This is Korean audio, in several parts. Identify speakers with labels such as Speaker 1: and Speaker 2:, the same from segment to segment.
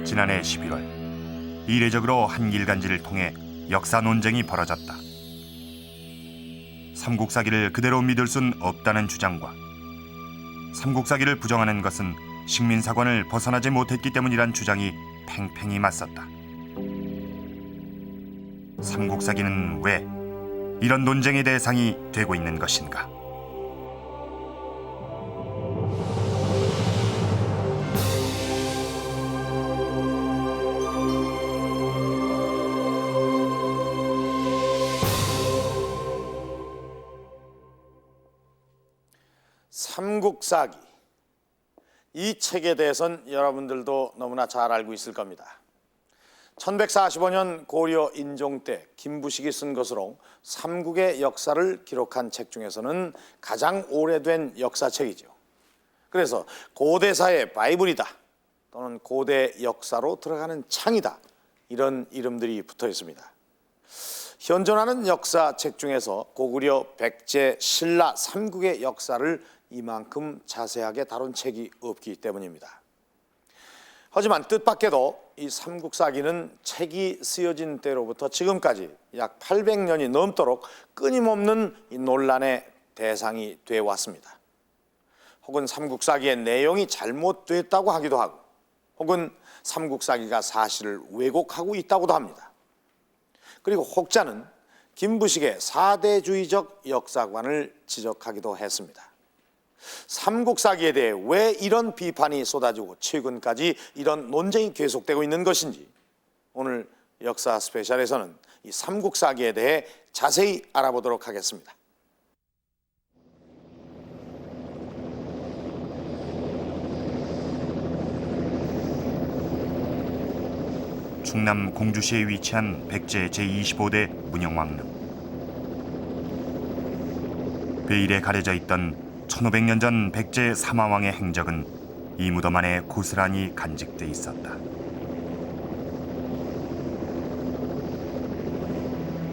Speaker 1: 지난해 11월 이례적으로 한 일간지를 통해 역사 논쟁이 벌어졌다. 삼국사기를 그대로 믿을 순 없다는 주장과 삼국사기를 부정하는 것은 식민사관을 벗어나지 못했기 때문이란 주장이 팽팽히 맞섰다. 삼국사기는 왜 이런 논쟁의 대상이 되고 있는 것인가?
Speaker 2: 삼국사기, 이 책에 대해서는 여러분들도 너무나 잘 알고 있을 겁니다. 1145년 고려 인종 때 김부식이 쓴 것으로 삼국의 역사를 기록한 책 중에서는 가장 오래된 역사책이죠. 그래서 고대사의 바이블이다 또는 고대 역사로 들어가는 창이다, 이런 이름들이 붙어 있습니다. 현존하는 역사책 중에서 고구려, 백제, 신라 삼국의 역사를 이만큼 자세하게 다룬 책이 없기 때문입니다. 하지만 뜻밖에도 이 삼국사기는 책이 쓰여진 때로부터 지금까지 약 800년이 넘도록 끊임없는 이 논란의 대상이 되어 왔습니다. 혹은 삼국사기의 내용이 잘못됐다고 하기도 하고, 혹은 삼국사기가 사실을 왜곡하고 있다고도 합니다. 그리고 혹자는 김부식의 사대주의적 역사관을 지적하기도 했습니다. 삼국사기에 대해 왜 이런 비판이 쏟아지고 최근까지 이런 논쟁이 계속되고 있는 것인지, 오늘 역사 스페셜에서는 이 삼국사기에 대해 자세히 알아보도록 하겠습니다.
Speaker 1: 충남 공주시에 위치한 백제 제25대 문영왕릉. 베일에 가려져 있던 1500년 전 백제 사마왕의 행적은 이 무덤 안에 고스란히 간직돼 있었다.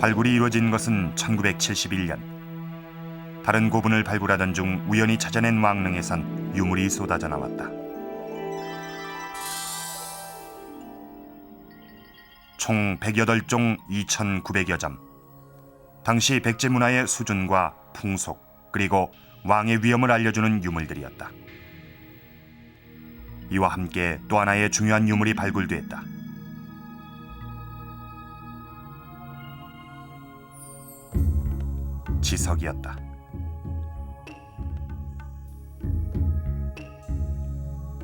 Speaker 1: 발굴이 이루어진 것은 1971년. 다른 고분을 발굴하던 중 우연히 찾아낸 왕릉에선 유물이 쏟아져 나왔다. 총 108종 2,900여 점. 당시 백제 문화의 수준과 풍속, 그리고 왕의 위엄을 알려주는 유물들이었다. 이와 함께 또 하나의 중요한 유물이 발굴됐다. 지석이었다.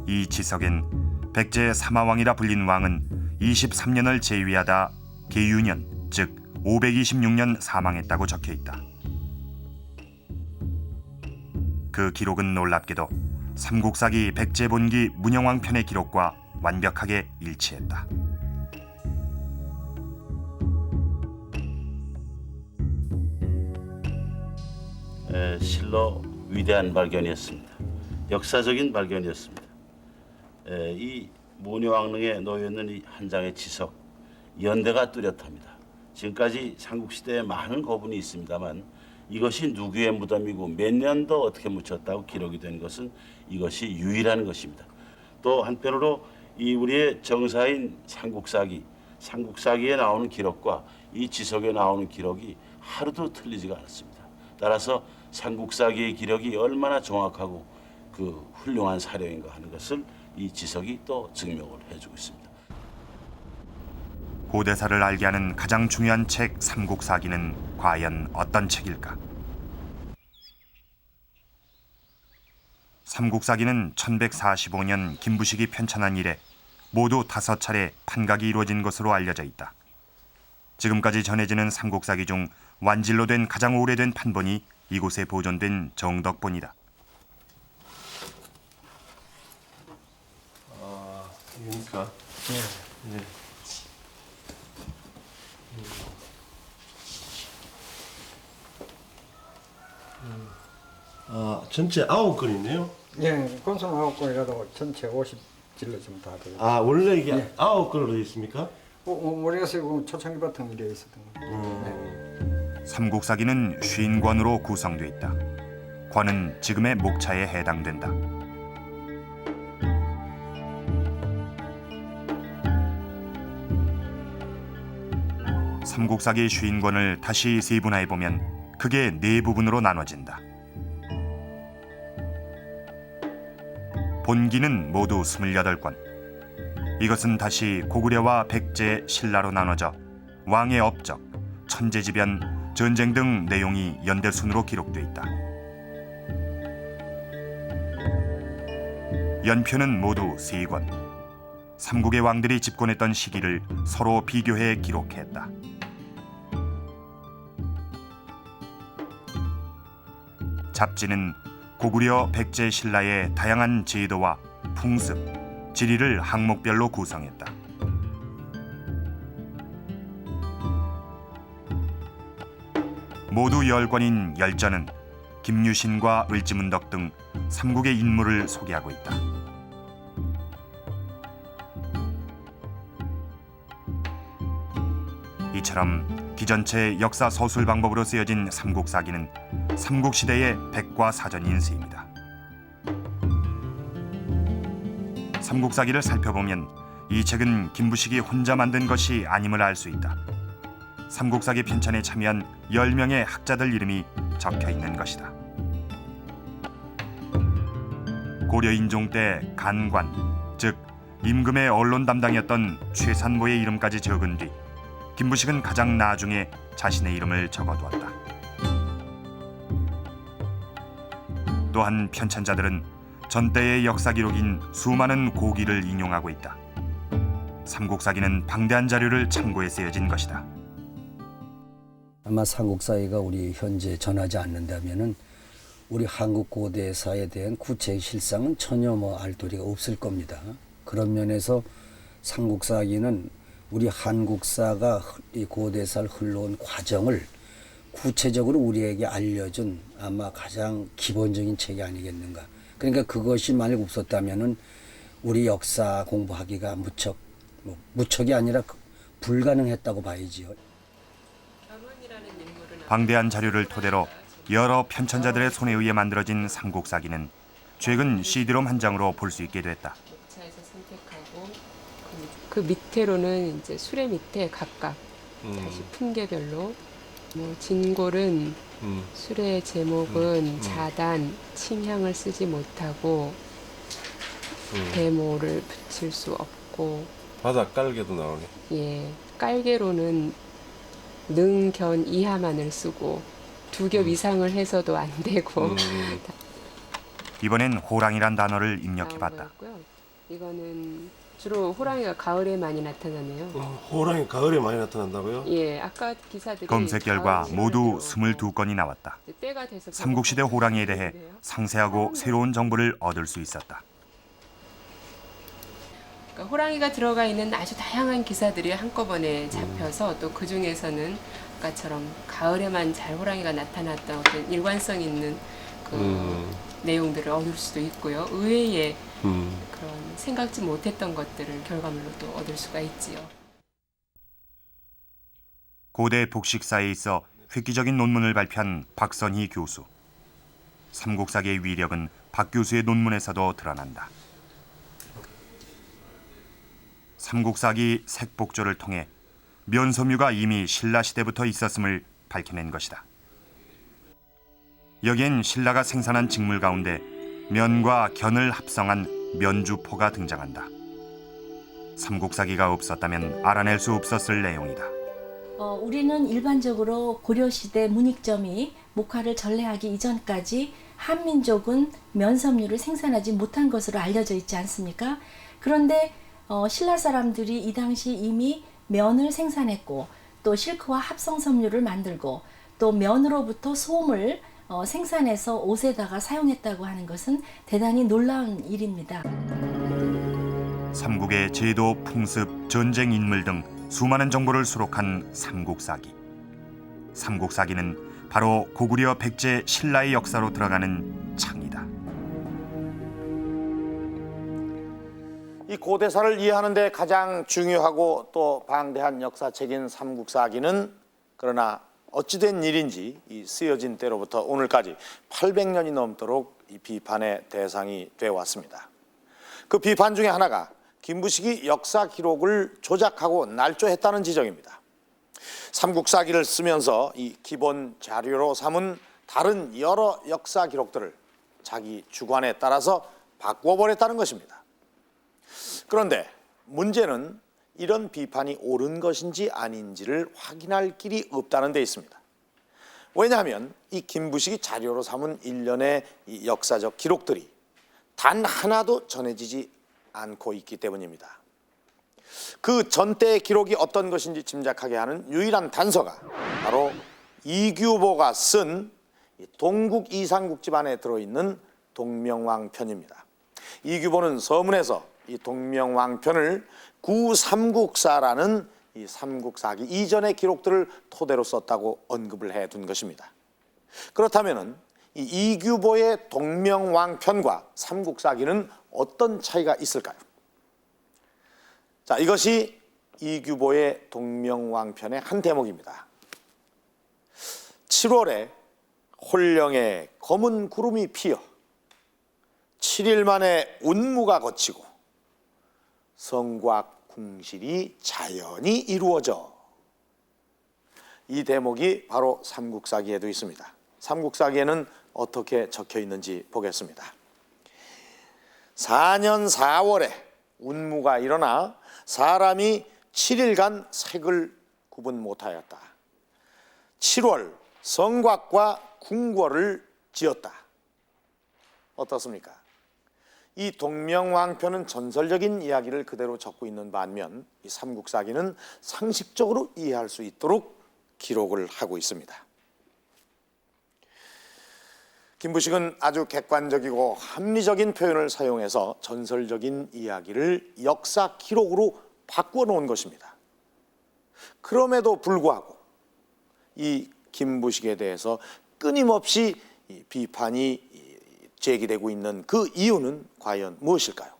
Speaker 1: 이 지석엔 백제 사마왕이라 불린 왕은 23년을 재위하다 계유년, 즉 526년 사망했다고 적혀 있다. 그 기록은 놀랍게도 삼국사기 백제본기 문영왕 편의 기록과 완벽하게 일치했다.
Speaker 3: 실로 위대한 발견이었습니다. 역사적인 발견이었습니다. 이 문영왕릉에 놓여있는 이 한 장의 지석, 연대가 뚜렷합니다. 지금까지 삼국시대에 많은 고분이 있습니다만 이것이 누구의 무덤이고 몇 년도 어떻게 묻혔다고 기록이 된 것은 이것이 유일한 것입니다. 또 한편으로 이 우리의 정사인 삼국사기에 나오는 기록과 이 지석에 나오는 기록이 하루도 틀리지가 않습니다. 따라서 삼국사기의 기록이 얼마나 정확하고 그 훌륭한 사료인가 하는 것을 이 지석이 또 증명을 해주고 있습니다.
Speaker 1: 고대사를 알게 하는 가장 중요한 책 삼국사기는 과연 어떤 책일까? 삼국사기는 1145년 김부식이 편찬한 이래 모두 5차례 판각이 이루어진 것으로 알려져 있다. 지금까지 전해지는 삼국사기 중 완질로 된 가장 오래된 판본이 이곳에 보존된 정덕본이다.
Speaker 4: 이거니까. 네. 전체 9건이네요.
Speaker 5: 예, 건성 9건이라도 전체 50질러 좀 다 돼요.
Speaker 4: 원래 이게
Speaker 5: 예.
Speaker 4: 9건으로 되어 있습니까?
Speaker 5: 우리가서 초창기 바탕 이래 있었던 거.
Speaker 1: 삼국사기는 50권으로 구성되어 있다. 권은 지금의 목차에 해당된다. 삼국사기의 쉰권을 다시 세분화해보면 크게 네 부분으로 나눠진다. 본기는 모두 28권. 이것은 다시 고구려와 백제, 신라로 나눠져 왕의 업적, 천재지변, 전쟁 등 내용이 연대순으로 기록돼 있다. 연표는 모두 3권. 삼국의 왕들이 집권했던 시기를 서로 비교해 기록했다. 잡지는 고구려, 백제, 신라의 다양한 제도와 풍습, 지리를 항목별로 구성했다. 모두 10권인 열전은 김유신과 을지문덕 등 삼국의 인물을 소개하고 있다. 이처럼 기전체 역사 서술 방법으로 쓰여진 삼국사기는 삼국시대의 백과사전인 셈이다. 삼국사기를 살펴보면 이 책은 김부식이 혼자 만든 것이 아님을 알 수 있다. 삼국사기 편찬에 참여한 10명의 학자들 이름이 적혀 있는 것이다. 고려 인종 때 간관, 즉 임금의 언론 담당이었던 최산모의 이름까지 적은 뒤 김부식은 가장 나중에 자신의 이름을 적어두었다. 또한 편찬자들은 전때의 역사 기록인 수많은 고기를 인용하고 있다. 삼국사기는 방대한 자료를 참고해 쓰여진 것이다.
Speaker 6: 아마 삼국사기가 우리 현재 전하지 않는다면은 우리 한국 고대사에 대한 구체의 실상은 전혀 알 도리가 없을 겁니다. 그런 면에서 삼국사기는 우리 한국사가 이 고대사를 흘러온 과정을 구체적으로 우리에게 알려준 아마 가장 기본적인 책이 아니겠는가. 그러니까 그것이 만약 없었다면은 우리 역사 공부하기가 무척이 아니라 불가능했다고 봐야지요.
Speaker 1: 방대한 자료를 토대로 여러 편찬자들의 손에 의해 만들어진 삼국사기는 최근 CD롬 한 장으로 볼 수 있게 됐다.
Speaker 7: 목차에서 선택하고 그 밑에로는 이제 수레 밑에 각각 다시 품계별로 진골은 수레 제목은 자단, 침향을 쓰지 못하고 대모를 붙일 수 없고
Speaker 4: 바닥 깔개도 나오네.
Speaker 7: 예, 깔개로는 능, 견, 이하만을 쓰고 두 겹 이상을 해서도 안 되고
Speaker 1: 이번엔 호랑이란 단어를 입력해봤다.
Speaker 7: 나온 거였고요. 이거는 주로 호랑이가 가을에 많이 나타나네요.
Speaker 4: 호랑이 가을에 많이 나타난다고요?
Speaker 7: 예, 아까 기사들이
Speaker 1: 검색 결과
Speaker 7: 가을
Speaker 1: 모두
Speaker 7: 시간으로
Speaker 1: 22건이 나왔다.
Speaker 7: 때가 돼서
Speaker 1: 삼국시대 호랑이에 대해 상세하고 새로운 정보를 얻을 수 있었다.
Speaker 7: 그러니까 호랑이가 들어가 있는 아주 다양한 기사들이 한꺼번에 잡혀서 또 그 중에서는 아까처럼 가을에만 잘 호랑이가 나타났던 어떤 일관성 있는 그 내용들을 얻을 수도 있고요. 의외의 그런 생각지 못했던 것들을 결과물로 또 얻을 수가 있지요.
Speaker 1: 고대 복식사에 있어 획기적인 논문을 발표한 박선희 교수. 삼국사기의 위력은 박 교수의 논문에서도 드러난다. 삼국사기 색복조를 통해 면섬유가 이미 신라시대부터 있었음을 밝혀낸 것이다. 여기엔 신라가 생산한 직물 가운데 면과 견을 합성한 면주포가 등장한다. 삼국사기가 없었다면 알아낼 수 없었을 내용이다.
Speaker 8: 우리는 일반적으로 고려시대 문익점이 목화를 전래하기 이전까지 한민족은 면섬유를 생산하지 못한 것으로 알려져 있지 않습니까? 그런데 신라 사람들이 이 당시 이미 면을 생산했고 또 실크와 합성섬유를 만들고 또 면으로부터 솜을 생산해서 옷에다가 사용했다고 하는 것은 대단히 놀라운 일입니다.
Speaker 1: 삼국의 제도, 풍습, 전쟁 인물 등 수많은 정보를 수록한 삼국사기. 삼국사기는 바로 고구려, 백제, 신라의 역사로 들어가는 창이다.
Speaker 2: 이 고대사를 이해하는 데 가장 중요하고 또 방대한 역사책인 삼국사기는 그러나 어찌된 일인지 이 쓰여진 때로부터 오늘까지 800년이 넘도록 이 비판의 대상이 되어 왔습니다. 그 비판 중에 하나가 김부식이 역사 기록을 조작하고 날조했다는 지적입니다. 삼국사기를 쓰면서 이 기본 자료로 삼은 다른 여러 역사 기록들을 자기 주관에 따라서 바꿔버렸다는 것입니다. 그런데 문제는 이런 비판이 옳은 것인지 아닌지를 확인할 길이 없다는 데 있습니다. 왜냐하면 이 김부식이 자료로 삼은 일련의 이 역사적 기록들이 단 하나도 전해지지 않고 있기 때문입니다. 그 전대의 기록이 어떤 것인지 짐작하게 하는 유일한 단서가 바로 이규보가 쓴 동국 이상국 집안에 들어있는 동명왕편입니다. 이규보는 서문에서 이 동명왕편을 구삼국사라는 이 삼국사기 이전의 기록들을 토대로 썼다고 언급을 해둔 것입니다. 그렇다면 이 이규보의 동명왕편과 삼국사기는 어떤 차이가 있을까요? 자, 이것이 이규보의 동명왕편의 한 대목입니다. 7월에 홀령에 검은 구름이 피어 7일 만에 운무가 거치고 성곽 궁실이 자연히 이루어져. 이 대목이 바로 삼국사기에도 있습니다. 삼국사기에는 어떻게 적혀 있는지 보겠습니다. 4년 4월에 운무가 일어나 사람이 7일간 색을 구분 못하였다. 7월 성곽과 궁궐을 지었다. 어떻습니까? 이 동명왕편은 전설적인 이야기를 그대로 적고 있는 반면 이 삼국사기는 상식적으로 이해할 수 있도록 기록을 하고 있습니다. 김부식은 아주 객관적이고 합리적인 표현을 사용해서 전설적인 이야기를 역사 기록으로 바꾸어 놓은 것입니다. 그럼에도 불구하고 이 김부식에 대해서 끊임없이 비판이 제기되고 있는 그 이유는 과연 무엇일까요?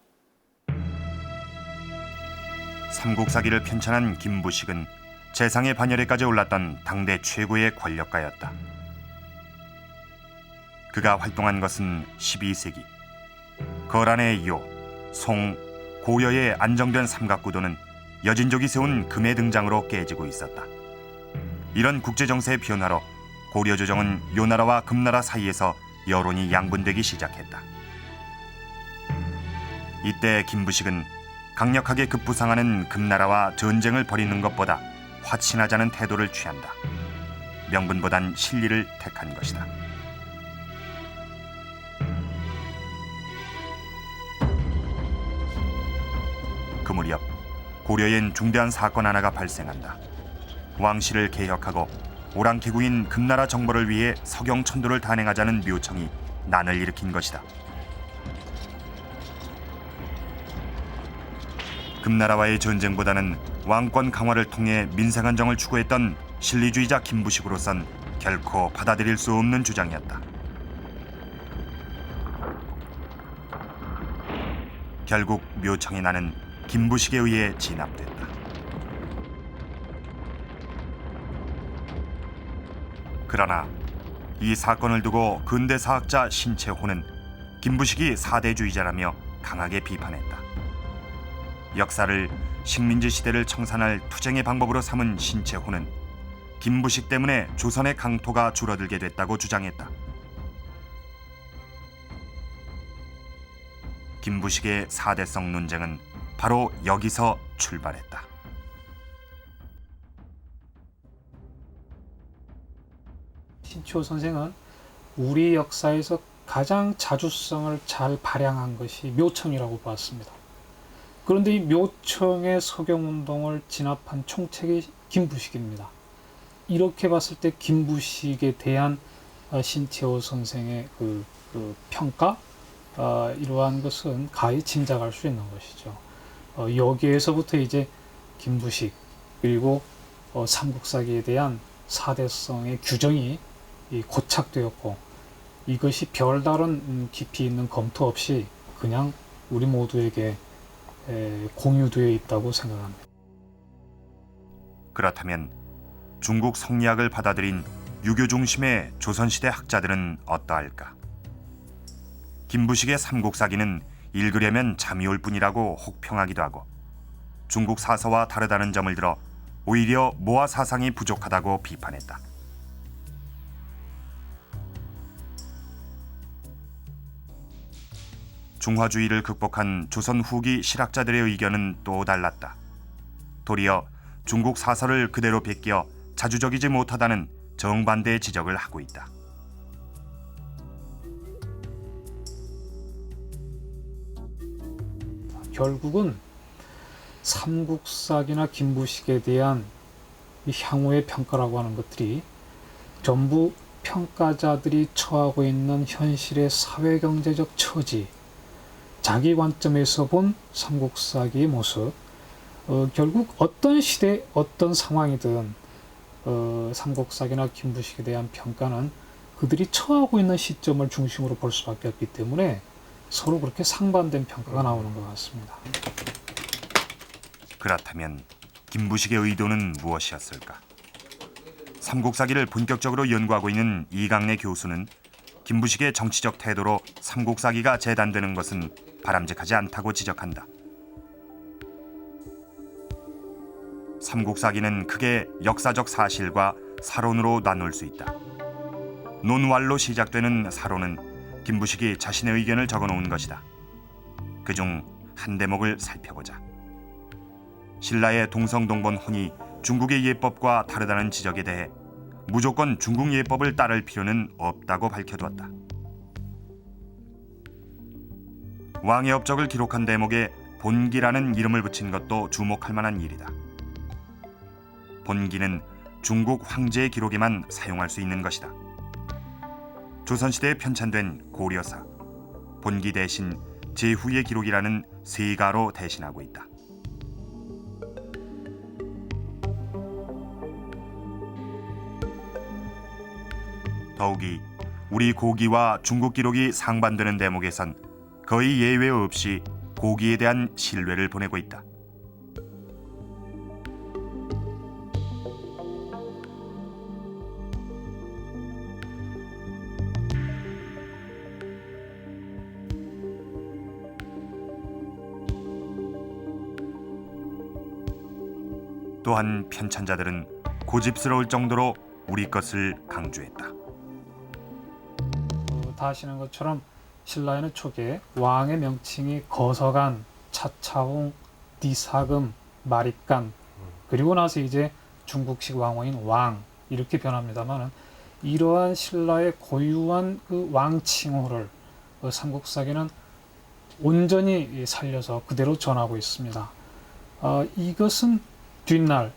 Speaker 1: 삼국사기를 편찬한 김부식은 재상의 반열에까지 올랐던 당대 최고의 권력가였다. 그가 활동한 것은 12세기. 거란의 요, 송, 고여의 안정된 삼각구도는 여진족이 세운 금의 등장으로 깨지고 있었다. 이런 국제정세의 변화로 고려조정은 요나라와 금나라 사이에서 여론이 양분되기 시작했다. 이때 김부식은 강력하게 급부상하는 금나라와 전쟁을 벌이는 것보다 화친하자는 태도를 취한다. 명분보단 실리를 택한 것이다. 그 무렵 고려엔 중대한 사건 하나가 발생한다. 왕실을 개혁하고 오랑캐구인 금나라 정벌을 위해 서경천도를 단행하자는 묘청이 난을 일으킨 것이다. 금나라와의 전쟁보다는 왕권 강화를 통해 민생안정을 추구했던 실리주의자 김부식으로선 결코 받아들일 수 없는 주장이었다. 결국 묘청의 난은 김부식에 의해 진압됐다. 그러나 이 사건을 두고 근대사학자 신채호는 김부식이 사대주의자라며 강하게 비판했다. 역사를 식민지 시대를 청산할 투쟁의 방법으로 삼은 신채호는 김부식 때문에 조선의 강토가 줄어들게 됐다고 주장했다. 김부식의 사대성 논쟁은 바로 여기서 출발했다.
Speaker 9: 신채호 선생은 우리 역사에서 가장 자주성을 잘 발양한 것이 묘청이라고 봤습니다. 그런데 이 묘청의 서경운동을 진압한 총책이 김부식입니다. 이렇게 봤을 때 김부식에 대한 신채호 선생의 그 평가, 이러한 것은 가히 짐작할 수 있는 것이죠. 여기에서부터 이제 김부식 그리고 삼국사기에 대한 사대성의 규정이 고착되었고, 이것이 별다른 깊이 있는 검토 없이 그냥 우리 모두에게 공유되어 있다고 생각합니다.
Speaker 1: 그렇다면 중국 성리학을 받아들인 유교 중심의 조선시대 학자들은 어떠할까? 김부식의 삼국사기는 읽으려면 잠이 올 뿐이라고 혹평하기도 하고, 중국 사서와 다르다는 점을 들어 오히려 모아 사상이 부족하다고 비판했다. 중화주의를 극복한 조선 후기 실학자들의 의견은 또 달랐다. 도리어 중국 사설을 그대로 베껴 자주적이지 못하다는 정반대의 지적을 하고 있다.
Speaker 9: 결국은 삼국사기나 김부식에 대한 이 향후의 평가라고 하는 것들이 전부 평가자들이 처하고 있는 현실의 사회경제적 처지, 자기 관점에서 본 삼국사기의 모습, 결국 어떤 시대, 어떤 상황이든 삼국사기나 김부식에 대한 평가는 그들이 처하고 있는 시점을 중심으로 볼 수밖에 없기 때문에 서로 그렇게 상반된 평가가 나오는 것 같습니다.
Speaker 1: 그렇다면 김부식의 의도는 무엇이었을까? 삼국사기를 본격적으로 연구하고 있는 이강래 교수는 김부식의 정치적 태도로 삼국사기가 재단되는 것은 바람직하지 않다고 지적한다. 삼국사기는 크게 역사적 사실과 사론으로 나눌 수 있다. 논왈로 시작되는 사론은 김부식이 자신의 의견을 적어놓은 것이다. 그중 한 대목을 살펴보자. 신라의 동성동본 혼이 중국의 예법과 다르다는 지적에 대해 무조건 중국 예법을 따를 필요는 없다고 밝혀두었다. 왕의 업적을 기록한 대목에 본기라는 이름을 붙인 것도 주목할 만한 일이다. 본기는 중국 황제의 기록에만 사용할 수 있는 것이다. 조선시대에 편찬된 고려사, 본기 대신 제후의 기록이라는 세가로 대신하고 있다. 더욱이 우리 고기와 중국 기록이 상반되는 대목에선 거의 예외 없이 고기에 대한 신뢰를 보내고 있다. 또한 편찬자들은 고집스러울 정도로 우리 것을 강조했다.
Speaker 9: 다 아시는 것처럼 신라에는 초기에 왕의 명칭이 거서간, 차차홍, 니사금, 마립간, 그리고 나서 이제 중국식 왕호인 왕 이렇게 변합니다만은 이러한 신라의 고유한 그 왕칭호를 삼국사기는 온전히 살려서 그대로 전하고 있습니다. 이것은 뒷날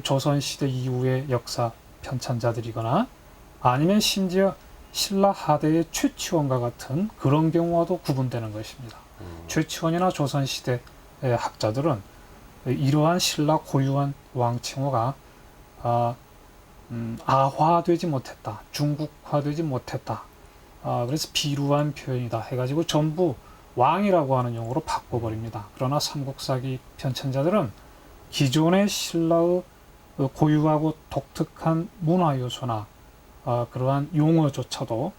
Speaker 9: 조선시대 이후의 역사 편찬자들이거나 아니면 심지어 신라 하대의 최치원과 같은 그런 경우와도 구분되는 것입니다. 최치원이나 조선시대 학자들은 이러한 신라 고유한 왕칭호가 아화되지 못했다, 중국화되지 못했다, 그래서 비루한 표현이다 해가지고 전부 왕이라고 하는 용어로 바꿔버립니다. 그러나 삼국사기 편찬자들은 기존의 신라의 고유하고 독특한 문화 요소나 그러한 용어조차도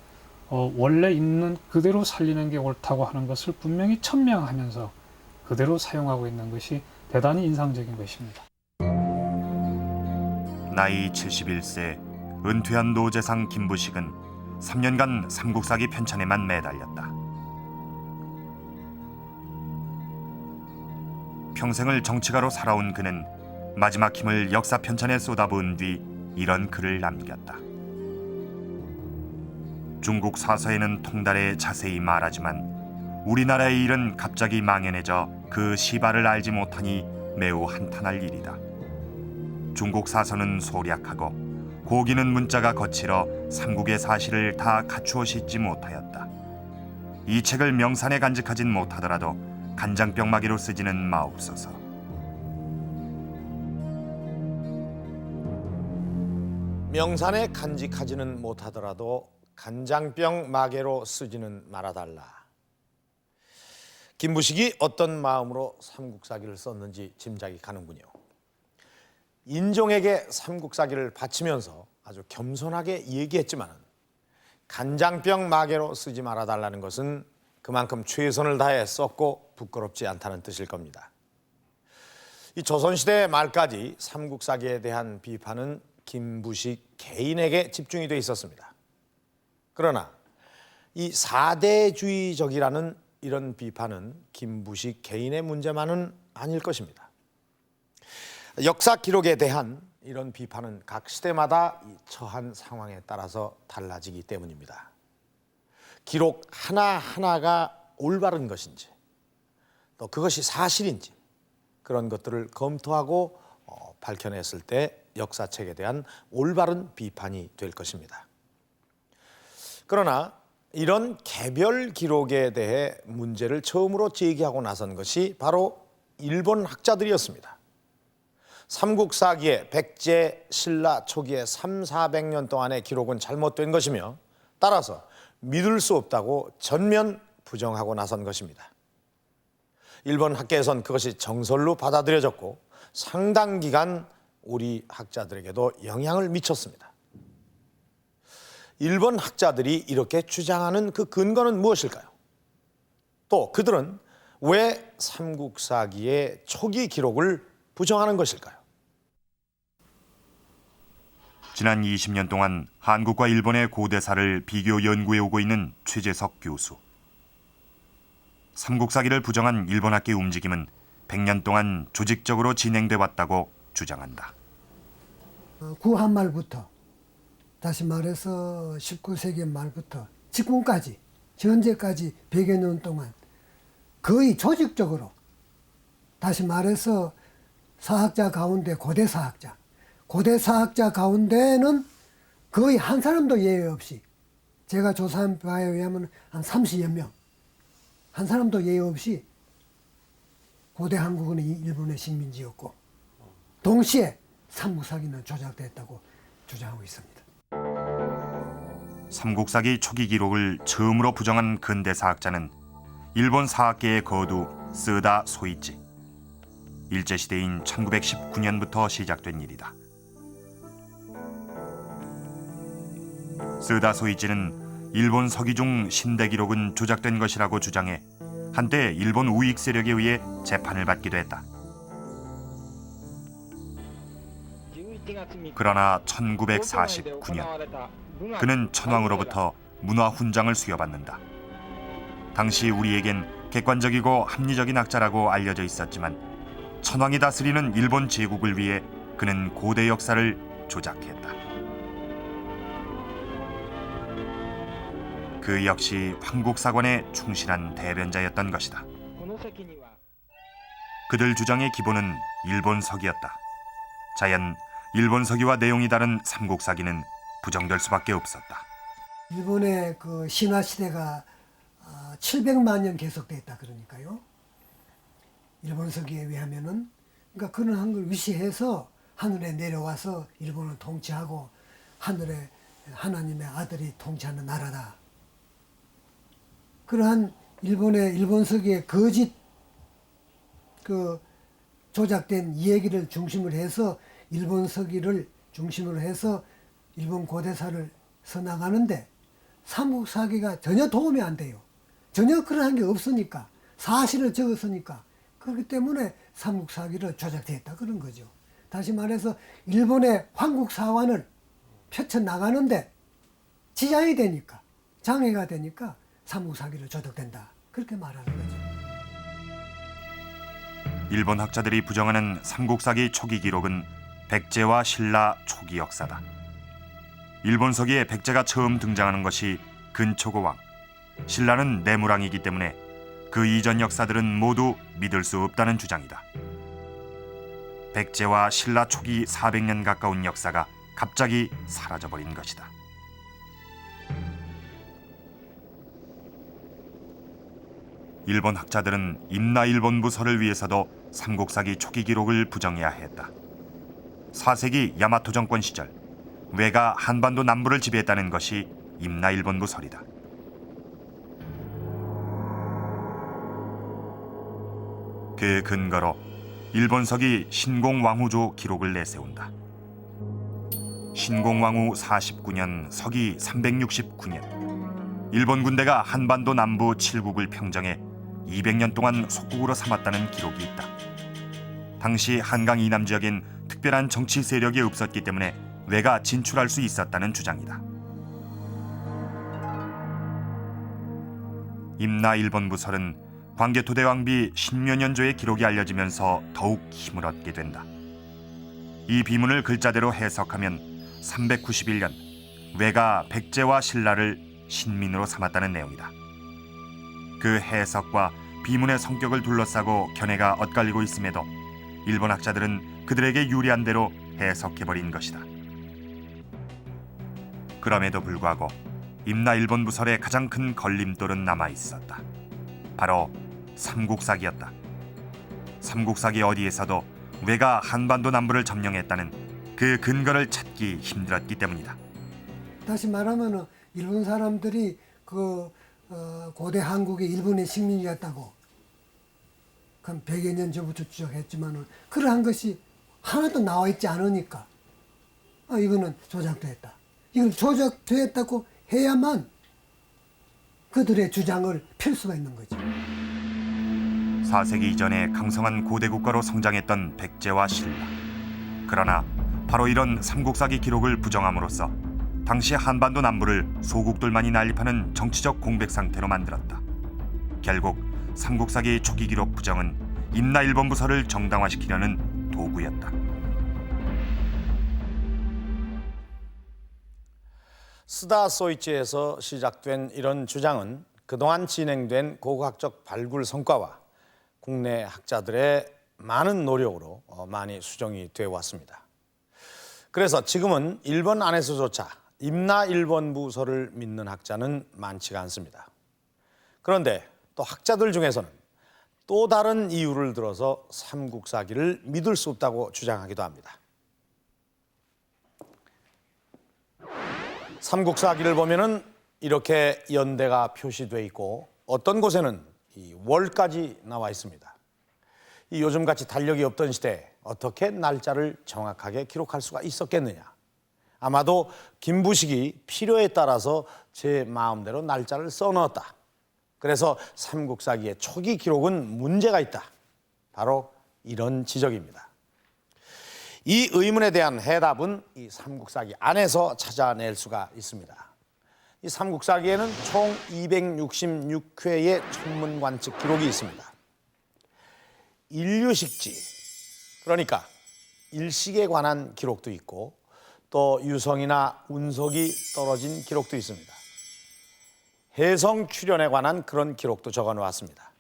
Speaker 9: 원래 있는 그대로 살리는 게 옳다고 하는 것을 분명히 천명하면서 그대로 사용하고 있는 것이 대단히 인상적인 것입니다.
Speaker 1: 나이 71세 은퇴한 노재상 김부식은 3년간 삼국사기 편찬에만 매달렸다. 평생을 정치가로 살아온 그는 마지막 힘을 역사 편찬에 쏟아부은 뒤 이런 글을 남겼다. 중국 사서에는 통달에 자세히 말하지만 우리나라의 일은 갑자기 망연해져 그 시발을 알지 못하니 매우 한탄할 일이다. 중국 사서는 소략하고 고기는 문자가 거칠어 삼국의 사실을 다 갖추어 싣지 못하였다. 이 책을 명산에 간직하진 못하더라도 간장병 마개로 쓰지는 마옵소서.
Speaker 2: 명산에 간직하지는 못하더라도 간장병 마개로 쓰지는 말아달라. 김부식이 어떤 마음으로 삼국사기를 썼는지 짐작이 가는군요. 인종에게 삼국사기를 바치면서 아주 겸손하게 얘기했지만 간장병 마개로 쓰지 말아달라는 것은 그만큼 최선을 다해 썼고 부끄럽지 않다는 뜻일 겁니다. 이 조선시대 말까지 삼국사기에 대한 비판은 김부식 개인에게 집중이 돼 있었습니다. 그러나 이 사대주의적이라는 이런 비판은 김부식 개인의 문제만은 아닐 것입니다. 역사 기록에 대한 이런 비판은 각 시대마다 이 처한 상황에 따라서 달라지기 때문입니다. 기록 하나하나가 올바른 것인지 또 그것이 사실인지 그런 것들을 검토하고 밝혀냈을 때 역사책에 대한 올바른 비판이 될 것입니다. 그러나 이런 개별 기록에 대해 문제를 처음으로 제기하고 나선 것이 바로 일본 학자들이었습니다. 삼국사기의 백제, 신라 초기의 300~400년 동안의 기록은 잘못된 것이며 따라서 믿을 수 없다고 전면 부정하고 나선 것입니다. 일본 학계에선 그것이 정설로 받아들여졌고 상당 기간 우리 학자들에게도 영향을 미쳤습니다. 일본 학자들이 이렇게 주장하는 그 근거는 무엇일까요? 또 그들은 왜 삼국사기의 초기 기록을 부정하는 것일까요?
Speaker 1: 지난 20년 동안 한국과 일본의 고대사를 비교 연구해 오고 있는 최재석 교수. 삼국사기를 부정한 일본 학계의 움직임은 100년 동안 조직적으로 진행돼 왔다고 주장한다.
Speaker 10: 구한말부터 다시 말해서 19세기 말부터 지금까지 현재까지 100여 년 동안 거의 조직적으로 다시 말해서 사학자 가운데 고대 사학자 가운데는 거의 한 사람도 예외 없이 제가 조사한 바에 의하면 한 30여 명 한 사람도 예외 없이 고대 한국은 일본의 식민지였고 동시에 삼국사기는 조작됐다고 주장하고 있습니다.
Speaker 1: 삼국사기 초기 기록을 처음으로 부정한 근대사학자는 일본 사학계의 거두 쓰다 소이치. 일제시대인 1919년부터 시작된 일이다. 쓰다 소이치는 일본 서기 중 신대 기록은 조작된 것이라고 주장해 한때 일본 우익 세력에 의해 재판을 받기도 했다. 그러나 1949년 그는 천황으로부터 문화 훈장을 수여받는다. 당시 우리에겐 객관적이고 합리적인 학자라고 알려져 있었지만 천황이 다스리는 일본 제국을 위해 그는 고대 역사를 조작했다. 그 역시 황국사관의 충실한 대변자였던 것이다. 그들 주장의 기본은 일본서기였다. 자연 일본서기와 내용이 다른 삼국사기는 부정될 수밖에 없었다.
Speaker 10: 일본의 그 신화 시대가 700만 년 계속됐다 그러니까요. 일본서기에 의하면은 그러니까 그런 한걸 위시해서 하늘에 내려와서 일본을 통치하고 하늘에 하나님의 아들이 통치하는 나라다. 그러한 일본서기의 거짓 그 조작된 이야기를 중심으로 해서 일본서기를 중심으로 해서 일본 고대사를 써나가는데 삼국사기가 전혀 도움이 안 돼요. 전혀 그러한 게 없으니까 사실을 적었으니까 그렇기 때문에 삼국사기를 조작했다 그런 거죠. 다시 말해서 일본의 황국사관을 펼쳐나가는데 지장이 되니까 장애가 되니까 삼국사기를 조작된다 그렇게 말하는 거죠.
Speaker 1: 일본 학자들이 부정하는 삼국사기 초기 기록은 백제와 신라 초기 역사다. 일본서기에 백제가 처음 등장하는 것이 근초고왕, 신라는 내무랑이기 때문에 그 이전 역사들은 모두 믿을 수 없다는 주장이다. 백제와 신라 초기 400년 가까운 역사가 갑자기 사라져버린 것이다. 일본 학자들은 임나일본부설을 위해서도 삼국사기 초기 기록을 부정해야 했다. 4세기 야마토 정권 시절 왜가 한반도 남부를 지배했다는 것이 임나일본부설이다. 그 근거로 일본서기 신공왕후조 기록을 내세운다. 신공왕후 49년 서기 369년 일본 군대가 한반도 남부 7국을 평정해 200년 동안 속국으로 삼았다는 기록이 있다. 당시 한강 이남 지역엔 특별한 정치 세력이 없었기 때문에 외가 진출할 수 있었다는 주장이다. 임나 일본 부설은 광개토대 왕비 신묘년조의 기록이 알려지면서 더욱 힘을 얻게 된다. 이 비문을 글자대로 해석하면 391년 외가 백제와 신라를 신민으로 삼았다는 내용이다. 그 해석과 비문의 성격을 둘러싸고 견해가 엇갈리고 있음에도 일본 학자들은 그들에게 유리한 대로 해석해버린 것이다. 그럼에도 불구하고 임나 일본 부설의 가장 큰 걸림돌은 남아있었다. 바로 삼국사기였다. 삼국사기 어디에서도 외가 한반도 남부를 점령했다는 그 근거를 찾기 힘들었기 때문이다.
Speaker 10: 다시 말하면 일본 사람들이 고대 한국의 일본의 식민이었다고 한 100여 년 전부터 주장했지만 그러한 것이 하나도 나와 있지 않으니까 이거는 조작됐다. 이걸 조작됐다고 해야만 그들의 주장을 펼 수가 있는 거죠.
Speaker 1: 4세기 이전에 강성한 고대 국가로 성장했던 백제와 신라. 그러나 바로 이런 삼국사기 기록을 부정함으로써 당시 한반도 남부를 소국들만이 난립하는 정치적 공백 상태로 만들었다. 결국 삼국사기 초기 기록 부정은 임나 일본 부설을 정당화시키려는 도구였다.
Speaker 2: 스다 소이치에서 시작된 이런 주장은 그동안 진행된 고고학적 발굴 성과와 국내 학자들의 많은 노력으로 많이 수정이 되어 왔습니다. 그래서 지금은 일본 안에서조차 임나 일본 부설을 믿는 학자는 많지가 않습니다. 그런데 또 학자들 중에서는 또 다른 이유를 들어서 삼국사기를 믿을 수 없다고 주장하기도 합니다. 삼국사기를 보면은 이렇게 연대가 표시되어 있고 어떤 곳에는 이 월까지 나와 있습니다. 이 요즘같이 달력이 없던 시대에 어떻게 날짜를 정확하게 기록할 수가 있었겠느냐. 아마도 김부식이 필요에 따라서 제 마음대로 날짜를 써넣었다. 그래서 삼국사기의 초기 기록은 문제가 있다. 바로 이런 지적입니다. 이 의문에 대한 해답은 이 삼국사기 안에서 찾아낼 수가 있습니다. 이 삼국사기에는 총 266회의 천문관측 기록이 있습니다. 인류식지, 그러니까 일식에 관한 기록도 있고 또 유성이나 운석이 떨어진 기록도 있습니다. 해성 출현에 관한 그런 기록도 적어 놓았습니다.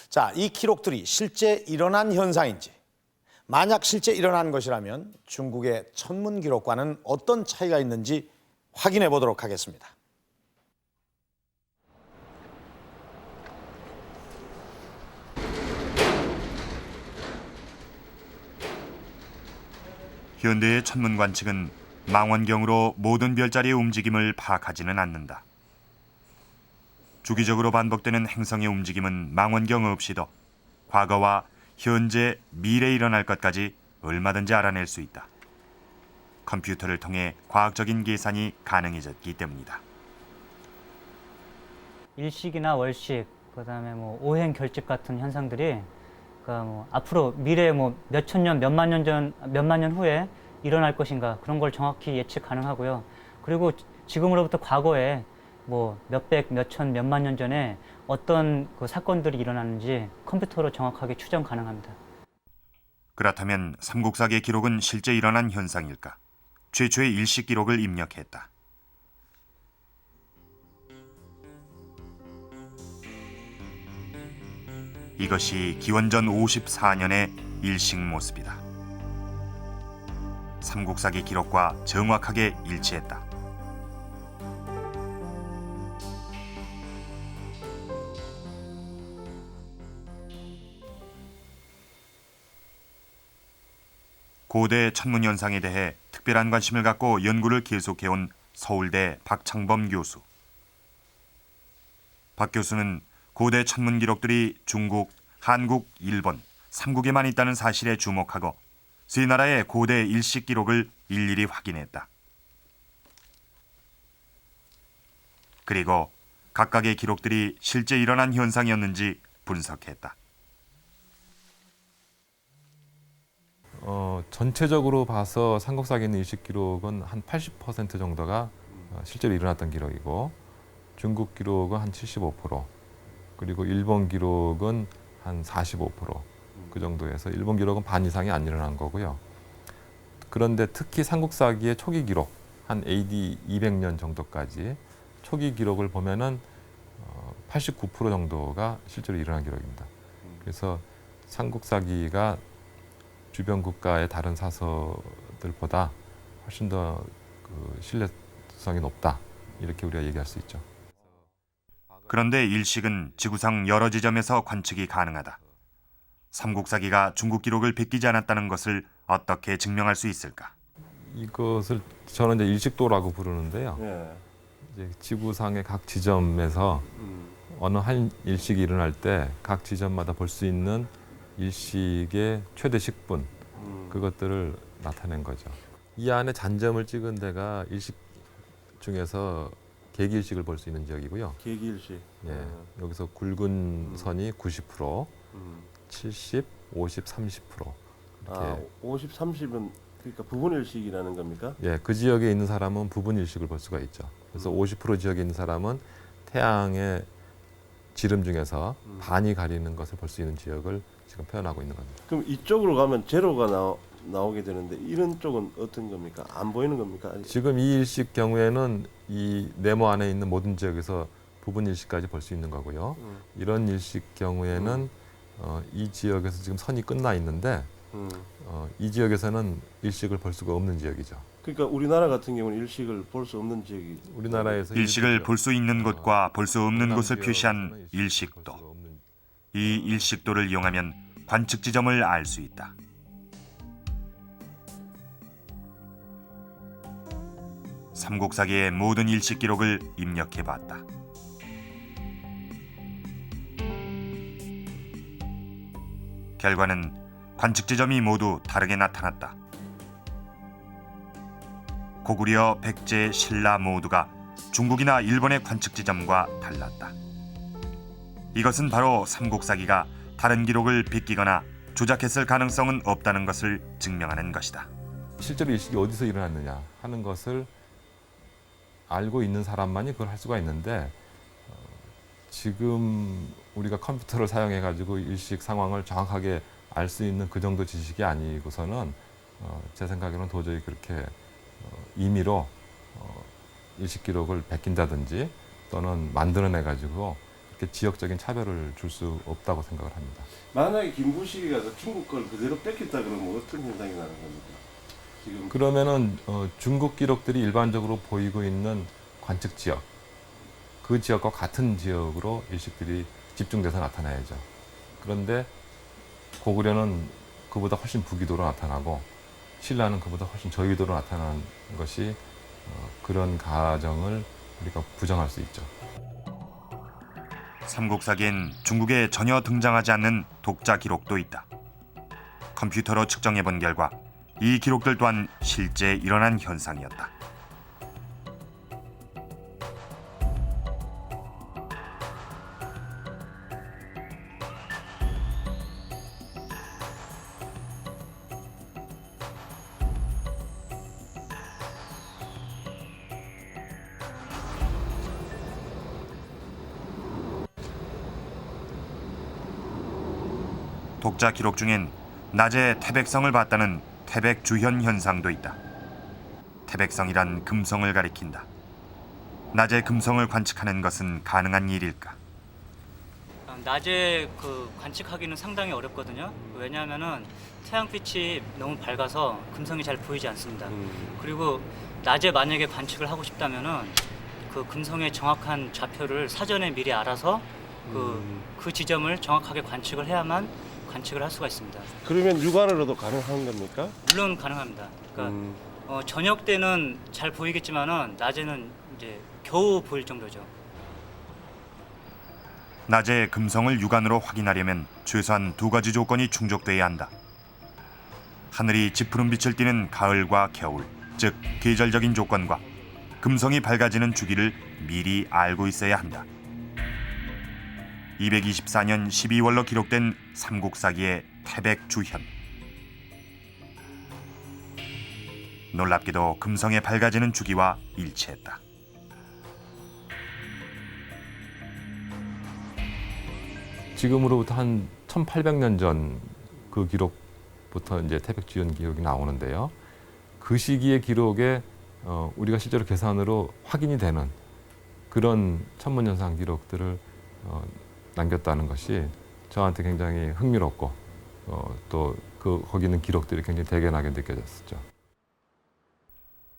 Speaker 2: 자, 이 기록들이 실제 일어난 현상인지, 만약 실제 일어난 것이라면 중국의 천문 기록과는 어떤 차이가 있는지 확인해 보도록 하겠습니다.
Speaker 1: 현대의 천문 관측은 망원경으로 모든 별자리의 움직임을 파악하지는 않는다. 주기적으로 반복되는 행성의 움직임은 망원경 없이도 과거와 현재, 미래에 일어날 것까지 얼마든지 알아낼 수 있다. 컴퓨터를 통해 과학적인 계산이 가능해졌기 때문이다.
Speaker 11: 일식이나 월식, 그다음에 오행 결집 같은 현상들이 앞으로 미래에 몇천 년, 몇만 년 후에 일어날 것인가 그런 걸 정확히 예측 가능하고요. 그리고 지금으로부터 과거에 몇백, 몇천, 몇만 년 전에 어떤 그 사건들이 일어났는지 컴퓨터로 정확하게 추정 가능합니다.
Speaker 1: 그렇다면 삼국사기의 기록은 실제 일어난 현상일까? 최초의 일식 기록을 입력했다. 이것이 기원전 54년의 일식 모습이다. 삼국사기 기록과 정확하게 일치했다. 고대 천문 현상에 대해 특별한 관심을 갖고 연구를 계속해온 서울대 박창범 교수. 박 교수는 고대 천문 기록들이 중국, 한국, 일본, 삼국에만 있다는 사실에 주목하고 세 나라의 고대 일식 기록을 일일이 확인했다. 그리고 각각의 기록들이 실제 일어난 현상이었는지 분석했다.
Speaker 12: 전체적으로 봐서 삼국사기에 있는 일식 기록은 한 80% 정도가 실제로 일어났던 기록이고 중국 기록은 한 75%, 그리고 일본 기록은 한 45%그 정도에서 일본 기록은 반 이상이 안 일어난 거고요. 그런데 특히 삼국사기의 초기 기록, 한 AD 200년 정도까지 초기 기록을 보면은 89% 정도가 실제로 일어난 기록입니다. 그래서 삼국사기가 주변 국가의 다른 사서들보다 훨씬 더 신뢰성이 높다, 이렇게 우리가 얘기할 수 있죠.
Speaker 1: 그런데 일식은 지구상 여러 지점에서 관측이 가능하다. 삼국사기가 중국 기록을 베끼지 않았다는 것을 어떻게 증명할 수 있을까?
Speaker 12: 이것을 저는 이제 일식도라고 부르는데요.
Speaker 4: 예.
Speaker 12: 이제 지구상의 각 지점에서 어느 한 일식이 일어날 때 각 지점마다 볼 수 있는 일식의 최대 식분, 그것들을 나타낸 거죠. 이 안에 잔점을 찍은 데가 일식 중에서 계기일식을 볼 수 있는 지역이고요.
Speaker 4: 계기일식.
Speaker 12: 예, 여기서 굵은 선이 90%, 70, 50, 30% 이렇게.
Speaker 4: 50, 30은 그러니까 부분일식이라는 겁니까?
Speaker 12: 예, 그 지역에 있는 사람은 부분일식을 볼 수가 있죠. 그래서 50% 지역에 있는 사람은 태양의 지름 중에서 반이 가리는 것을 볼 수 있는 지역을 지금 표현하고 있는 겁니다.
Speaker 4: 그럼 이쪽으로 가면 제로가 나오게 되는데 이런 쪽은 어떤 겁니까? 안 보이는 겁니까?
Speaker 12: 지금 이 일식 경우에는 이 네모 안에 있는 모든 지역에서 부분 일식까지 볼 수 있는 거고요. 이런 일식 경우에는 이 지역에서 지금 선이 끝나 있는데 이 지역에서는 일식을 볼 수가 없는 지역이죠.
Speaker 4: 그러니까 우리나라 같은 경우는 일식을 볼 수 없는 지역이
Speaker 12: 우리나라에서
Speaker 1: 일식을 볼 수 있는 곳과 볼 수 없는 곳을 표시한 일식도. 이 일식도를 이용하면 관측 지점을 알 수 있다. 삼국사기의 모든 일식 기록을 입력해 봤다. 결과는 관측 지점이 모두 다르게 나타났다. 고구려, 백제, 신라 모두가 중국이나 일본의 관측 지점과 달랐다. 이것은 바로 삼국사기가 다른 기록을 베끼거나 조작했을 가능성은 없다는 것을 증명하는 것이다.
Speaker 12: 실제로 일식이 어디서 일어났느냐 하는 것을 알고 있는 사람만이 그걸 할 수가 있는데 지금 우리가 컴퓨터를 사용해 가지고 일식 상황을 정확하게 알 수 있는 그 정도 지식이 아니고서는 제 생각에는 도저히 그렇게 임의로 일식 기록을 베낀다든지 또는 만들어내 가지고 그렇게 지역적인 차별을 줄 수 없다고 생각을 합니다.
Speaker 4: 만약에 김부식이가 중국 걸 그대로 뺏겼다 그러면 어떤 현상이 나는 겁니까? 지금
Speaker 12: 그러면은 중국 기록들이 일반적으로 보이고 있는 관측 지역, 그 지역과 같은 지역으로 일식들이 집중돼서 나타나야죠. 그런데 고구려는 그보다 훨씬 북위도로 나타나고 신라는 그보다 훨씬 저위도로 나타나는 것이 그런 가정을 우리가 부정할 수 있죠.
Speaker 1: 삼국사기엔 중국에 전혀 등장하지 않는 독자 기록도 있다. 컴퓨터로 측정해 본 결과 이 기록들 또한 실제 일어난 현상이었다. 독자 기록 중엔 낮에 태백성을 봤다는 태백 주현 현상도 있다. 태백성이란 금성을 가리킨다. 낮에 금성을 관측하는 것은 가능한 일일까?
Speaker 11: 낮에 관측하기는 상당히 어렵거든요. 왜냐하면은 태양빛이 너무 밝아서 금성이 잘 보이지 않습니다. 그리고 낮에 만약에 관측을 하고 싶다면은 그 금성의 정확한 좌표를 사전에 미리 알아서 그 지점을 정확하게 관측을 해야만 관측을 할 수가 있습니다.
Speaker 4: 그러면 육안으로도 가능한 겁니까?
Speaker 11: 물론 가능합니다. 그러니까 저녁 때는 잘 보이겠지만은 낮에는 이제 겨우 보일 정도죠.
Speaker 1: 낮에 금성을 육안으로 확인하려면 최소한 두 가지 조건이 충족돼야 한다. 하늘이 짙푸른 빛을 띠는 가을과 겨울, 즉 계절적인 조건과 금성이 밝아지는 주기를 미리 알고 있어야 한다. 224년 12월로 기록된 삼국사기의 태백주현. 놀랍게도 금성에 밝아지는 주기와 일치했다.
Speaker 12: 지금으로부터 한 1800년 전 그 기록부터 이제 태백지연 기록이 나오는데요. 그 시기의 기록에 우리가 실제로 계산으로 확인이 되는 그런 천문현상 기록들을 남겼다는 것이 저한테 굉장히 흥미롭고 또 거기 있는 기록들이 굉장히 대견하게 느껴졌었죠.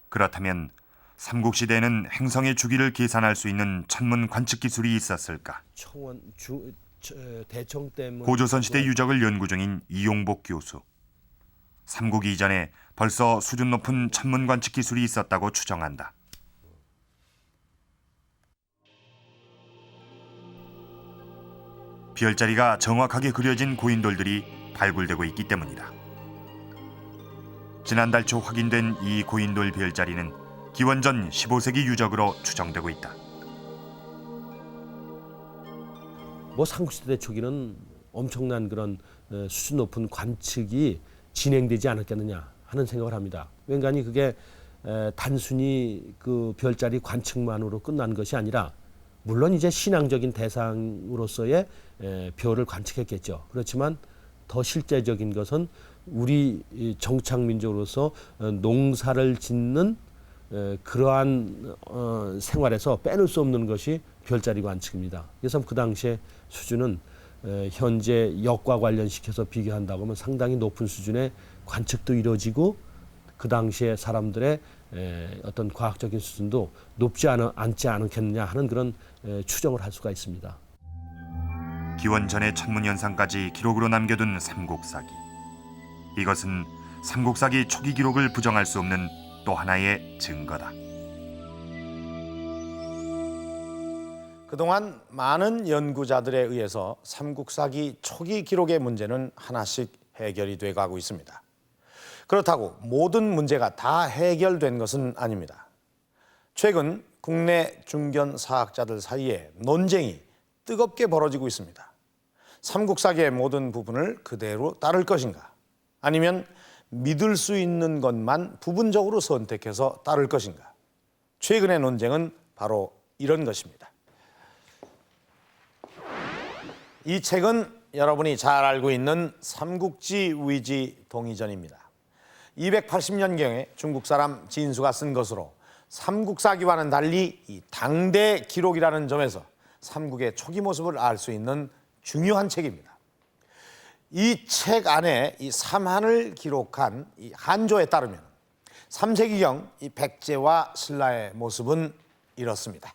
Speaker 1: 그렇다면 삼국시대에는 행성의 주기를 계산할 수 있는 천문 관측 기술이 있었을까? 고조선시대 유적을 연구 중인 이용복 교수. 삼국 이전에 벌써 수준 높은 천문 관측 기술이 있었다고 추정한다. 별자리가 정확하게 그려진 고인돌들이 발굴되고 있기 때문이다. 지난달 초 확인된 이 고인돌 별자리는 기원전 15세기 유적으로 추정되고 있다.
Speaker 13: 뭐 삼국시대 초기는 엄청난 그런 수준 높은 관측이 진행되지 않았겠느냐 하는 생각을 합니다. 왠가니 그게 단순히 그 별자리 관측만으로 끝난 것이 아니라 물론 이제 신앙적인 대상으로서의 별을 관측했겠죠. 그렇지만 더 실제적인 것은 우리 정착민족으로서 농사를 짓는 그러한 생활에서 빼놓을 수 없는 것이 별자리 관측입니다. 그래서 그 당시의 수준은 현재 역과 관련시켜서 비교한다고 하면 상당히 높은 수준의 관측도 이루어지고 그 당시의 사람들의 어떤 과학적인 수준도 높지 않지 않겠느냐 하는 그런 추정을 할 수가 있습니다.
Speaker 1: 기원전의 천문현상까지 기록으로 남겨둔 삼국사기. 이것은 삼국사기 초기 기록을 부정할 수 없는 또 하나의 증거다.
Speaker 2: 그동안 많은 연구자들에 의해서 삼국사기 초기 기록의 문제는 하나씩 해결이 돼가고 있습니다. 그렇다고 모든 문제가 다 해결된 것은 아닙니다. 최근 국내 중견 사학자들 사이에 논쟁이 뜨겁게 벌어지고 있습니다. 삼국사기의 모든 부분을 그대로 따를 것인가? 아니면 믿을 수 있는 것만 부분적으로 선택해서 따를 것인가? 최근의 논쟁은 바로 이런 것입니다. 이 책은 여러분이 잘 알고 있는 삼국지 위지 동의전입니다. 280년경에 중국 사람 진수가 쓴 것으로 삼국사기와는 달리 이 당대 기록이라는 점에서 삼국의 초기 모습을 알 수 있는 중요한 책입니다. 이 책 안에 이 삼한을 기록한 이 한조에 따르면 3세기경 이 백제와 신라의 모습은 이렇습니다.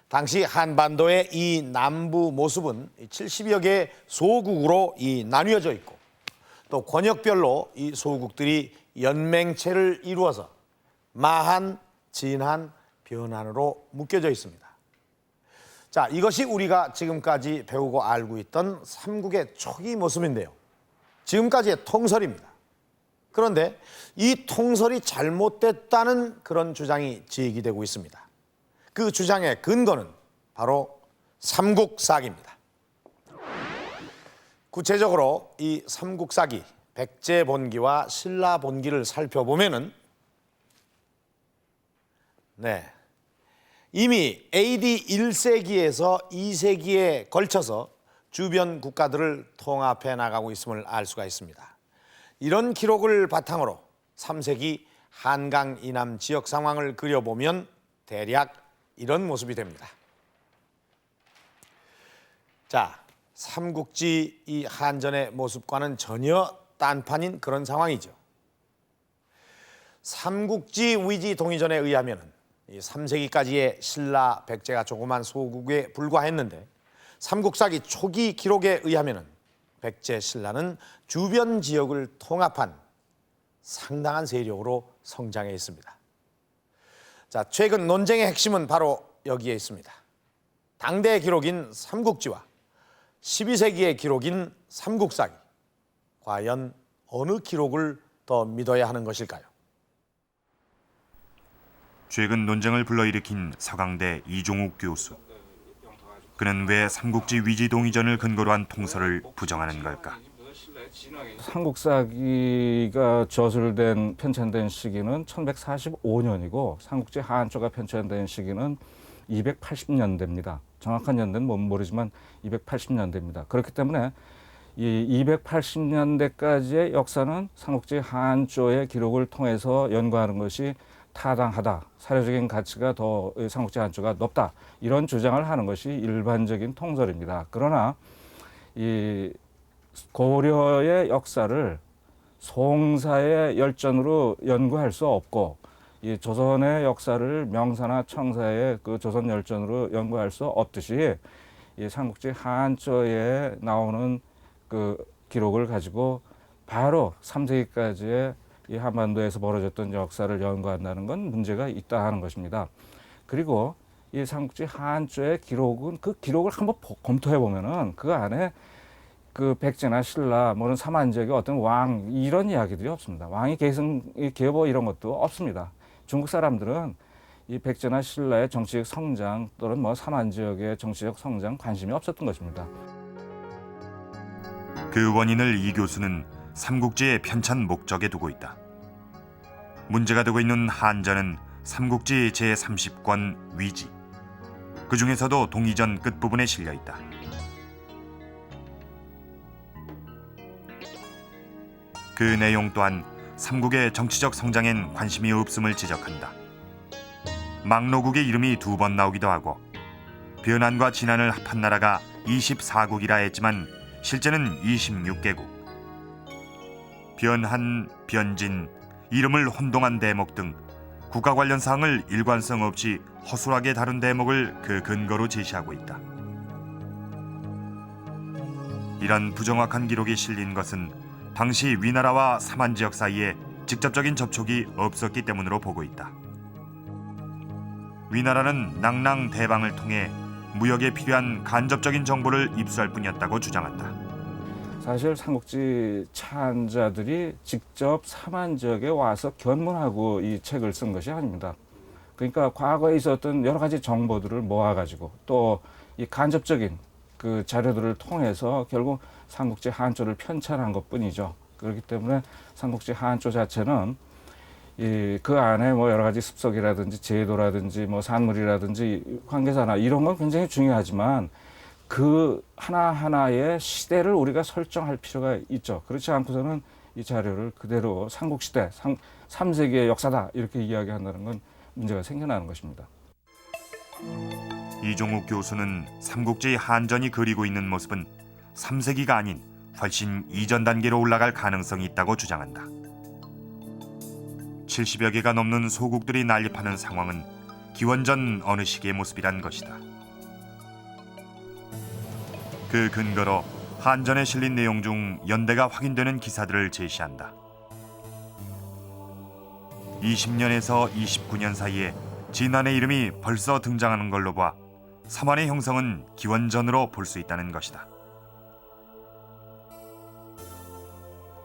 Speaker 2: 당시 한반도의 이 남부 모습은 70여 개의 소국으로 나뉘어져 있고 또 권역별로 이 소국들이 연맹체를 이루어서 마한, 진한, 변한으로 묶여져 있습니다. 자, 이것이 우리가 지금까지 배우고 알고 있던 삼국의 초기 모습인데요. 지금까지의 통설입니다. 그런데 이 통설이 잘못됐다는 그런 주장이 제기되고 있습니다. 그 주장의 근거는 바로 삼국사기입니다. 구체적으로 이 삼국사기, 백제본기와 신라본기를 살펴보면은 이미 AD 1세기에서 2세기에 걸쳐서 주변 국가들을 통합해 나가고 있음을 알 수가 있습니다. 이런 기록을 바탕으로 3세기 한강 이남 지역 상황을 그려보면 대략 이런 모습이 됩니다. 자, 삼국지 이 한전의 모습과는 전혀 딴판인 그런 상황이죠. 삼국지 위지 동의전에 의하면 3세기까지의 신라, 백제가 조그만 소국에 불과했는데 삼국사기 초기 기록에 의하면 백제, 신라는 주변 지역을 통합한 상당한 세력으로 성장해 있습니다. 자, 최근 논쟁의 핵심은 바로 여기에 있습니다. 당대 기록인 삼국지와 12세기의 기록인 삼국사기. 과연 어느 기록을 더 믿어야 하는 것일까요?
Speaker 1: 최근 논쟁을 불러일으킨 서강대 이종욱 교수. 그는 왜 삼국지 위지 동의전을 근거로 한 통설을 부정하는 걸까?
Speaker 14: 삼국사기가 저술된 편찬된 시기는 1145년이고 삼국지 하한조가 편찬된 시기는 280년대입니다. 정확한 연대는 모르지만 280년대입니다. 그렇기 때문에 이 280년대까지의 역사는 삼국지 하한조의 기록을 통해서 연구하는 것이 타당하다. 사료적인 가치가 더 삼국지 하한조가 높다. 이런 주장을 하는 것이 일반적인 통설입니다. 그러나 이 고려의 역사를 송사의 열전으로 연구할 수 없고 이 조선의 역사를 명사나 청사의 그 조선 열전으로 연구할 수 없듯이 이 삼국지 하한조에 나오는 그 기록을 가지고 바로 3세기까지의 이 한반도에서 벌어졌던 역사를 연구한다는 건 문제가 있다 하는 것입니다. 그리고 이 삼국지 하한조의 기록은 그 기록을 한번 검토해 보면은 그 안에 그 백제나 신라, 뭐는 삼한 지역의 어떤 왕 이런 이야기들이 없습니다. 왕이 계보 이런 것도 없습니다. 중국 사람들은 이 백제나 신라의 정치적 성장 또는 뭐 삼한 지역의 정치적 성장 관심이 없었던 것입니다.
Speaker 1: 그 원인을 이 교수는 삼국지의 편찬 목적에 두고 있다. 문제가 되고 있는 한전은 삼국지 제30권 위지. 그 중에서도 동이전 끝부분에 실려 있다. 그 내용 또한 삼국의 정치적 성장엔 관심이 없음을 지적한다. 막노국의 이름이 2번 나오기도 하고 변한과 진한을 합한 나라가 24국이라 했지만 실제는 26개국. 변한, 변진, 이름을 혼동한 대목 등 국가 관련 사항을 일관성 없이 허술하게 다룬 대목을 그 근거로 제시하고 있다. 이런 부정확한 기록이 실린 것은 당시 위나라와 삼한 지역 사이에 직접적인 접촉이 없었기 때문으로 보고 있다. 위나라는 낭랑 대방을 통해 무역에 필요한 간접적인 정보를 입수할 뿐이었다고 주장한다.
Speaker 14: 사실 삼국지 찬자들이 직접 삼한 지역에 와서 견문하고 이 책을 쓴 것이 아닙니다. 그러니까 과거에 있었던 여러 가지 정보들을 모아가지고 또 이 간접적인 그 자료들을 통해서 결국 삼국지 하한조를 편찬한 것뿐이죠. 그렇기 때문에 삼국지 하한조 자체는 그 안에 뭐 여러 가지 습속이라든지 제도라든지 뭐 산물이라든지 관계사나 이런 건 굉장히 중요하지만 그 하나하나의 시대를 우리가 설정할 필요가 있죠. 그렇지 않고서는 이 자료를 그대로 삼국시대, 3세기의 역사다 이렇게 이야기한다는 건 문제가 생겨나는 것입니다.
Speaker 1: 이종욱 교수는 삼국지 한전이 그리고 있는 모습은 3세기가 아닌 훨씬 이전 단계로 올라갈 가능성이 있다고 주장한다. 70여 개가 넘는 소국들이 난립하는 상황은 기원전 어느 시기의 모습이란 것이다. 그 근거로 한전에 실린 내용 중 연대가 확인되는 기사들을 제시한다. 20년에서 29년 사이에 진한의 이름이 벌써 등장하는 걸로 봐 삼한의 형성은 기원전으로 볼 수 있다는 것이다.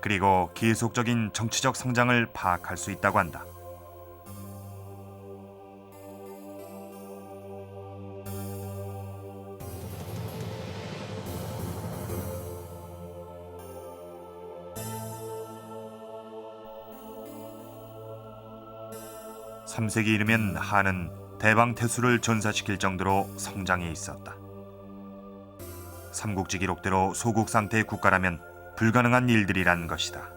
Speaker 1: 그리고 계속적인 정치적 성장을 파악할 수 있다고 한다. (3세기) 이르면 한은 대방태수를 전사시킬 정도로 성장해 있었다. 삼국지 기록대로 소국 상태의 국가라면 불가능한 일들이란 것이다.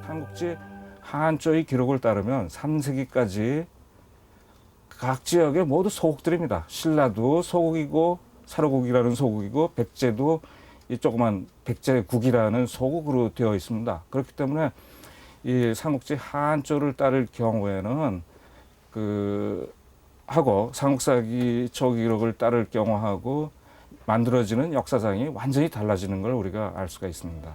Speaker 14: 삼국지 하한조의 기록을 따르면 3세기까지 각 지역에 모두 소국들입니다. 신라도 소국이고 사로국이라는 소국이고 백제도 이 조그만 백제국이라는 소국으로 되어 있습니다. 그렇기 때문에 이 삼국지 하한조를 따를 경우에는 하고 삼국사기 초기록을 따를 경우하고 만들어지는 역사상이 완전히 달라지는 걸 우리가 알 수가 있습니다.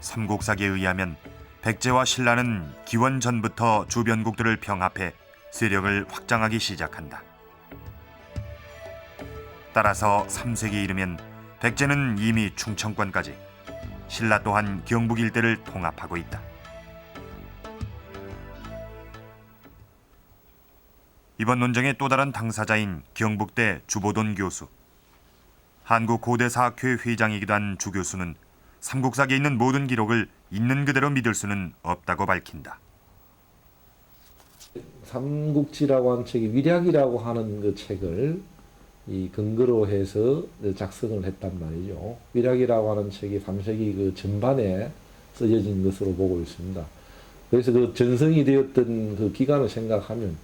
Speaker 1: 삼국사기에 의하면 백제와 신라는 기원 전부터 주변국들을 병합해 세력을 확장하기 시작한다. 따라서 3세기에 이르면 백제는 이미 충청권까지, 신라 또한 경북 일대를 통합하고 있다. 이번 논쟁의 또 다른 당사자인 경북대 주보돈 교수. 한국고대사학회 회장이기도 한 주 교수는 삼국사기에 있는 모든 기록을 있는 그대로 믿을 수는 없다고 밝힌다.
Speaker 15: 삼국지라고 하는 책이 위략이라고 하는 그 책을 이 근거로 해서 작성을 했단 말이죠. 위략이라고 하는 책이 3세기 그 전반에 쓰여진 것으로 보고 있습니다. 그래서 그 전성이 되었던 그 기간을 생각하면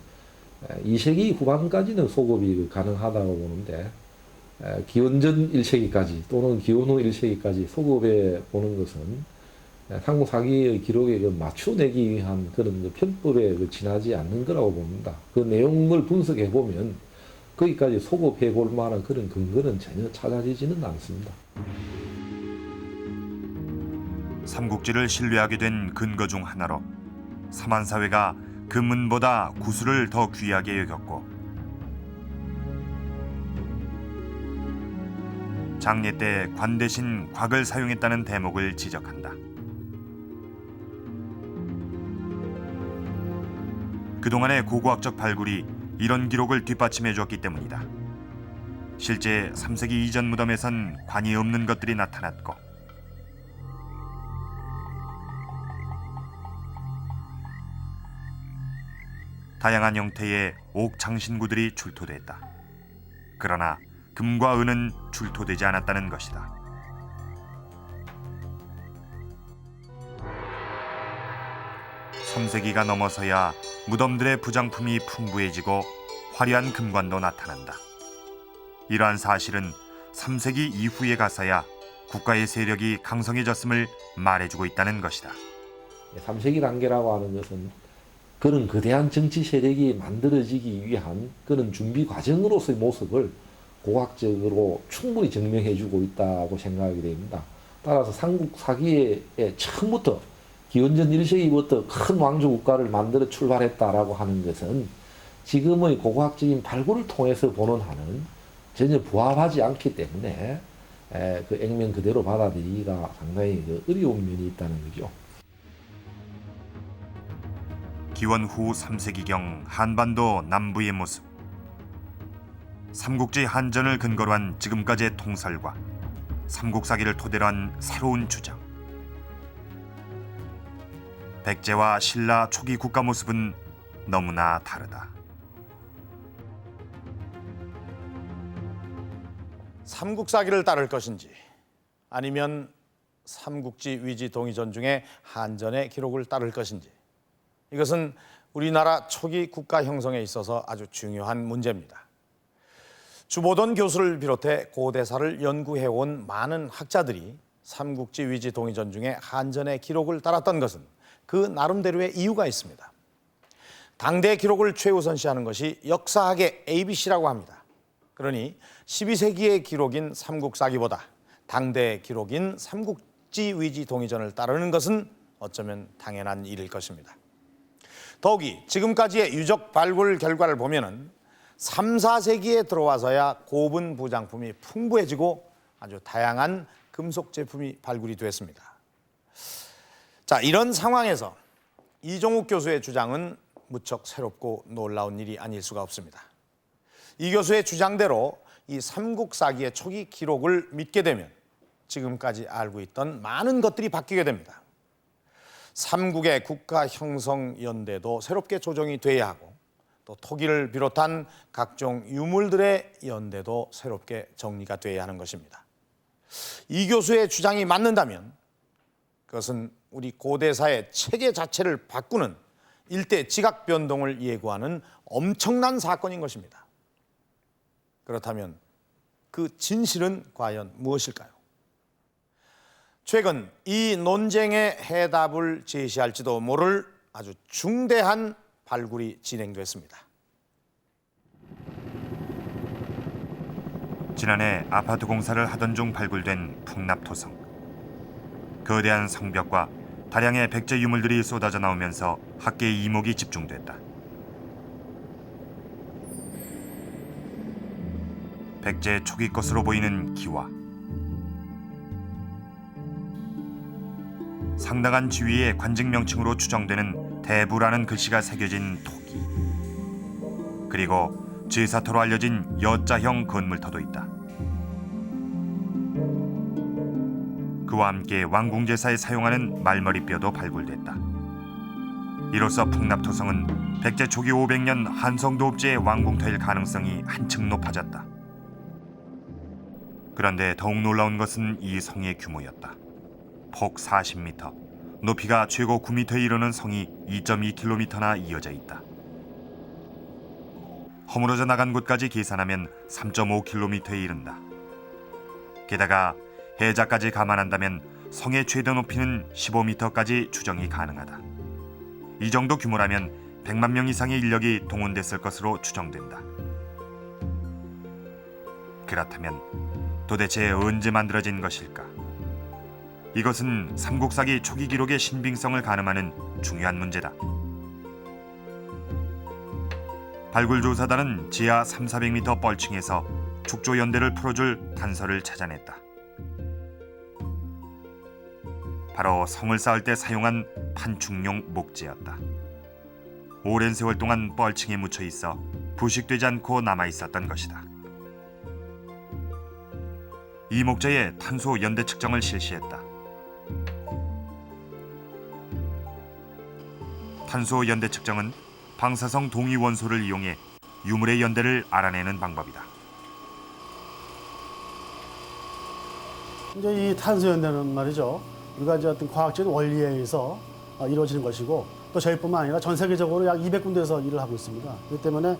Speaker 15: 2세기 후반까지는 소급이 가능하다고 보는데 기원전 1세기까지 또는 기원 후 1세기까지 소급해 보는 것은 삼국사기의 기록에 맞춰내기 위한 그런 그 편법에 지나지 않는 거라고 봅니다. 그 내용을 분석해 보면 거기까지 소급해 볼 만한 그런 근거는 전혀 찾아지지는 않습니다.
Speaker 1: 삼국지를 신뢰하게 된 근거 중 하나로 삼한사회가 금은보다 구슬을 더 귀하게 여겼고 장례 때 관 대신 곽을 사용했다는 대목을 지적한다. 그동안의 고고학적 발굴이 이런 기록을 뒷받침해 줬기 때문이다. 실제 3세기 이전 무덤에선 관이 없는 것들이 나타났고 다양한 형태의 옥장신구들이 출토됐다. 그러나 금과 은은 출토되지 않았다는 것이다. (3세기가) 넘어서야 무덤들의 부장품이 풍부해지고 화려한 금관도 나타난다. 이러한 사실은 3세기 이후에 가서야 국가의 세력이 강성해졌음을 말해주고 있다는 것이다.
Speaker 15: 3세기 단계라고 하는 것은 그런 거대한 정치 세력이 만들어지기 위한 그런 준비 과정으로서의 모습을 고학적으로 충분히 증명해주고 있다고 생각이 됩니다. 따라서 삼국사기에 처음부터 기원전 1세기부터 큰 왕조 국가를 만들어 출발했다라고 하는 것은 지금의 고고학적인 발굴을 통해서 보는 한은 전혀 부합하지 않기 때문에 그 액면 그대로 받아들이기가 상당히 어려운 면이 있다는 거죠.
Speaker 1: 기원 후 3세기경 한반도 남부의 모습. 삼국지 한전을 근거로 한 지금까지의 통설과 삼국사기를 토대로 한 새로운 주장. 백제와 신라 초기 국가 모습은 너무나 다르다.
Speaker 2: 삼국사기를 따를 것인지 아니면 삼국지 위지 동의전 중에 한전의 기록을 따를 것인지, 이것은 우리나라 초기 국가 형성에 있어서 아주 중요한 문제입니다. 주보돈 교수를 비롯해 고대사를 연구해온 많은 학자들이 삼국지 위지 동의전 중에 한전의 기록을 따랐던 것은 그 나름대로의 이유가 있습니다. 당대 기록을 최우선시하는 것이 역사학의 ABC라고 합니다. 그러니 12세기의 기록인 삼국사기보다 당대 기록인 삼국지 위지 동의전을 따르는 것은 어쩌면 당연한 일일 것입니다. 더욱이 지금까지의 유적 발굴 결과를 보면은 3, 4세기에 들어와서야 고분 부장품이 풍부해지고 아주 다양한 금속 제품이 발굴이 됐습니다. 자, 이런 상황에서 이종욱 교수의 주장은 무척 새롭고 놀라운 일이 아닐 수가 없습니다. 이 교수의 주장대로 이 삼국사기의 초기 기록을 믿게 되면 지금까지 알고 있던 많은 것들이 바뀌게 됩니다. 삼국의 국가 형성 연대도 새롭게 조정이 돼야 하고, 또 토기를 비롯한 각종 유물들의 연대도 새롭게 정리가 돼야 하는 것입니다. 이 교수의 주장이 맞는다면 그것은 우리 고대사의 체계 자체를 바꾸는 일대 지각 변동을 예고하는 엄청난 사건인 것입니다. 그렇다면 그 진실은 과연 무엇일까요? 최근 이 논쟁의 해답을 제시할지도 모를 아주 중대한 발굴이 진행됐습니다.
Speaker 1: 지난해 아파트 공사를 하던 중 발굴된 풍납토성. 거대한 성벽과 다량의 백제 유물들이 쏟아져 나오면서 학계의 이목이 집중됐다. 백제 초기 것으로 보이는 기와, 상당한 지위의 관직 명칭으로 추정되는 대부라는 글씨가 새겨진 토기, 그리고 제사터로 알려진 여자형 건물터도 있다. 그와 함께 왕궁제사에 사용하는 말머리뼈도 발굴됐다. 이로써 풍납토성은 백제 초기 500년 한성도읍지의 왕궁터일 가능성이 한층 높아졌다. 그런데 더욱 놀라운 것은 이 성의 규모였다. 폭 40m, 높이가 최고 9m에 이르는 성이 2.2km나 이어져 있다. 허물어져 나간 곳까지 계산하면 3.5km에 이른다. 게다가 해자까지 감안한다면 성의 최대 높이는 15m까지 추정이 가능하다. 이 정도 규모라면 100만 명 이상의 인력이 동원됐을 것으로 추정된다. 그렇다면 도대체 언제 만들어진 것일까? 이것은 삼국사기 초기 기록의 신빙성을 가늠하는 중요한 문제다. 발굴조사단은 지하 300~400m 뻘층에서 축조연대를 풀어줄 단서를 찾아냈다. 바로 성을 쌓을 때 사용한 판축용 목재였다. 오랜 세월 동안 뻘층에 묻혀 있어 부식되지 않고 남아 있었던 것이다. 이 목재의 탄소 연대 측정을 실시했다. 탄소 연대 측정은 방사성 동위 원소를 이용해 유물의 연대를 알아내는 방법이다.
Speaker 16: 이제 이 탄소 연대는 말이죠. 우리가 이제 어떤 과학적인 원리에 의해서 이루어지는 것이고, 또 저희뿐만 아니라 전 세계적으로 약 200군데에서 일을 하고 있습니다. 그렇기 때문에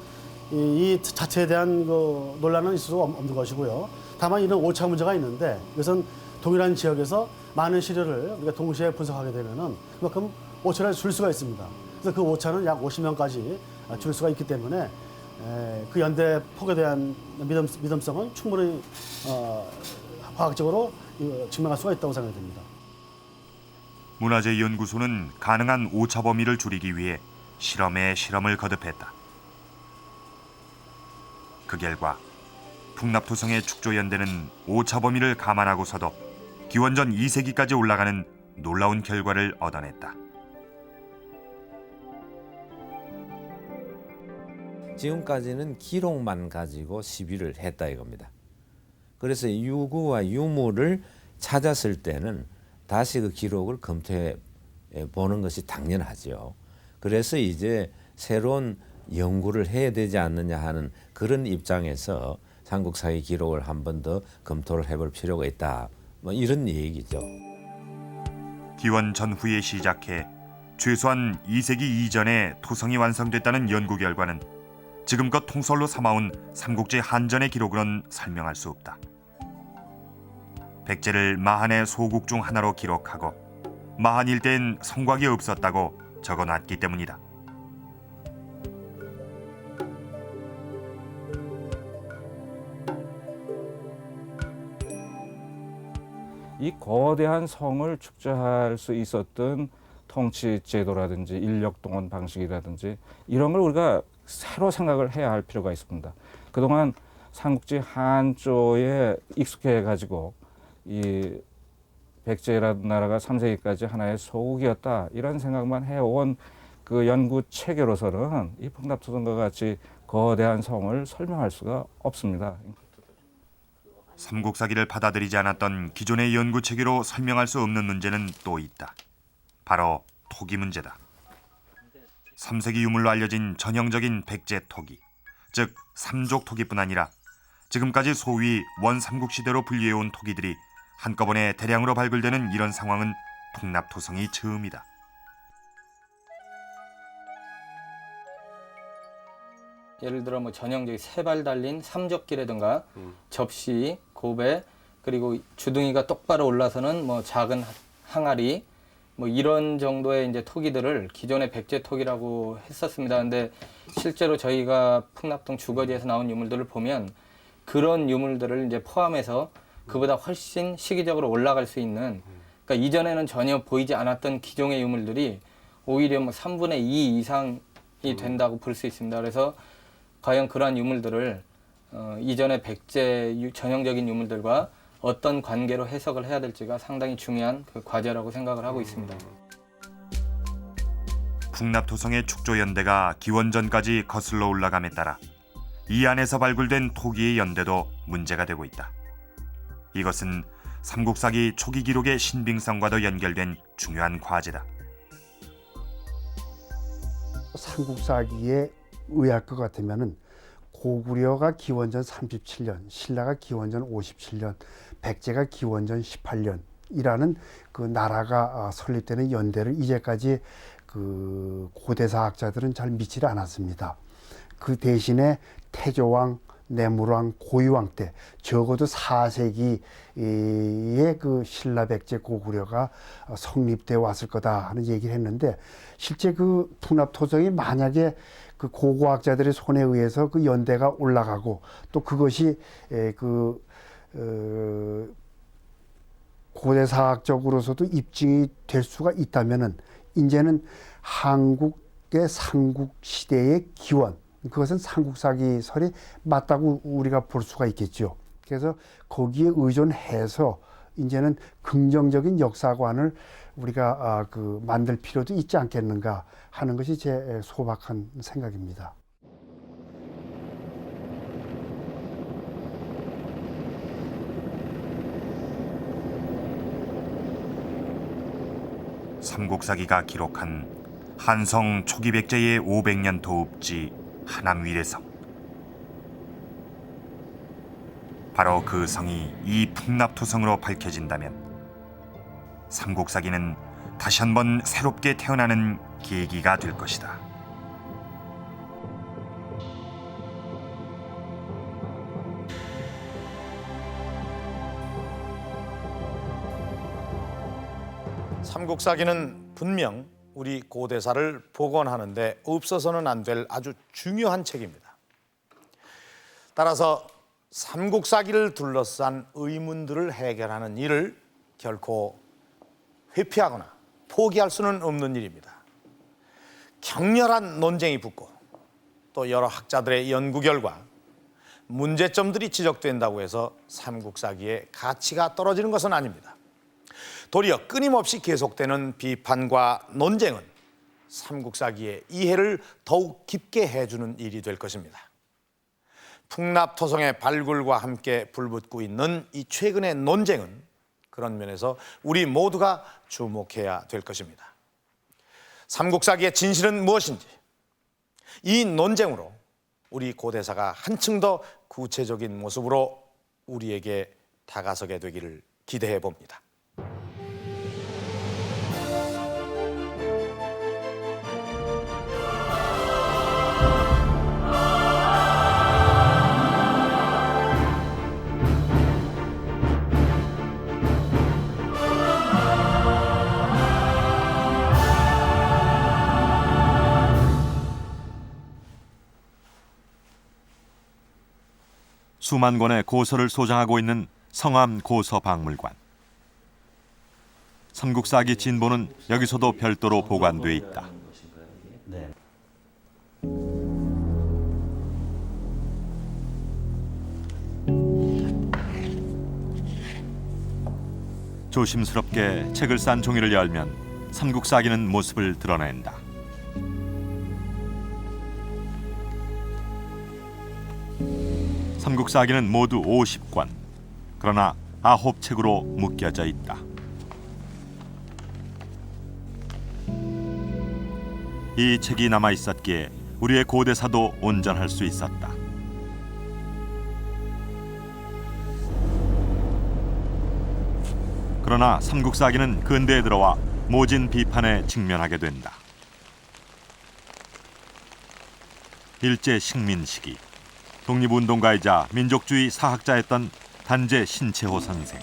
Speaker 16: 이 자체에 대한 그 논란은 있을 수 없는 것이고요. 다만 이런 오차 문제가 있는데, 이것은 동일한 지역에서 많은 시료를 우리가 동시에 분석하게 되면은 그만큼 오차를 줄 수가 있습니다. 그래서 그 오차는 약 50명까지 줄 수가 있기 때문에 그 연대 폭에 대한 믿음성은 충분히 과학적으로 증명할 수가 있다고 생각됩니다.
Speaker 1: 문화재연구소는 가능한 오차 범위를 줄이기 위해 실험에 실험을 거듭했다. 그 결과 풍납토성의 축조연대는 오차 범위를 감안하고서도 기원전 2세기까지 올라가는 놀라운 결과를 얻어냈다.
Speaker 17: 지금까지는 기록만 가지고 시비를 했다 이겁니다. 그래서 유구와 유물을 찾았을 때는 다시 그 기록을 검토해 보는 것이 당연하죠. 그래서 이제 새로운 연구를 해야 되지 않느냐 하는 그런 입장에서 삼국사의 기록을 한 번 더 검토를 해볼 필요가 있다. 뭐 이런 얘기죠.
Speaker 1: 기원 전후에 시작해 최소한 2세기 이전에 토성이 완성됐다는 연구 결과는 지금껏 통솔로 삼아온 삼국지 한전의 기록으로는 설명할 수 없다. 백제를 마한의 소국 중 하나로 기록하고 마한 일대엔 성곽이 없었다고 적어놨기 때문이다.
Speaker 14: 이 거대한 성을 축제할 수 있었던 통치 제도라든지 인력 동원 방식이라든지 이런 걸 우리가 새로 생각을 해야 할 필요가 있습니다. 그동안 삼국지 한조에 익숙해 가지고 이 백제라는 나라가 3세기까지 하나의 소국이었다 이런 생각만 해온 그 연구 체계로서는 이 풍납토성과 같이 거대한 성을 설명할 수가 없습니다.
Speaker 1: 삼국사기를 받아들이지 않았던 기존의 연구 체계로 설명할 수 없는 문제는 또 있다. 바로 토기 문제다. 3세기 유물로 알려진 전형적인 백제 토기, 즉 삼족 토기뿐 아니라 지금까지 소위 원삼국시대로 분류해온 토기들이 한꺼번에 대량으로 발굴되는 이런 상황은 풍납토성이 처음이다.
Speaker 18: 예를 들어 뭐 전형적인 세 발 달린 삼적기라든가 접시, 고배, 그리고 주둥이가 똑바로 올라서는 뭐 작은 항아리, 뭐 이런 정도의 이제 토기들을 기존의 백제 토기라고 했었습니다. 근데 실제로 저희가 풍납동 주거지에서 나온 유물들을 보면 그런 유물들을 이제 포함해서 그보다 훨씬 시기적으로 올라갈 수 있는, 그러니까 이전에는 전혀 보이지 않았던 기존의 유물들이 오히려 뭐 3분의 2 이상이 된다고 볼 수 있습니다. 그래서 과연 그러한 유물들을 이전의 백제 전형적인 유물들과 어떤 관계로 해석을 해야 될지가 상당히 중요한 그 과제라고 생각을 하고 있습니다.
Speaker 1: 풍납토성의 축조연대가 기원전까지 거슬러 올라감에 따라 이 안에서 발굴된 토기의 연대도 문제가 되고 있다. 이것은 삼국사기 초기 기록의 신빙성과도 연결된 중요한 과제다.
Speaker 19: 삼국사기에 의할 것 같으면은 고구려가 기원전 37년, 신라가 기원전 57년, 백제가 기원전 18년이라는 그 나라가 설립되는 연대를 이제까지 그 고대사학자들은 잘 믿지 않았습니다. 그 대신에 태조왕, 내물왕, 고유왕 때 적어도 4세기에 그 신라, 백제, 고구려가 성립돼 왔을 거다 하는 얘기를 했는데, 실제 그 풍납토성이 만약에 그 고고학자들의 손에 의해서 그 연대가 올라가고 또 그것이 고대사학적으로서도 입증이 될 수가 있다면은 이제는 한국의 삼국시대의 기원, 그것은 삼국사기설이 맞다고 우리가 볼 수가 있겠죠. 그래서 거기에 의존해서 이제는 긍정적인 역사관을 우리가 만들 필요도 있지 않겠는가 하는 것이 제 소박한 생각입니다.
Speaker 1: 삼국사기가 기록한 한성 초기 백제의 500년 도읍지 하남위례성. 바로 그 성이 이 풍납토성으로 밝혀진다면 삼국사기는 다시 한번 새롭게 태어나는 계기가 될 것이다.
Speaker 2: 삼국사기는 분명 우리 고대사를 복원하는 데 없어서는 안 될 아주 중요한 책입니다. 따라서 삼국사기를 둘러싼 의문들을 해결하는 일을 결코 회피하거나 포기할 수는 없는 일입니다. 격렬한 논쟁이 붙고 또 여러 학자들의 연구 결과 문제점들이 지적된다고 해서 삼국사기의 가치가 떨어지는 것은 아닙니다. 도리어 끊임없이 계속되는 비판과 논쟁은 삼국사기의 이해를 더욱 깊게 해주는 일이 될 것입니다. 풍납토성의 발굴과 함께 불붙고 있는 이 최근의 논쟁은 그런 면에서 우리 모두가 주목해야 될 것입니다. 삼국사기의 진실은 무엇인지, 이 논쟁으로 우리 고대사가 한층 더 구체적인 모습으로 우리에게 다가서게 되기를 기대해 봅니다.
Speaker 1: 수만 권의 고서를 소장하고 있는 성암 고서박물관. 삼국사기 진보는 여기서도 별도로 보관돼 있다. 조심스럽게 책을 싼 종이를 열면 삼국사기는 모습을 드러낸다. 삼국사기는 모두 50권, 그러나 9책으로 묶여져 있다. 이 책이 남아 있었기에 우리의 고대사도 온전할 수 있었다. 그러나 삼국사기는 근대에 들어와 모진 비판에 직면하게 된다. 일제 식민 시기 독립운동가이자 민족주의 사학자였던 단재 신채호 선생.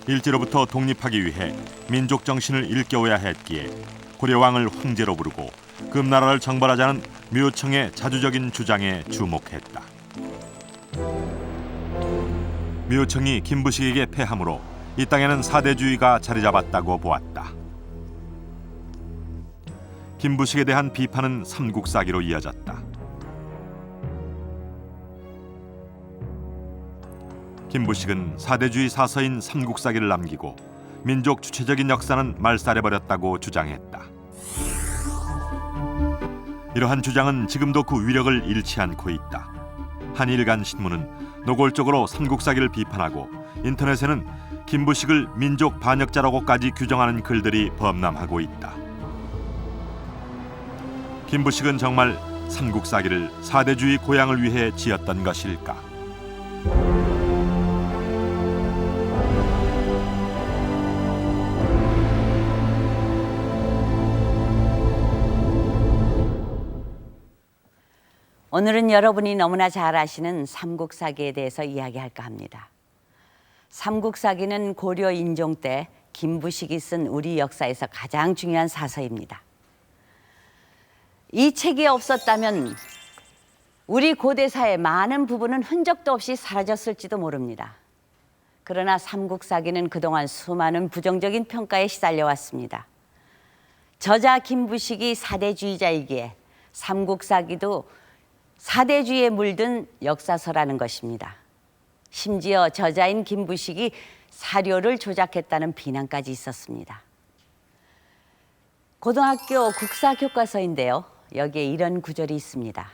Speaker 1: 일제로부터 독립하기 위해 민족 정신을 일깨워야 했기에 고려왕을 황제로 부르고 금나라를 정벌하자는 묘청의 자주적인 주장에 주목했다. 묘청이 김부식에게 패함으로 이 땅에는 사대주의가 자리 잡았다고 보았다. 김부식에 대한 비판은 삼국사기로 이어졌다. 김부식은 사대주의 사서인 삼국사기를 남기고 민족 주체적인 역사는 말살해버렸다고 주장했다. 이러한 주장은 지금도 그 위력을 잃지 않고 있다. 한 일간 신문은 노골적으로 삼국사기를 비판하고 인터넷에는 김부식을 민족 반역자라고까지 규정하는 글들이 범람하고 있다. 김부식은 정말 삼국사기를 사대주의 고향을 위해 지었던 것일까?
Speaker 20: 오늘은 여러분이 너무나 잘 아시는 삼국사기에 대해서 이야기할까 합니다. 삼국사기는 고려 인종 때 김부식이 쓴 우리 역사에서 가장 중요한 사서입니다. 이 책이 없었다면 우리 고대사의 많은 부분은 흔적도 없이 사라졌을지도 모릅니다. 그러나 삼국사기는 그동안 수많은 부정적인 평가에 시달려왔습니다. 저자 김부식이 사대주의자이기에 삼국사기도 사대주의에 물든 역사서라는 것입니다. 심지어 저자인 김부식이 사료를 조작했다는 비난까지 있었습니다. 고등학교 국사 교과서인데요. 여기에 이런 구절이 있습니다.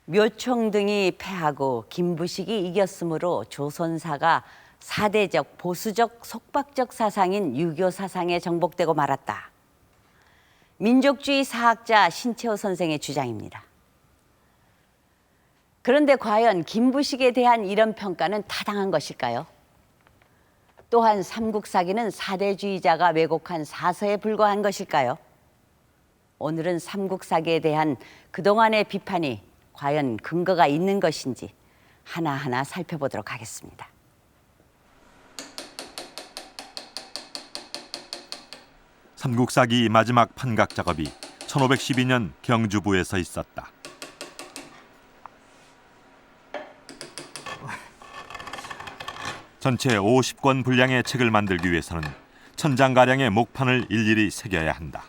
Speaker 20: 묘총 등이 패하고 김부식이 이겼으므로 조선사가 사대적, 보수적, 속박적 사상인 유교 사상에 정복되고 말았다. 민족주의 사학자 신채호 선생의 주장입니다. 그런데 과연 김부식에 대한 이런 평가는 타당한 것일까요? 또한 삼국사기는 사대주의자가 왜곡한 사서에 불과한 것일까요? 오늘은 삼국사기에 대한 그동안의 비판이 과연 근거가 있는 것인지 하나하나 살펴보도록 하겠습니다.
Speaker 1: 삼국사기 마지막 판각 작업이 1512년 경주부에서 있었다. 전체 50권 분량의 책을 만들기 위해서는 1000장가량의 목판을 일일이 새겨야 한다.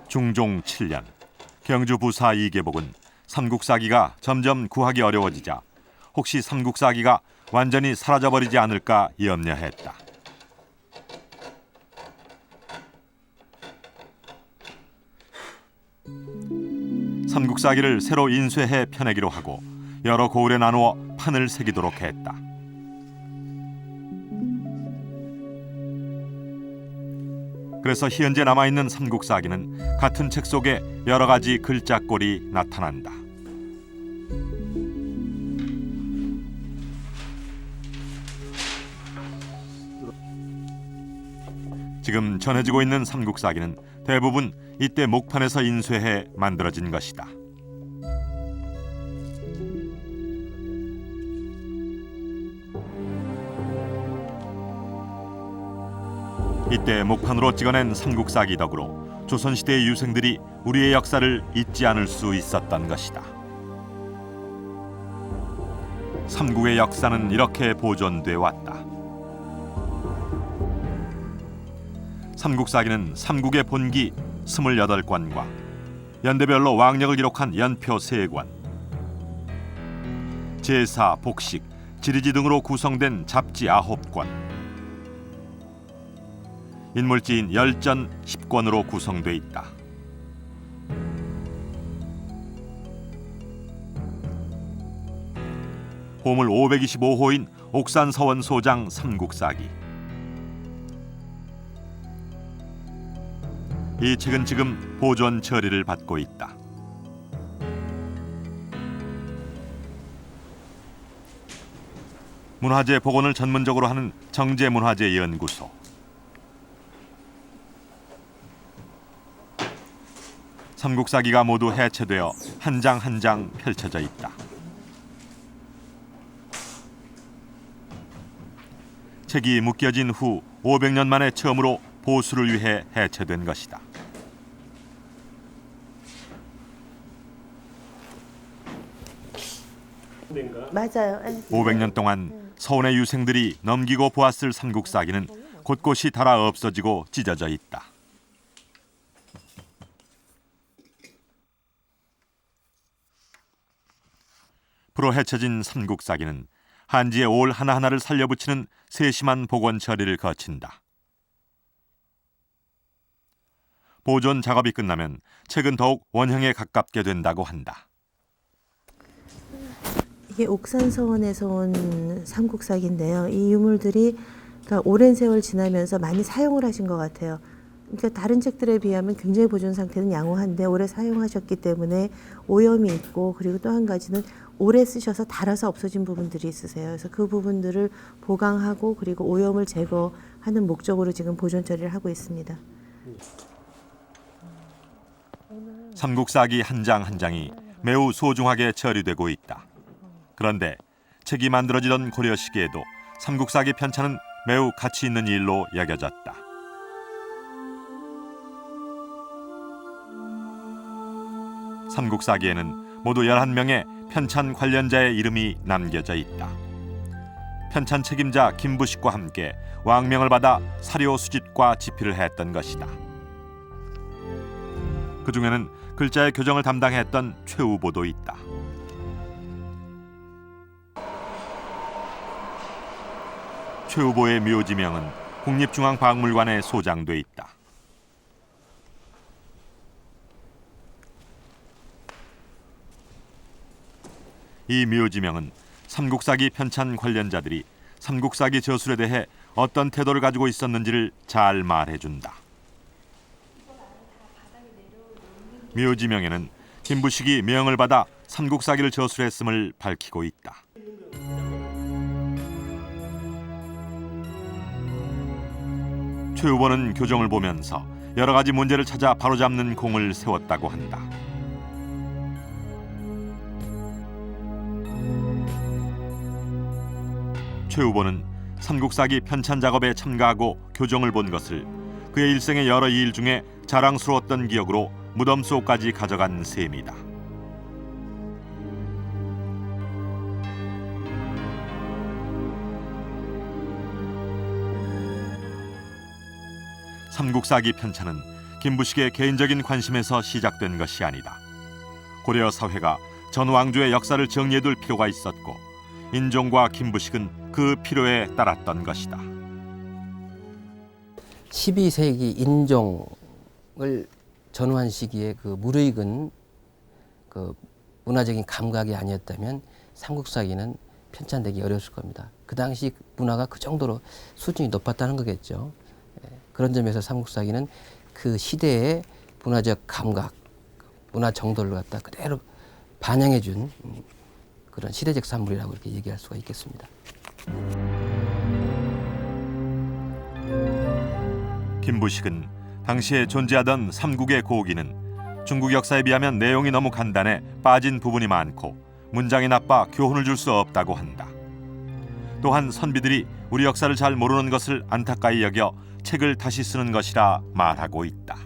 Speaker 1: 중종 7년 경주 부사 이계복은 삼국사기가 점점 구하기 어려워지자 혹시 삼국사기가 완전히 사라져버리지 않을까 염려했다. 삼국사기를 새로 인쇄해 펴내기로 하고 여러 고을에 나누어 판을 새기도록 했다. 그래서 현재 남아있는 삼국사기는 같은 책 속에 여러 가지 글자꼴이 나타난다. 지금 전해지고 있는 삼국사기는 대부분 이때 목판에서 인쇄해 만들어진 것이다. 이때 목판으로 찍어낸 삼국사기 덕으로 조선시대의 유생들이 우리의 역사를 잊지 않을 수 있었던 것이다. 삼국의 역사는 이렇게 보존돼 왔다. 삼국사기는 삼국의 본기 28권과 연대별로 왕력을 기록한 연표 3권, 제사, 복식, 지리지 등으로 구성된 잡지 9권, 인물지인 열전 10권으로 구성돼 있다. 호물 525호인 옥산서원 소장 삼국사기. 이 책은 지금 보존 처리를 받고 있다. 문화재 복원을 전문적으로 하는 정제문화재연구소. 삼국사기가 모두 해체되어 한 장 한 장 펼쳐져 있다. 책이 묶여진 후 500년 만에 처음으로 보수를 위해 해체된 것이다.
Speaker 21: 맞아요.
Speaker 1: 500년 동안 서원의 유생들이 넘기고 보았을 삼국사기는 곳곳이 닳아 없어지고 찢어져 있다. 앞으로 헤쳐진 삼국사기는 한지의 올 하나하나를 살려붙이는 세심한 복원 처리를 거친다. 보존 작업이 끝나면 책은 더욱 원형에 가깝게 된다고 한다.
Speaker 21: 이게 옥산서원에서 온 삼국사기인데요. 이 유물들이 그러니까 오랜 세월 지나면서 많이 사용을 하신 것 같아요. 그러니까 다른 책들에 비하면 굉장히 보존 상태는 양호한데 오래 사용하셨기 때문에 오염이 있고, 그리고 또 한 가지는 오래 쓰셔서 닳아서 없어진 부분들이 있으세요. 그래서 그 부분들을 보강하고 그리고 오염을 제거하는 목적으로 지금 보존 처리를 하고 있습니다.
Speaker 1: 삼국사기 한 장 한 장이 매우 소중하게 처리되고 있다. 그런데 책이 만들어지던 고려 시기에도 삼국사기 편찬은 매우 가치 있는 일로 여겨졌다. 삼국사기에는 모두 11명의 편찬 관련자의 이름이 남겨져 있다. 편찬 책임자 김부식과 함께 왕명을 받아 사료 수집과 집필을 했던 것이다. 그 중에는 글자의 교정을 담당했던 최우보도 있다. 최우보의 묘지명은 국립중앙박물관에 소장돼 있다. 이 묘지명은 삼국사기 편찬 관련자들이 삼국사기 저술에 대해 어떤 태도를 가지고 있었는지를 잘 말해준다. 묘지명에는 김부식이 명을 받아 삼국사기를 저술했음을 밝히고 있다. 최 후보는 교정을 보면서 여러 가지 문제를 찾아 바로잡는 공을 세웠다고 한다. 최 후보는 삼국사기 편찬 작업에 참가하고 교정을 본 것을 그의 일생의 여러 일 중에 자랑스러웠던 기억으로 무덤 속까지 가져간 셈이다. 삼국사기 편찬은 김부식의 개인적인 관심에서 시작된 것이 아니다. 고려 사회가 전 왕조의 역사를 정리해둘 필요가 있었고 인종과 김부식은 그 필요에 따랐던 것이다.
Speaker 22: 12세기 인종을 전후한 시기에 그 무르익은 그 문화적인 감각이 아니었다면 삼국사기는 편찬되기 어려웠을 겁니다. 그 당시 문화가 그 정도로 수준이 높았다는 거겠죠. 그런 점에서 삼국사기는 그 시대의 문화적 감각, 문화 정도를 갖다 그대로 반영해준 그런 시대적 산물이라고 이렇게 얘기할 수가 있겠습니다.
Speaker 1: 김부식은 당시에 존재하던 삼국의 고기는 중국 역사에 비하면 내용이 너무 간단해 빠진 부분이 많고 문장이 나빠 교훈을 줄 수 없다고 한다. 또한 선비들이 우리 역사를 잘 모르는 것을 안타까이 여겨 책을 다시 쓰는 것이라 말하고 있다.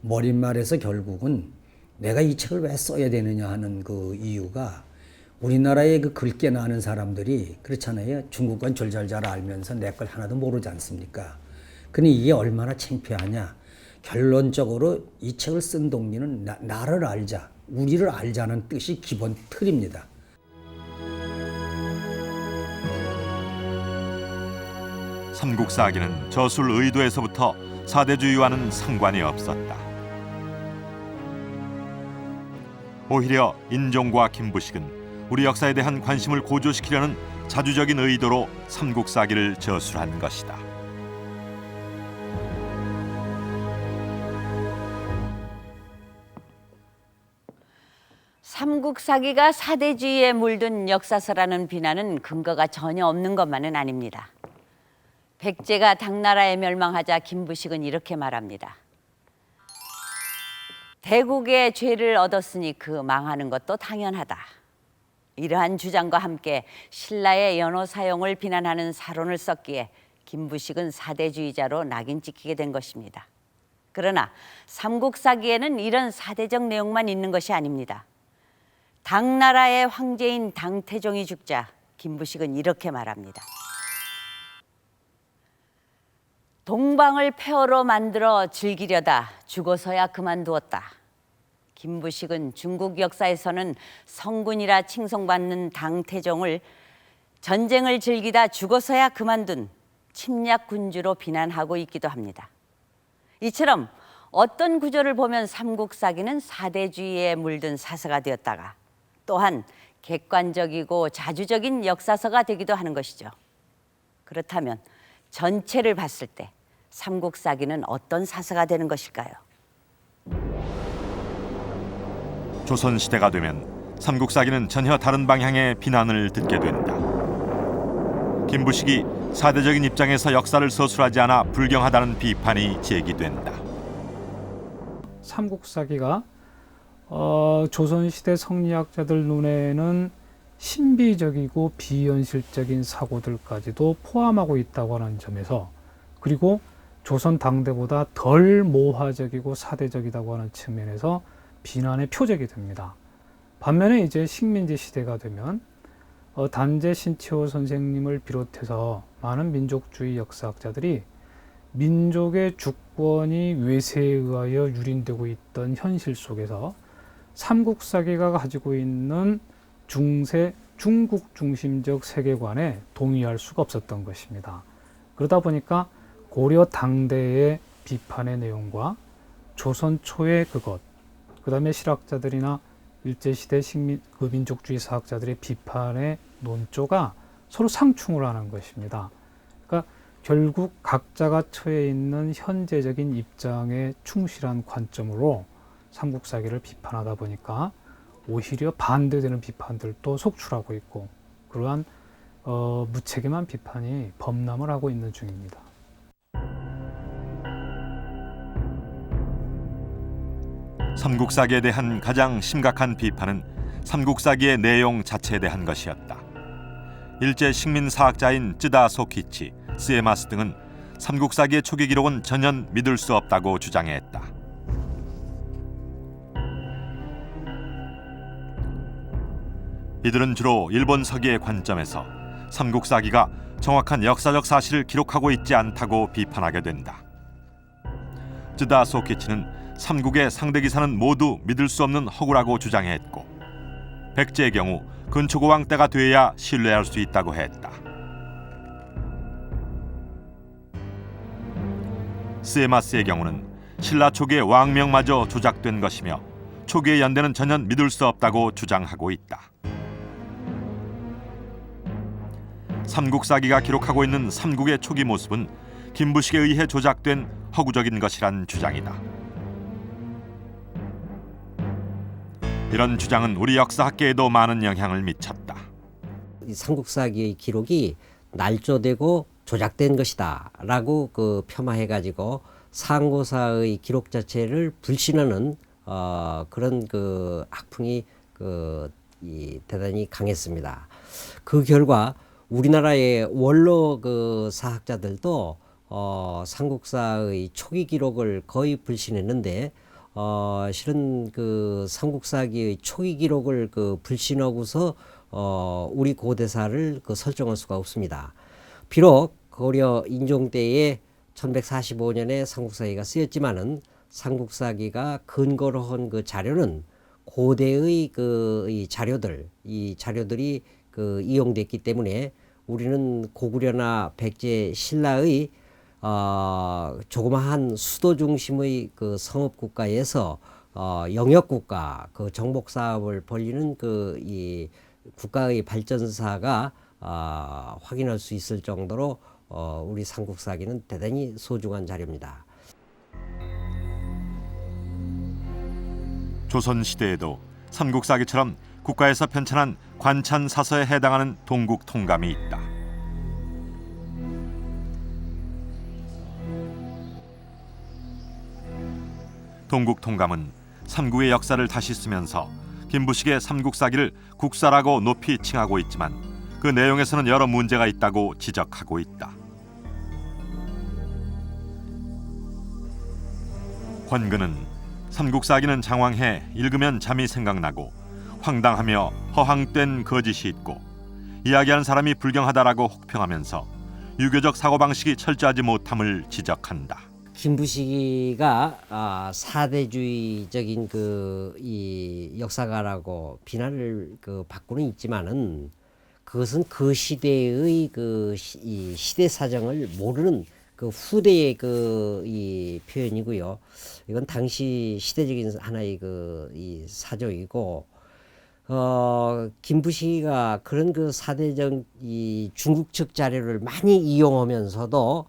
Speaker 6: 머릿말에서 결국은 내가 이 책을 왜 써야 되느냐 하는 그 이유가 우리나라의 그 글깨나 아는 사람들이 그렇잖아요. 중국 건 줄잘잘 알면서 내 걸 하나도 모르지 않습니까? 그러니 이게 얼마나 창피하냐. 결론적으로 이 책을 쓴 동기는 나를 알자, 우리를 알자는 뜻이 기본 틀입니다.
Speaker 1: 삼국사기는 저술 의도에서부터 사대주의와는 상관이 없었다. 오히려 인종과 김부식은 우리 역사에 대한 관심을 고조시키려는 자주적인 의도로 삼국사기를 저술한 것이다.
Speaker 20: 삼국사기가 사대주의에 물든 역사서라는 비난은 근거가 전혀 없는 것만은 아닙니다. 백제가 당나라에 멸망하자 김부식은 이렇게 말합니다. 대국의 죄를 얻었으니 그 망하는 것도 당연하다. 이러한 주장과 함께 신라의 연호 사용을 비난하는 사론을 썼기에 김부식은 사대주의자로 낙인 찍히게 된 것입니다. 그러나 삼국사기에는 이런 사대적 내용만 있는 것이 아닙니다. 당나라의 황제인 당태종이 죽자 김부식은 이렇게 말합니다. 동방을 폐허로 만들어 즐기려다 죽어서야 그만두었다. 김부식은 중국 역사에서는 성군이라 칭송받는 당태종을 전쟁을 즐기다 죽어서야 그만둔 침략 군주로 비난하고 있기도 합니다. 이처럼 어떤 구절을 보면 삼국사기는 사대주의에 물든 사서가 되었다가 또한 객관적이고 자주적인 역사서가 되기도 하는 것이죠. 그렇다면 전체를 봤을 때 삼국사기는 어떤 사서가 되는 것일까요?
Speaker 1: 조선시대가 되면 삼국사기는 전혀 다른 방향의 비난을 듣게 된다. 김부식이 사대적인 입장에서 역사를 서술하지 않아 불경하다는 비판이 제기된다.
Speaker 9: 삼국사기가 조선시대 성리학자들 눈에는 신비적이고 비현실적인 사고들까지도 포함하고 있다고 하는 점에서, 그리고 조선 당대보다 덜 모화적이고 사대적이다고 하는 측면에서 비난의 표적이 됩니다. 반면에 이제 식민지 시대가 되면 단재 신채호 선생님을 비롯해서 많은 민족주의 역사학자들이 민족의 주권이 외세에 의하여 유린되고 있던 현실 속에서 삼국사기가 가지고 있는 중세 중국 중심적 세계관에 동의할 수가 없었던 것입니다. 그러다 보니까 고려 당대의 비판의 내용과 조선 초의 그것, 그 다음에 실학자들이나 일제시대 민족주의 사학자들의 비판의 논조가 서로 상충을 하는 것입니다. 그러니까 결국 각자가 처해 있는 현재적인 입장에 충실한 관점으로 삼국사기를 비판하다 보니까 오히려 반대되는 비판들도 속출하고 있고, 그러한 무책임한 비판이 범람을 하고 있는 중입니다.
Speaker 1: 삼국사기에 대한 가장 심각한 비판은 삼국사기의 내용 자체에 대한 것이었다. 일제 식민사학자인 쯔다 소키치, 스에마스 등은 삼국사기의 초기 기록은 전혀 믿을 수 없다고 주장했다. 이들은 주로 일본 서기의 관점에서 삼국사기가 정확한 역사적 사실을 기록하고 있지 않다고 비판하게 된다. 쯔다 소키치는 삼국의 상대 기사는 모두 믿을 수 없는 허구라고 주장했고, 백제의 경우 근초고왕 때가 돼야 신뢰할 수 있다고 했다. 스에마스의 경우는 신라 초기의 왕명마저 조작된 것이며 초기의 연대는 전혀 믿을 수 없다고 주장하고 있다. 삼국사기가 기록하고 있는 삼국의 초기 모습은 김부식에 의해 조작된 허구적인 것이란 주장이다. 이런 주장은 우리 역사학계에도 많은 영향을 미쳤다.
Speaker 3: 이 삼국사기의 기록이 날조되고 조작된 것이다라고 폄하해가지고 상고사의 기록 자체를 불신하는 그런 학풍이 대단히 강했습니다. 그 결과 우리나라의 원로 사학자들도 삼국사의 초기 기록을 거의 불신했는데, 실은 삼국사기의 초기 기록을 불신하고서 우리 고대사를 설정할 수가 없습니다. 비록 고려 인종 때에 1145년에 삼국사기가 쓰였지만은 삼국사기가 근거로 한 자료는 고대의 이 자료들이 이용됐기 때문에 우리는 고구려나 백제 신라의 조그마한 수도 중심의 성읍 국가에서 영역 국가 정복 사업을 벌이는 이 국가의 발전사가 확인할 수 있을 정도로 우리 삼국사기는 대단히 소중한 자료입니다.
Speaker 1: 조선 시대에도 삼국사기처럼 국가에서 편찬한 관찬 사서에 해당하는 동국 통감이 있다. 동국 통감은 삼국의 역사를 다시 쓰면서 김부식의 삼국사기를 국사라고 높이 칭하고 있지만 그 내용에서는 여러 문제가 있다고 지적하고 있다. 권근은 삼국사기는 장황해 읽으면 잠이 생각나고 황당하며 허황된 거짓이 있고 이야기하는 사람이 불경하다라고 혹평하면서 유교적 사고방식이 철저하지 못함을 지적한다.
Speaker 3: 김부식이가 사대주의적인 이 역사가라고 비난을 받고는 있지만은 그것은 그 시대의 이 시대 사정을 모르는 그 후대의 이 표현이고요. 이건 당시 시대적인 하나의 이 사조이고, 김부식이가 그런 사대적 이 중국적 자료를 많이 이용하면서도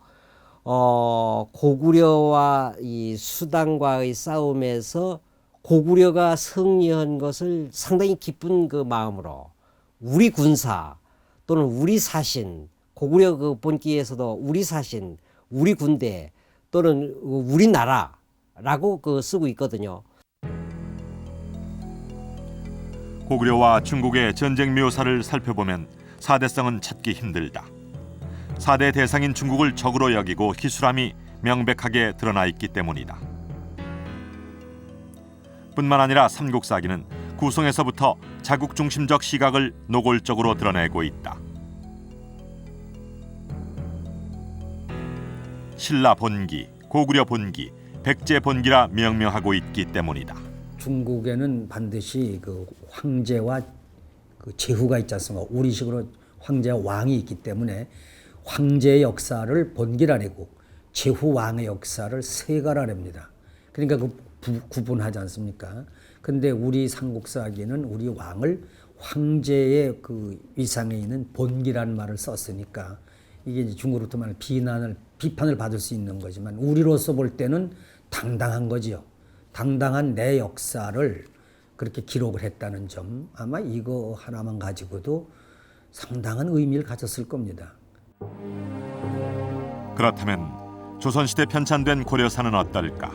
Speaker 3: 고구려와 이 수당과의 싸움에서 고구려가 승리한 것을 상당히 기쁜 마음으로 우리 군사 또는 우리 사신, 고구려 본기에서도 우리 사신, 우리 군대 또는 우리나라라고 쓰고 있거든요.
Speaker 1: 고구려와 중국의 전쟁 묘사를 살펴보면 사대성은 찾기 힘들다. 사대 대상인 중국을 적으로 여기고 기술함이 명백하게 드러나 있기 때문이다. 뿐만 아니라 삼국사기는 구성에서부터 자국 중심적 시각을 노골적으로 드러내고 있다. 신라 본기, 고구려 본기, 백제 본기라 명명하고 있기 때문이다.
Speaker 6: 중국에는 반드시 황제와 제후가 있지 않습니까? 우리식으로 황제와 왕이 있기 때문에 황제의 역사를 본기라 내고 제후 왕의 역사를 세가라 냅니다. 그러니까 구분하지 않습니까? 근데 우리 삼국사기는 우리 왕을 황제의 위상에 있는 본기라는 말을 썼으니까 이게 이제 중국으로부터 말하는 비판을 받을 수 있는 거지만 우리로서 볼 때는 당당한 거지요. 당당한 내 역사를 그렇게 기록을 했다는 점, 아마 이거 하나만 가지고도 상당한 의미를 가졌을 겁니다.
Speaker 1: 그렇다면 조선시대 편찬된 고려사는 어떨까?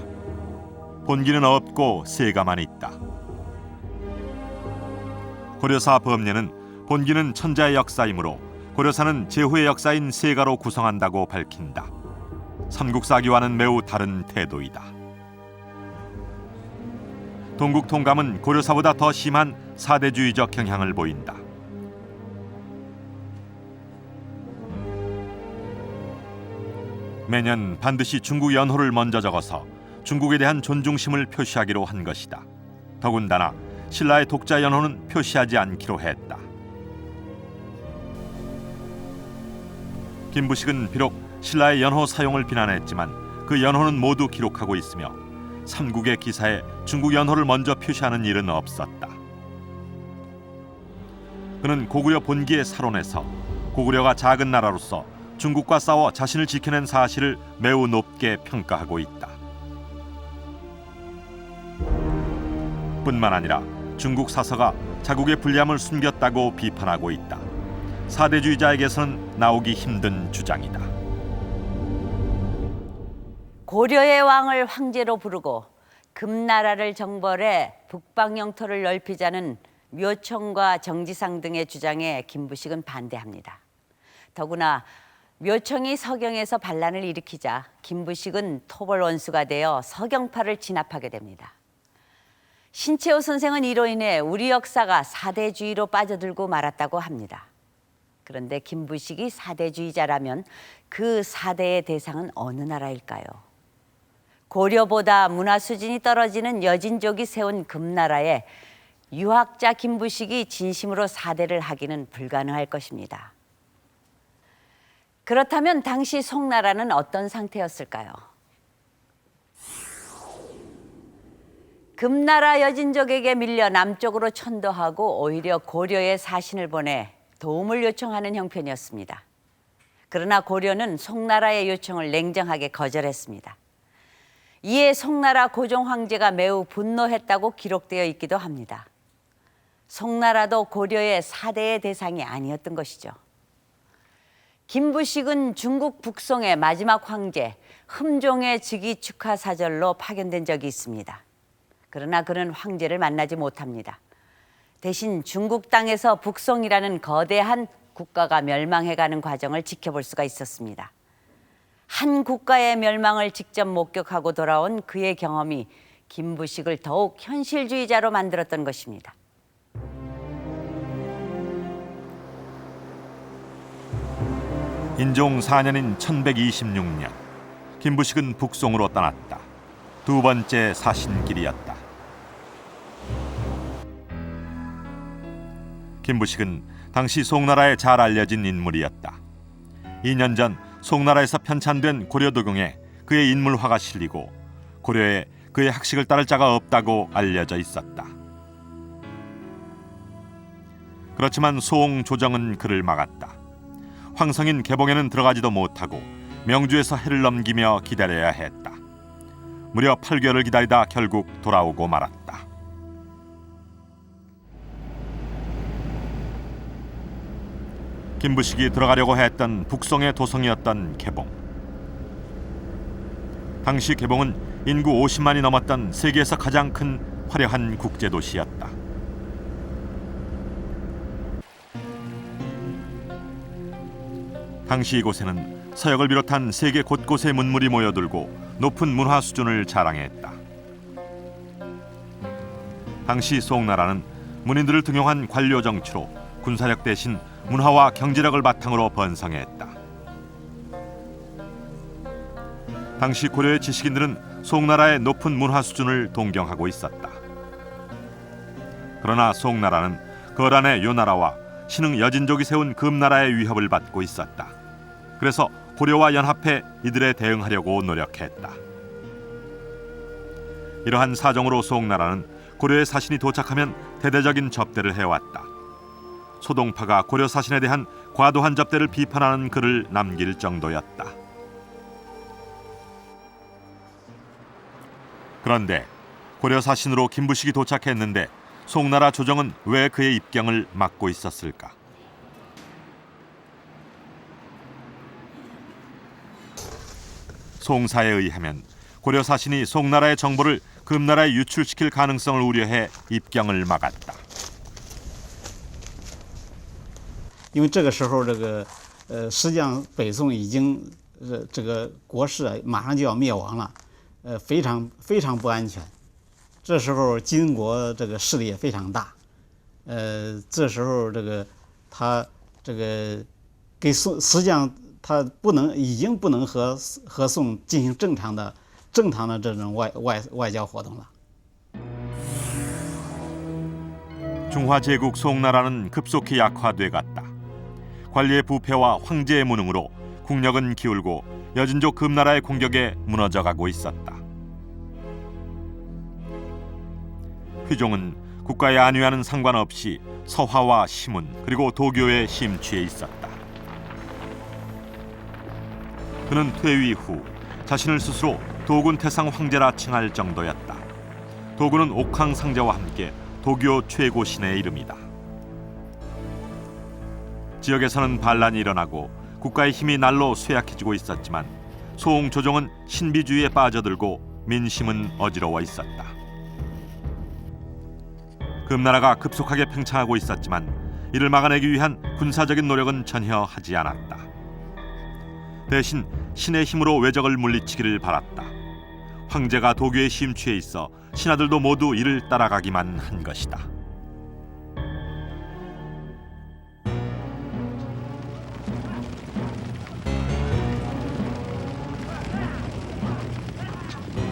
Speaker 1: 본기는 없고 세가만 있다. 고려사 법례는 본기는 천자의 역사이므로 고려사는 제후의 역사인 세가로 구성한다고 밝힌다. 삼국사기와는 매우 다른 태도이다. 동국통감은 고려사보다 더 심한 사대주의적 경향을 보인다. 매년 반드시 중국 연호를 먼저 적어서 중국에 대한 존중심을 표시하기로 한 것이다. 더군다나 신라의 독자 연호는 표시하지 않기로 했다. 김부식은 비록 신라의 연호 사용을 비난했지만 그 연호는 모두 기록하고 있으며 삼국의 기사에 중국 연호를 먼저 표시하는 일은 없었다. 그는 고구려 본기의 사론에서 고구려가 작은 나라로서 중국과 싸워 자신을 지켜낸 사실을 매우 높게 평가하고 있다. 뿐만 아니라 중국 사서가 자국의 불리함을 숨겼다고 비판하고 있다. 사대주의자에게서는 나오기 힘든 주장이다.
Speaker 20: 고려의 왕을 황제로 부르고 금나라를 정벌해 북방 영토를 넓히자는 묘청과 정지상 등의 주장에 김부식은 반대합니다. 더구나 묘청이 서경에서 반란을 일으키자 김부식은 토벌 원수가 되어 서경파를 진압하게 됩니다. 신채호 선생은 이로 인해 우리 역사가 사대주의로 빠져들고 말았다고 합니다. 그런데 김부식이 사대주의자라면 그 사대의 대상은 어느 나라일까요? 고려보다 문화 수준이 떨어지는 여진족이 세운 금나라에 유학자 김부식이 진심으로 사대를 하기는 불가능할 것입니다. 그렇다면 당시 송나라는 어떤 상태였을까요? 금나라 여진족에게 밀려 남쪽으로 천도하고 오히려 고려에 사신을 보내 도움을 요청하는 형편이었습니다. 그러나 고려는 송나라의 요청을 냉정하게 거절했습니다. 이에 송나라 고종 황제가 매우 분노했다고 기록되어 있기도 합니다. 송나라도 고려의 사대의 대상이 아니었던 것이죠. 김부식은 중국 북송의 마지막 황제 흠종의 즉위 축하 사절로 파견된 적이 있습니다. 그러나 그는 황제를 만나지 못합니다. 대신 중국 땅에서 북송이라는 거대한 국가가 멸망해가는 과정을 지켜볼 수가 있었습니다. 한 국가의 멸망을 직접 목격하고 돌아온 그의 경험이 김부식을 더욱 현실주의자로 만들었던 것입니다.
Speaker 1: 인종 4년인 1126년 김부식은 북송으로 떠났다. 두 번째 사신길이었다. 김부식은 당시 송나라에 잘 알려진 인물이었다. 2년 전 송나라에서 편찬된 고려도경에 그의 인물화가 실리고 고려에 그의 학식을 따를 자가 없다고 알려져 있었다. 그렇지만 소옹조정은 그를 막았다. 황성인 개봉에는 들어가지도 못하고 명주에서 해를 넘기며 기다려야 했다. 무려 8개월을 기다리다 결국 돌아오고 말았다. 김부식이 들어가려고 했던 북송의 도성이었던 개봉. 당시 개봉은 인구 50만이 넘었던 세계에서 가장 큰 화려한 국제도시였다. 당시 이곳에는 서역을 비롯한 세계 곳곳의 문물이 모여들고 높은 문화 수준을 자랑했다. 당시 송나라는 문인들을 등용한 관료 정치로 군사력 대신 문화와 경제력을 바탕으로 번성했다. 당시 고려의 지식인들은 송나라의 높은 문화 수준을 동경하고 있었다. 그러나 송나라는 거란의 요나라와 신흥 여진족이 세운 금나라의 위협을 받고 있었다. 그래서 고려와 연합해 이들에 대응하려고 노력했다. 이러한 사정으로 송나라는 고려의 사신이 도착하면 대대적인 접대를 해왔다. 소동파가 고려 사신에 대한 과도한 접대를 비판하는 글을 남길 정도였다. 그런데 고려 사신으로 김부식이 도착했는데 송나라 조정은 왜 그의 입경을 막고 있었을까? 송사에 의하면 고려 사신이 송나라의 정보를 금나라에 유출시킬 가능성을 우려해 입경을 막았다.
Speaker 5: 因为这个时候，实际上北宋已经这个国势马上就要灭亡了，非常不安全。这时候金国这个势力也非常大，这时候他给宋实际上他已经不能和宋进行正常的这种外交活动了。
Speaker 1: 중화제국 송나라는 급속히 약화돼 갔다. 관리의 부패와 황제의 무능으로 국력은 기울고 여진족 금나라의 공격에 무너져가고 있었다. 휘종은 국가의 안위와는 상관없이 서화와 시문 그리고 도교에 심취해 있었다. 그는 퇴위 후 자신을 스스로 도군 태상 황제라 칭할 정도였다. 도군은 옥황상제와 함께 도교 최고신의 이름이다. 지역에서는 반란이 일어나고 국가의 힘이 날로 쇠약해지고 있었지만 소옹조정은 신비주의에 빠져들고 민심은 어지러워 있었다. 금나라가 급속하게 팽창하고 있었지만 이를 막아내기 위한 군사적인 노력은 전혀 하지 않았다. 대신 신의 힘으로 외적을 물리치기를 바랐다. 황제가 도교에 심취해 있어 신하들도 모두 이를 따라가기만 한 것이다.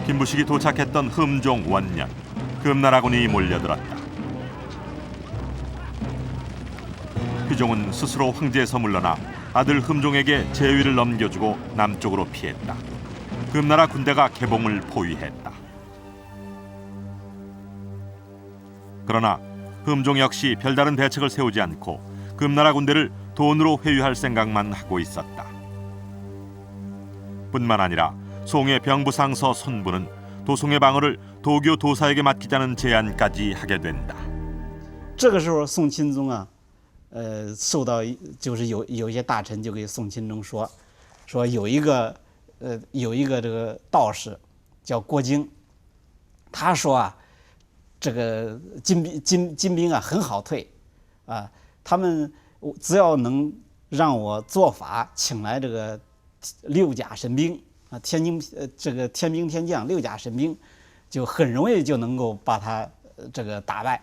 Speaker 1: 김부식이 도착했던 흠종 원년, 금나라군이 몰려들었다. 휘종은 스스로 황제에서 물러나 아들 흠종에게 제위를 넘겨주고 남쪽으로 피했다. 금나라 군대가 개봉을 포위했다. 그러나 흠종 역시 별다른 대책을 세우지 않고 금나라 군대를 돈으로 회유할 생각만 하고 있었다. 뿐만 아니라 송의 병부상서 손부는 도송의 방어를 도교 도사에게 맡기자는 제안까지 하게 된다.
Speaker 5: 这个时候，宋钦宗啊，受到就是有一些大臣就给宋钦宗说有一个这个道士叫郭京，他说啊，这个金兵啊很好退啊，他们只要能让我做法，请来这个6甲神兵啊，天兵天将6甲神兵，就很容易就能够把他这个打败。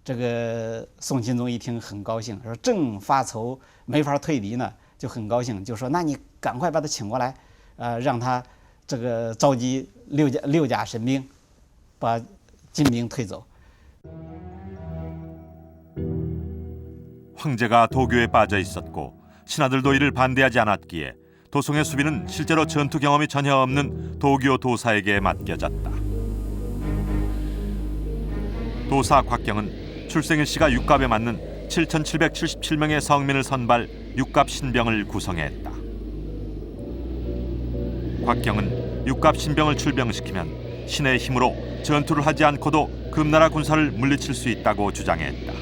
Speaker 5: 这个宋钦宗一听很高兴，说正发愁没法退敌呢，就很高兴，就说那你赶快把他请过来，让他这个召集六家神兵，把金兵推走。
Speaker 1: 황제가 도교에 빠져 있었고 신하들도 이를 반대하지 않았기에 도성의 수비는 실제로 전투 경험이 전혀 없는 도교 도사에게 맡겨졌다. 도사 곽경은 출생일시가 육갑에 맞는 7,777명의 성민을 선발 육갑 신병을 구성했다. 곽경은 육갑 신병을 출병시키면 신의 힘으로 전투를 하지 않고도 금나라 군사를 물리칠 수 있다고 주장했다.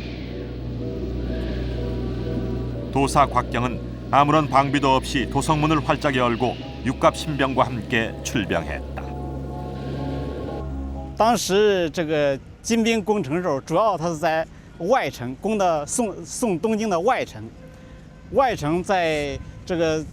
Speaker 1: 도사 곽경은 아무런 방비도 없이 도성문을 활짝 열고 육갑 신병과 함께 출병했다.
Speaker 5: 当时这个金兵攻城时候，主要它是在外城攻的宋东京的外城，外城在这个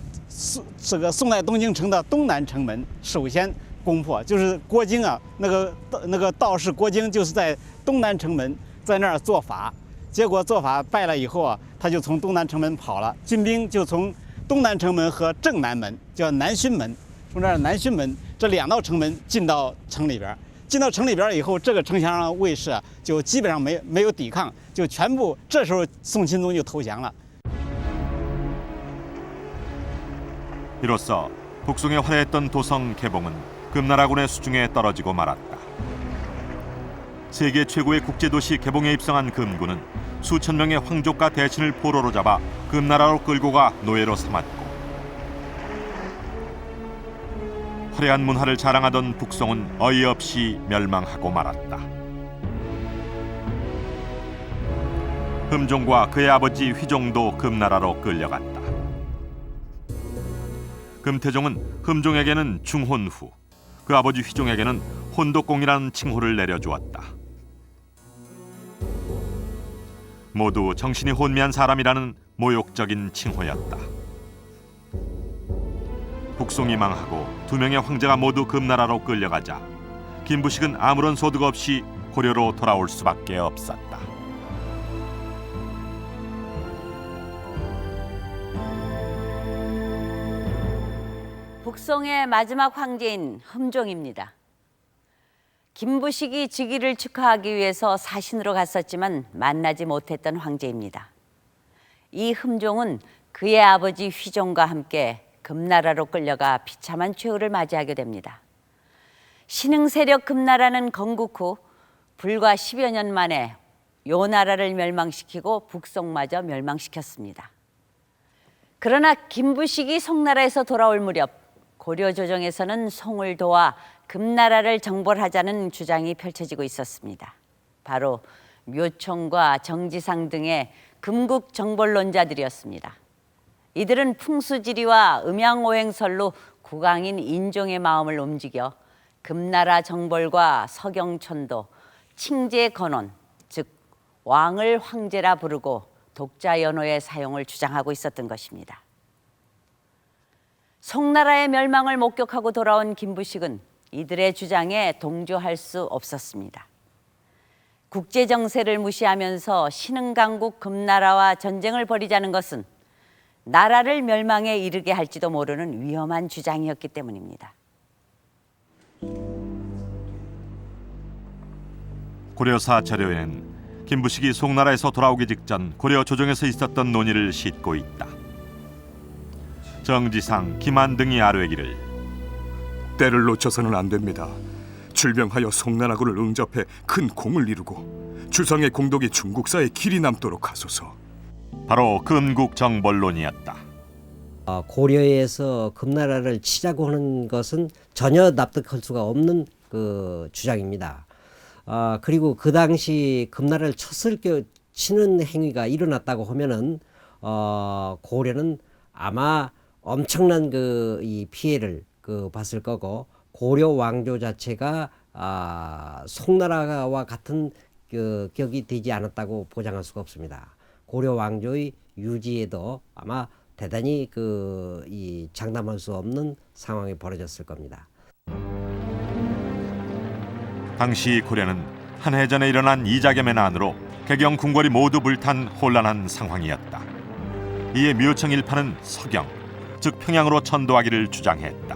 Speaker 5: 宋代东京城的东南城门首先攻破，就是郭京啊，那个道士郭京就是在东南城门在那儿做法。 结果做法败了以后啊，他就从东南城门跑了。金兵就从东南城门和正南门，叫南巽门，从这儿南巽门这2道城门进到城里边。进到城里边以后，这个城墙上的卫士啊，就基本上没有抵抗，就全部这时候宋钦宗就投降了。
Speaker 1: 이로써 북송에 활약했던 도성 개봉은 금나라군의 수중에 떨어지고 말았다. 세계 최고의 국제도시 개봉에 입성한 금군은 수천 명의 황족과 대신을 포로로 잡아 금나라로 끌고 가 노예로 삼았고 화려한 문화를 자랑하던 북송은 어이없이 멸망하고 말았다. 흠종과 그의 아버지 휘종도 금나라로 끌려갔다. 금태종은 흠종에게는 중혼후, 그 아버지 휘종에게는 혼독공이라는 칭호를 내려주었다. 모두 정신이 혼미한 사람이라는 모욕적인 칭호였다. 북송이 망하고 2명의 황제가 모두 금나라로 끌려가자 김부식은 아무런 소득 없이 고려로 돌아올 수밖에 없었다.
Speaker 20: 북송의 마지막 황제인 흠종입니다. 김부식이 즉위를 축하하기 위해서 사신으로 갔었지만 만나지 못했던 황제입니다. 이 흠종은 그의 아버지 휘종과 함께 금나라로 끌려가 비참한 최후를 맞이하게 됩니다. 신흥 세력 금나라는 건국 후 불과 10여 년 만에 요 나라를 멸망시키고 북송마저 멸망시켰습니다. 그러나 김부식이 송나라에서 돌아올 무렵 고려 조정에서는 송을 도와 금나라를 정벌하자는 주장이 펼쳐지고 있었습니다. 바로 묘총과 정지상 등의 금국 정벌론자들이었습니다. 이들은 풍수지리와 음양오행설로 국왕인 인종의 마음을 움직여 금나라 정벌과 서경천도, 칭제건원, 즉 왕을 황제라 부르고 독자연호의 사용을 주장하고 있었던 것입니다. 송나라의 멸망을 목격하고 돌아온 김부식은 이들의 주장에 동조할 수 없었습니다. 국제정세를 무시하면서 신흥강국 금나라와 전쟁을 벌이자는 것은 나라를 멸망에 이르게 할지도 모르는 위험한 주장이었기 때문입니다.
Speaker 1: 고려사 자료에는 김부식이 송나라에서 돌아오기 직전 고려 조정에서 있었던 논의를 싣고 있다. 정지상, 김한 등이 아뢰기를
Speaker 7: 때를 놓쳐서는 안 됩니다. 출병하여 송나라군을 응접해 큰 공을 이루고 주상의 공덕이 중국사에 길이 남도록 하소서.
Speaker 1: 바로 금국 정벌론이었다.
Speaker 3: 고려에서 금나라를 치자고 하는 것은 전혀 납득할 수가 없는 그 주장입니다. 그리고 그 당시 금나라를 치는 행위가 일어났다고 하면은 고려는 아마 엄청난 이 피해를 봤을 거고 고려 왕조 자체가 송나라와 같은 격이 되지 않았다고 보장할 수가 없습니다. 고려 왕조의 유지에도 아마 대단히 이 장담할 수 없는 상황이 벌어졌을 겁니다.
Speaker 1: 당시 고려는 한 해 전에 일어난 이자겸의 난으로 개경 궁궐이 모두 불탄 혼란한 상황이었다. 이에 묘청 일파는 서경, 즉 평양으로 천도하기를 주장했다.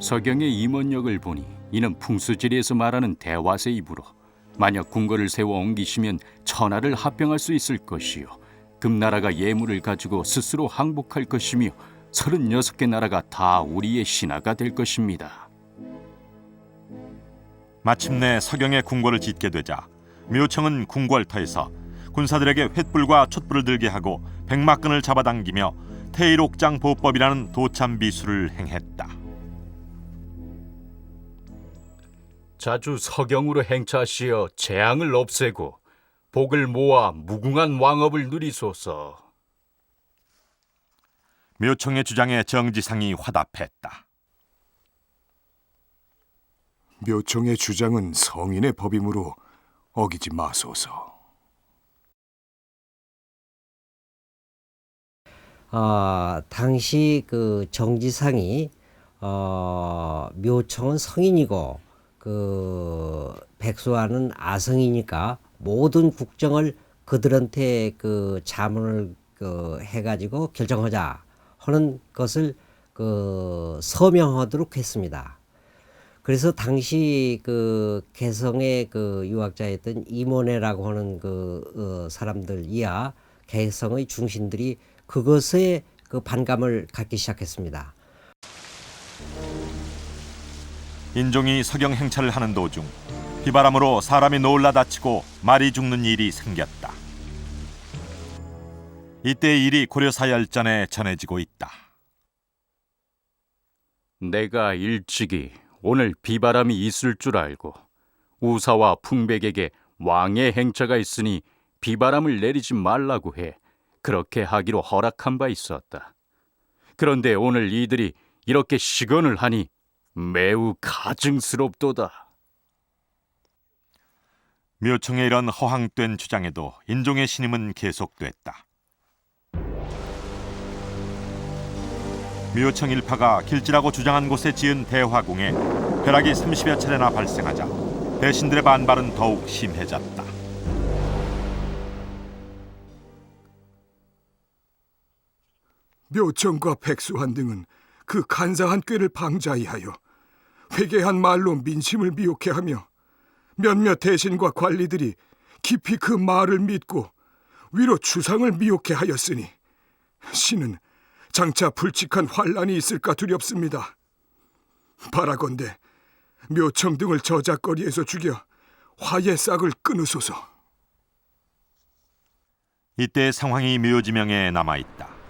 Speaker 8: 서경의 임원역을 보니 이는 풍수지리에서 말하는 대화세 입으로 만약 궁궐을 세워 옮기시면 천하를 합병할 수 있을 것이요 금나라가 예물을 가지고 스스로 항복할 것이며 36개 나라가 다 우리의 신하가 될 것입니다.
Speaker 1: 마침내 서경의 궁궐을 짓게 되자 묘청은 궁궐터에서 군사들에게 횃불과 촛불을 들게 하고 백마끈을 잡아당기며 태일옥장 보법이라는 도참 비수를 행했다.
Speaker 8: 자주 서경으로 행차하시어 재앙을 없애고 복을 모아 무궁한 왕업을 누리소서.
Speaker 1: 묘청의 주장에 정지상이 화답했다.
Speaker 7: 묘청의 주장은 성인의 법이므로 어기지 마소서.
Speaker 3: 당시 그 정지상이 묘청은 성인이고 그 백수와는 아성이니까 모든 국정을 그들한테 그 자문을 해가지고 결정하자 하는 것을 서명하도록 했습니다. 그래서 당시 그 개성의 그 유학자였던 이모네라고 하는 사람들 이하 개성의 중신들이 그것에 그 반감을 갖기 시작했습니다.
Speaker 1: 인종이 서경 행차를 하는 도중 비바람으로 사람이 놀라 다치고 말이 죽는 일이 생겼다. 이때의 일이 고려사열전에 전해지고 있다.
Speaker 8: 내가 일찍이 오늘 비바람이 있을 줄 알고 우사와 풍백에게 왕의 행차가 있으니 비바람을 내리지 말라고 해 그렇게 하기로 허락한 바 있었다. 그런데 오늘 이들이 이렇게 시건을 하니 매우 가증스럽도다.
Speaker 1: 묘청의 이런 허황된 주장에도 인종의 신임은 계속됐다. 묘청 일파가 길지라고 주장한 곳에 지은 대화궁에 벼락이 30여 차례나 발생하자 대신들의 반발은 더욱 심해졌다.
Speaker 7: 묘청과 백수한 등은 그 간사한 꾀를 방자히하여 회개한 말로 민심을 미혹해 하며 몇몇 대신과 관리들이 깊이 그 말을 믿고 위로 추상을 미혹해 하였으니 신은 장차 불측한 환란이 있을까 두렵습니다. 바라건대 묘청 등을 저작거리에서 죽여 화의 싹을 끊으소서.
Speaker 1: 이때 상황이 묘지명에 남아있다.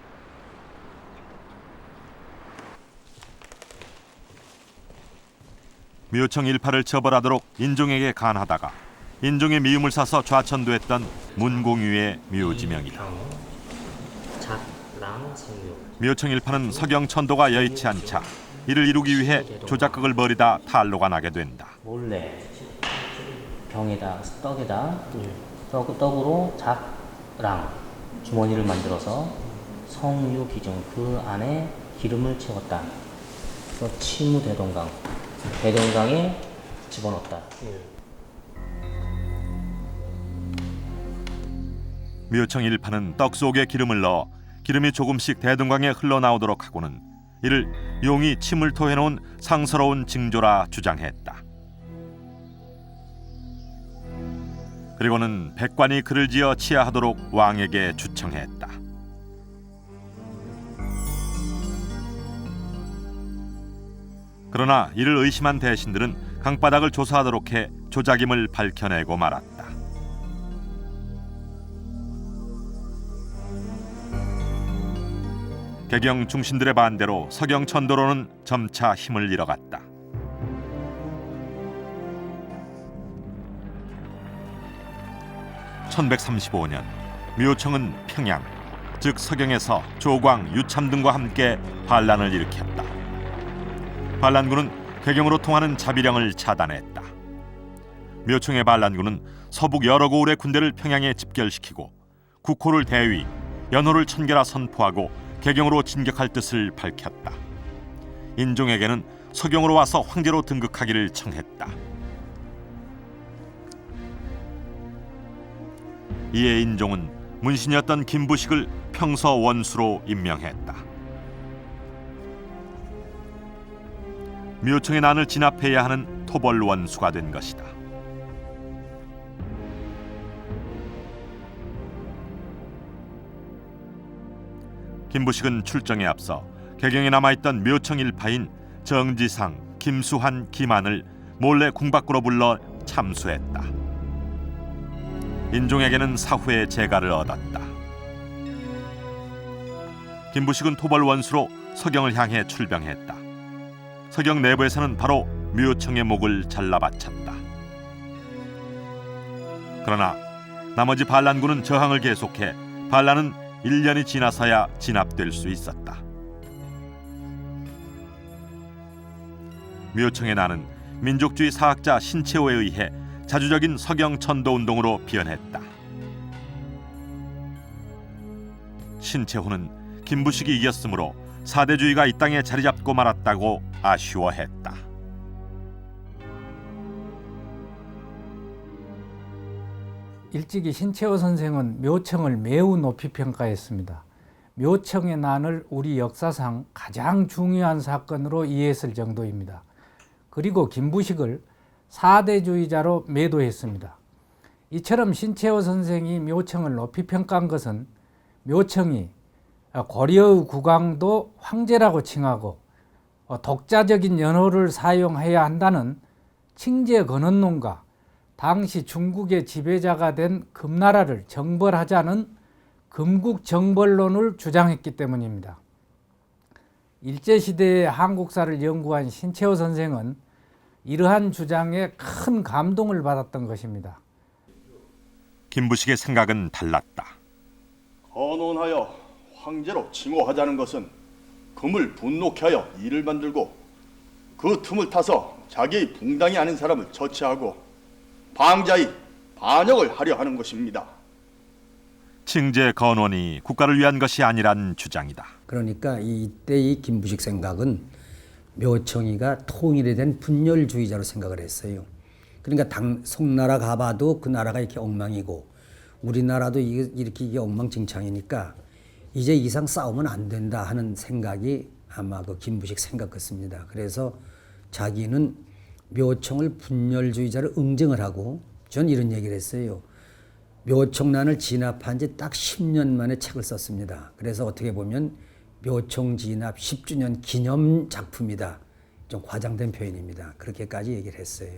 Speaker 1: 묘청 일파를 처벌하도록 인종에게 간하다가 인종의 미움을 사서 좌천됐던 문공유의 묘지명이다. 묘청 일파는 서경 천도가 여의치 않자 이를 이루기 위해 조작극을 벌이다 탄로가 나게 된다.
Speaker 10: 몰래 병에다 떡으로 작랑 주머니를 만들어서 성유 기준 그 안에 기름을 채웠다. 그래서 치무 대동강에 집어넣었다.
Speaker 1: 묘청 일파는 떡 속에 기름을 넣어 기름이 조금씩 대동강에 흘러나오도록 하고는 이를 용이 침을 토해놓은 상스러운 징조라 주장했다. 그리고는 백관이 글을 지어 치하하도록 왕에게 주청했다. 그러나 이를 의심한 대신들은 강바닥을 조사하도록 해 조작임을 밝혀내고 말았다. 개경 중신들의 반대로 서경 천도로는 점차 힘을 잃어갔다. (1135년) 묘청은 평양, 즉 서경에서 조광, 유참 등과 함께 반란을 일으켰다. 반란군은 개경으로 통하는 자비령을 차단했다. 묘청의 반란군은 서북 여러 고을의 군대를 평양에 집결시키고 국호를 대위, 연호를 천개라 선포하고 개경으로 진격할 뜻을 밝혔다. 인종에게는 서경으로 와서 황제로 등극하기를 청했다. 이에 인종은 문신이었던 김부식을 평서 원수로 임명했다. 묘청의 난을 진압해야 하는 토벌원수가 된 것이다. 김부식은 출정에 앞서 개경에 남아있던 묘청 일파인 정지상, 김수환, 김한을 몰래 궁 밖으로 불러 참수했다. 인종에게는 사후의 재가를 얻었다. 김부식은 토벌 원수로 서경을 향해 출병했다. 서경 내부에서는 바로 묘청의 목을 잘라 바쳤다. 그러나 나머지 반란군은 저항을 계속해 반란은 1년이 지나서야 진압될 수 있었다. 묘청의 난은 민족주의 사학자 신채호에 의해 자주적인 서경 천도 운동으로 변했다. 신채호는 김부식이 이겼으므로 사대주의가 이 땅에 자리 잡고 말았다고 아쉬워했다.
Speaker 4: 일찍이 신채호 선생은 묘청을 매우 높이 평가했습니다. 묘청의 난을 우리 역사상 가장 중요한 사건으로 이해했을 정도입니다. 그리고 김부식을 사대주의자로 매도했습니다. 이처럼 신채호 선생이 묘청을 높이 평가한 것은 묘청이 고려의 국왕도 황제라고 칭하고 독자적인 연호를 사용해야 한다는 칭제 근원론과 당시 중국의 지배자가 된 금나라를 정벌하자는 금국정벌론을 주장했기 때문입니다. 일제시대의 한국사를 연구한 신채호 선생은 이러한 주장에 큰 감동을 받았던 것입니다.
Speaker 1: 김부식의 생각은 달랐다.
Speaker 11: 건원하여 황제로 칭호하자는 것은 금을 분노케 하여 일을 만들고 그 틈을 타서 자기의 붕당이 아닌 사람을 처치하고 방자히 반역을 하려 하는 것입니다.
Speaker 1: 칭제 건원이 국가를 위한 것이 아니란 주장이다.
Speaker 6: 그러니까 이때 이 김부식 생각은 묘청이가 통일에 대한 분열주의자로 생각을 했어요. 그러니까 송나라 가봐도 그 나라가 이렇게 엉망이고 우리나라도 이게 엉망진창이니까 이제 이상 싸우면 안 된다 하는 생각이 아마 그 김부식 생각 같습니다. 그래서 자기는 묘청을 분열주의자로 응징을 하고 전 이런 얘기를 했어요. 묘청난을 진압한 지 딱 10년 만에 책을 썼습니다. 그래서 어떻게 보면 묘청 진압 10주년 기념 작품이다. 좀 과장된 표현입니다. 그렇게까지 얘기를 했어요.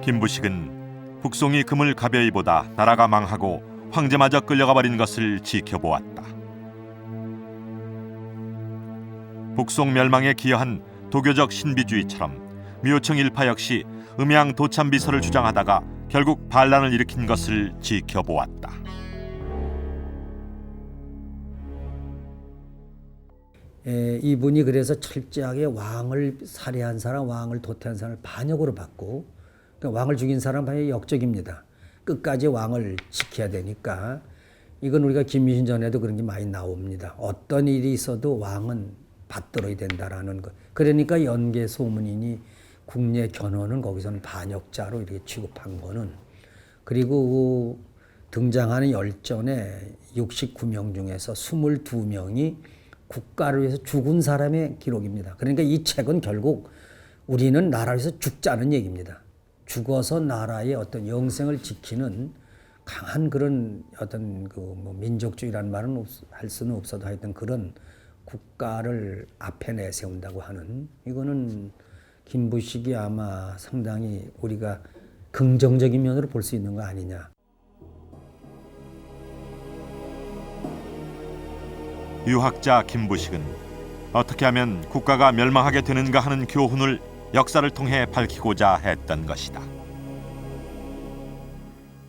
Speaker 1: 김부식은 북송이 금을 가벼이 보다 나라가 망하고 황제마저 끌려가 버린 것을 지켜보았다. 북송 멸망에 기여한 도교적 신비주의처럼 묘청 일파 역시 음양 도참비서를 주장하다가 결국 반란을 일으킨 것을 지켜보았다.
Speaker 6: 이분이 그래서 철저하게 왕을 살해한 사람, 왕을 도태한 사람을 반역으로 받고 그러니까 왕을 죽인 사람은 반드시 역적입니다. 끝까지 왕을 지켜야 되니까 이건 우리가 김유신 전에도 그런 게 많이 나옵니다. 어떤 일이 있어도 왕은 받들어야 된다라는 것. 그러니까 연개 소문이니 국내 견훤은 거기서는 반역자로 이렇게 취급한 거는 그리고 등장하는 열전에 69명 중에서 22명이 국가를 위해서 죽은 사람의 기록입니다. 그러니까 이 책은 결국 우리는 나라를 위해서 죽자는 얘기입니다. 죽어서 나라의 어떤 영생을 지키는 강한 그런 어떤 그 뭐 민족주의라는 말은 할 수는 없어도 하여튼 그런 국가를 앞에 내세운다고 하는 이거는 김부식이 아마 상당히 우리가 긍정적인 면으로 볼 수 있는 거 아니냐.
Speaker 1: 유학자 김부식은 어떻게 하면 국가가 멸망하게 되는가 하는 교훈을 역사를 통해 밝히고자 했던 것이다.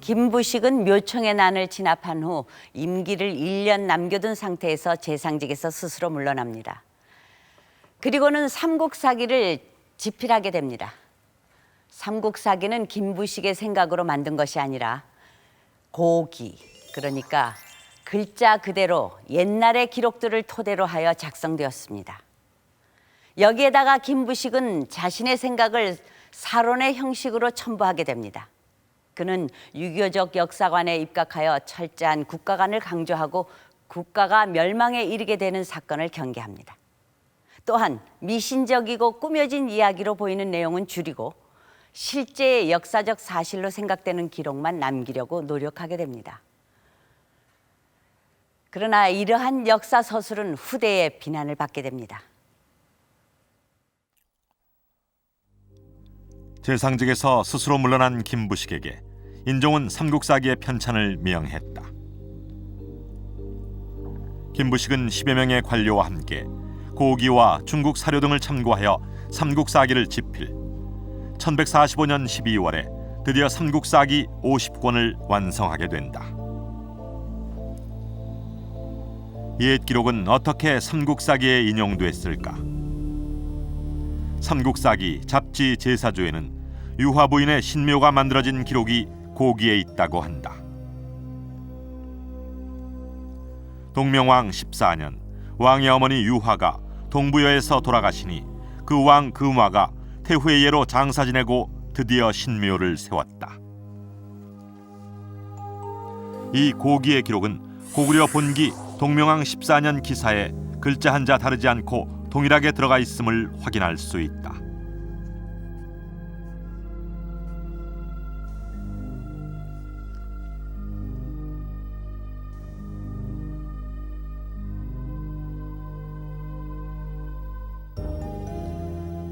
Speaker 20: 김부식은 묘청의 난을 진압한 후 임기를 1년 남겨둔 상태에서 재상직에서 스스로 물러납니다. 그리고는 삼국사기를 집필하게 됩니다. 삼국사기는 김부식의 생각으로 만든 것이 아니라 고기, 그러니까 글자 그대로 옛날의 기록들을 토대로 하여 작성되었습니다. 여기에다가 김부식은 자신의 생각을 사론의 형식으로 첨부하게 됩니다. 그는 유교적 역사관에 입각하여 철저한 국가관을 강조하고 국가가 멸망에 이르게 되는 사건을 경계합니다. 또한 미신적이고 꾸며진 이야기로 보이는 내용은 줄이고 실제의 역사적 사실로 생각되는 기록만 남기려고 노력하게 됩니다. 그러나 이러한 역사 서술은 후대의 비난을 받게 됩니다.
Speaker 1: 제상직에서 스스로 물러난 김부식에게 인종은 삼국사기의 편찬을 명했다. 김부식은 10여 명의 관료와 함께 고기와 중국 사료 등을 참고하여 삼국사기를 집필. 1145년 12월에 드디어 삼국사기 50권을 완성하게 된다. 옛 기록은 어떻게 삼국사기에 인용됐을까? 삼국사기 잡지 제사조에는 유화 부인의 신묘가 만들어진 기록이 고기에 있다고 한다. 동명왕 14년 왕의 어머니 유화가 동부여에서 돌아가시니 그 왕 금화가 태후의 예로 장사 지내고 드디어 신묘를 세웠다. 이 고기의 기록은 고구려 본기 동명왕 14년 기사에 글자 한자 다르지 않고 동일하게 들어가 있음을 확인할 수 있다.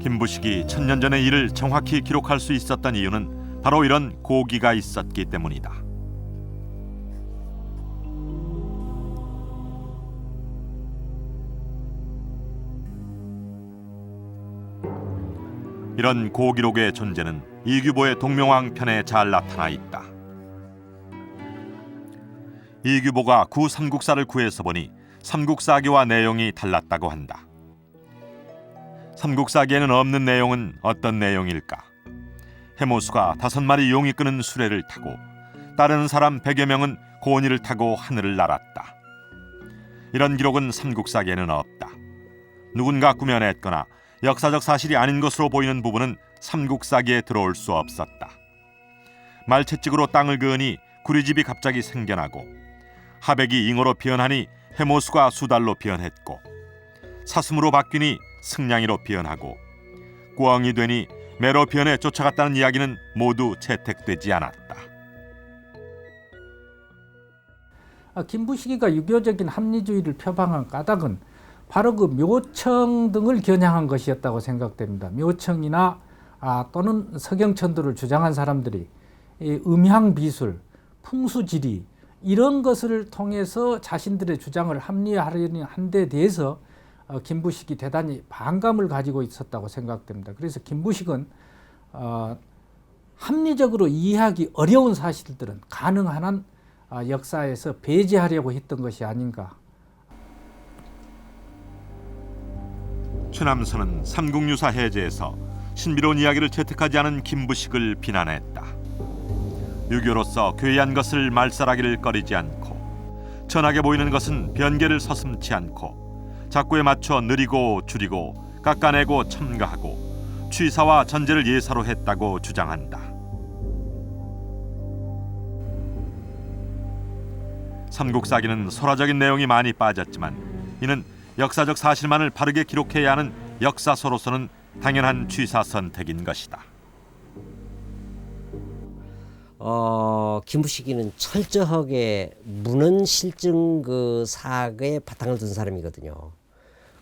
Speaker 1: 김부식이 1000년 전의 일을 정확히 기록할 수 있었던 이유는 바로 이런 고기가 있었기 때문이다. 이런 고기록의 존재는 이규보의 동명왕 편에 잘 나타나 있다. 이규보가 구 삼국사를 구해서 보니 삼국사기와 내용이 달랐다고 한다. 삼국사기에는 없는 내용은 어떤 내용일까? 해모수가 5마리 용이 끄는 수레를 타고 다른 사람 100여 명은 고니를 타고 하늘을 날았다. 이런 기록은 삼국사기에는 없다. 누군가 꾸며냈거나 역사적 사실이 아닌 것으로 보이는 부분은 삼국사기에 들어올 수 없었다. 말채찍으로 땅을 그으니 구리집이 갑자기 생겨나고 하백이 잉어로 변하니 해모수가 수달로 변했고 사슴으로 바뀌니 승냥이로 변하고 꿩이 되니 매로 변해 쫓아갔다는 이야기는 모두 채택되지 않았다.
Speaker 4: 김부식이가 유교적인 합리주의를 표방한 까닭은 바로 그 묘청 등을 겨냥한 것이었다고 생각됩니다. 묘청이나 또는 석영천도를 주장한 사람들이 음향비술, 풍수지리 이런 것을 통해서 자신들의 주장을 합리화하려는 한 데 대해서 김부식이 대단히 반감을 가지고 있었다고 생각됩니다. 그래서 김부식은 합리적으로 이해하기 어려운 사실들은 가능한 한 역사에서 배제하려고 했던 것이 아닌가.
Speaker 1: 최남선은 삼국유사 해제에서 신비로운 이야기를 채택하지 않은 김부식을 비난했다. 유교로서 괴이한 것을 말살하기를 꺼리지 않고 천하게 보이는 것은 변개를 서슴지 않고 작구에 맞춰 느리고 줄이고 깎아내고 첨가하고 취사와 전제를 예사로 했다고 주장한다. 삼국사기는 설화적인 내용이 많이 빠졌지만 이는 역사적 사실만을 바르게 기록해야 하는 역사서로서는 당연한 취사 선택인 것이다.
Speaker 3: 김부식이는 철저하게 문헌 실증 그 사학에 바탕을 둔 사람이거든요.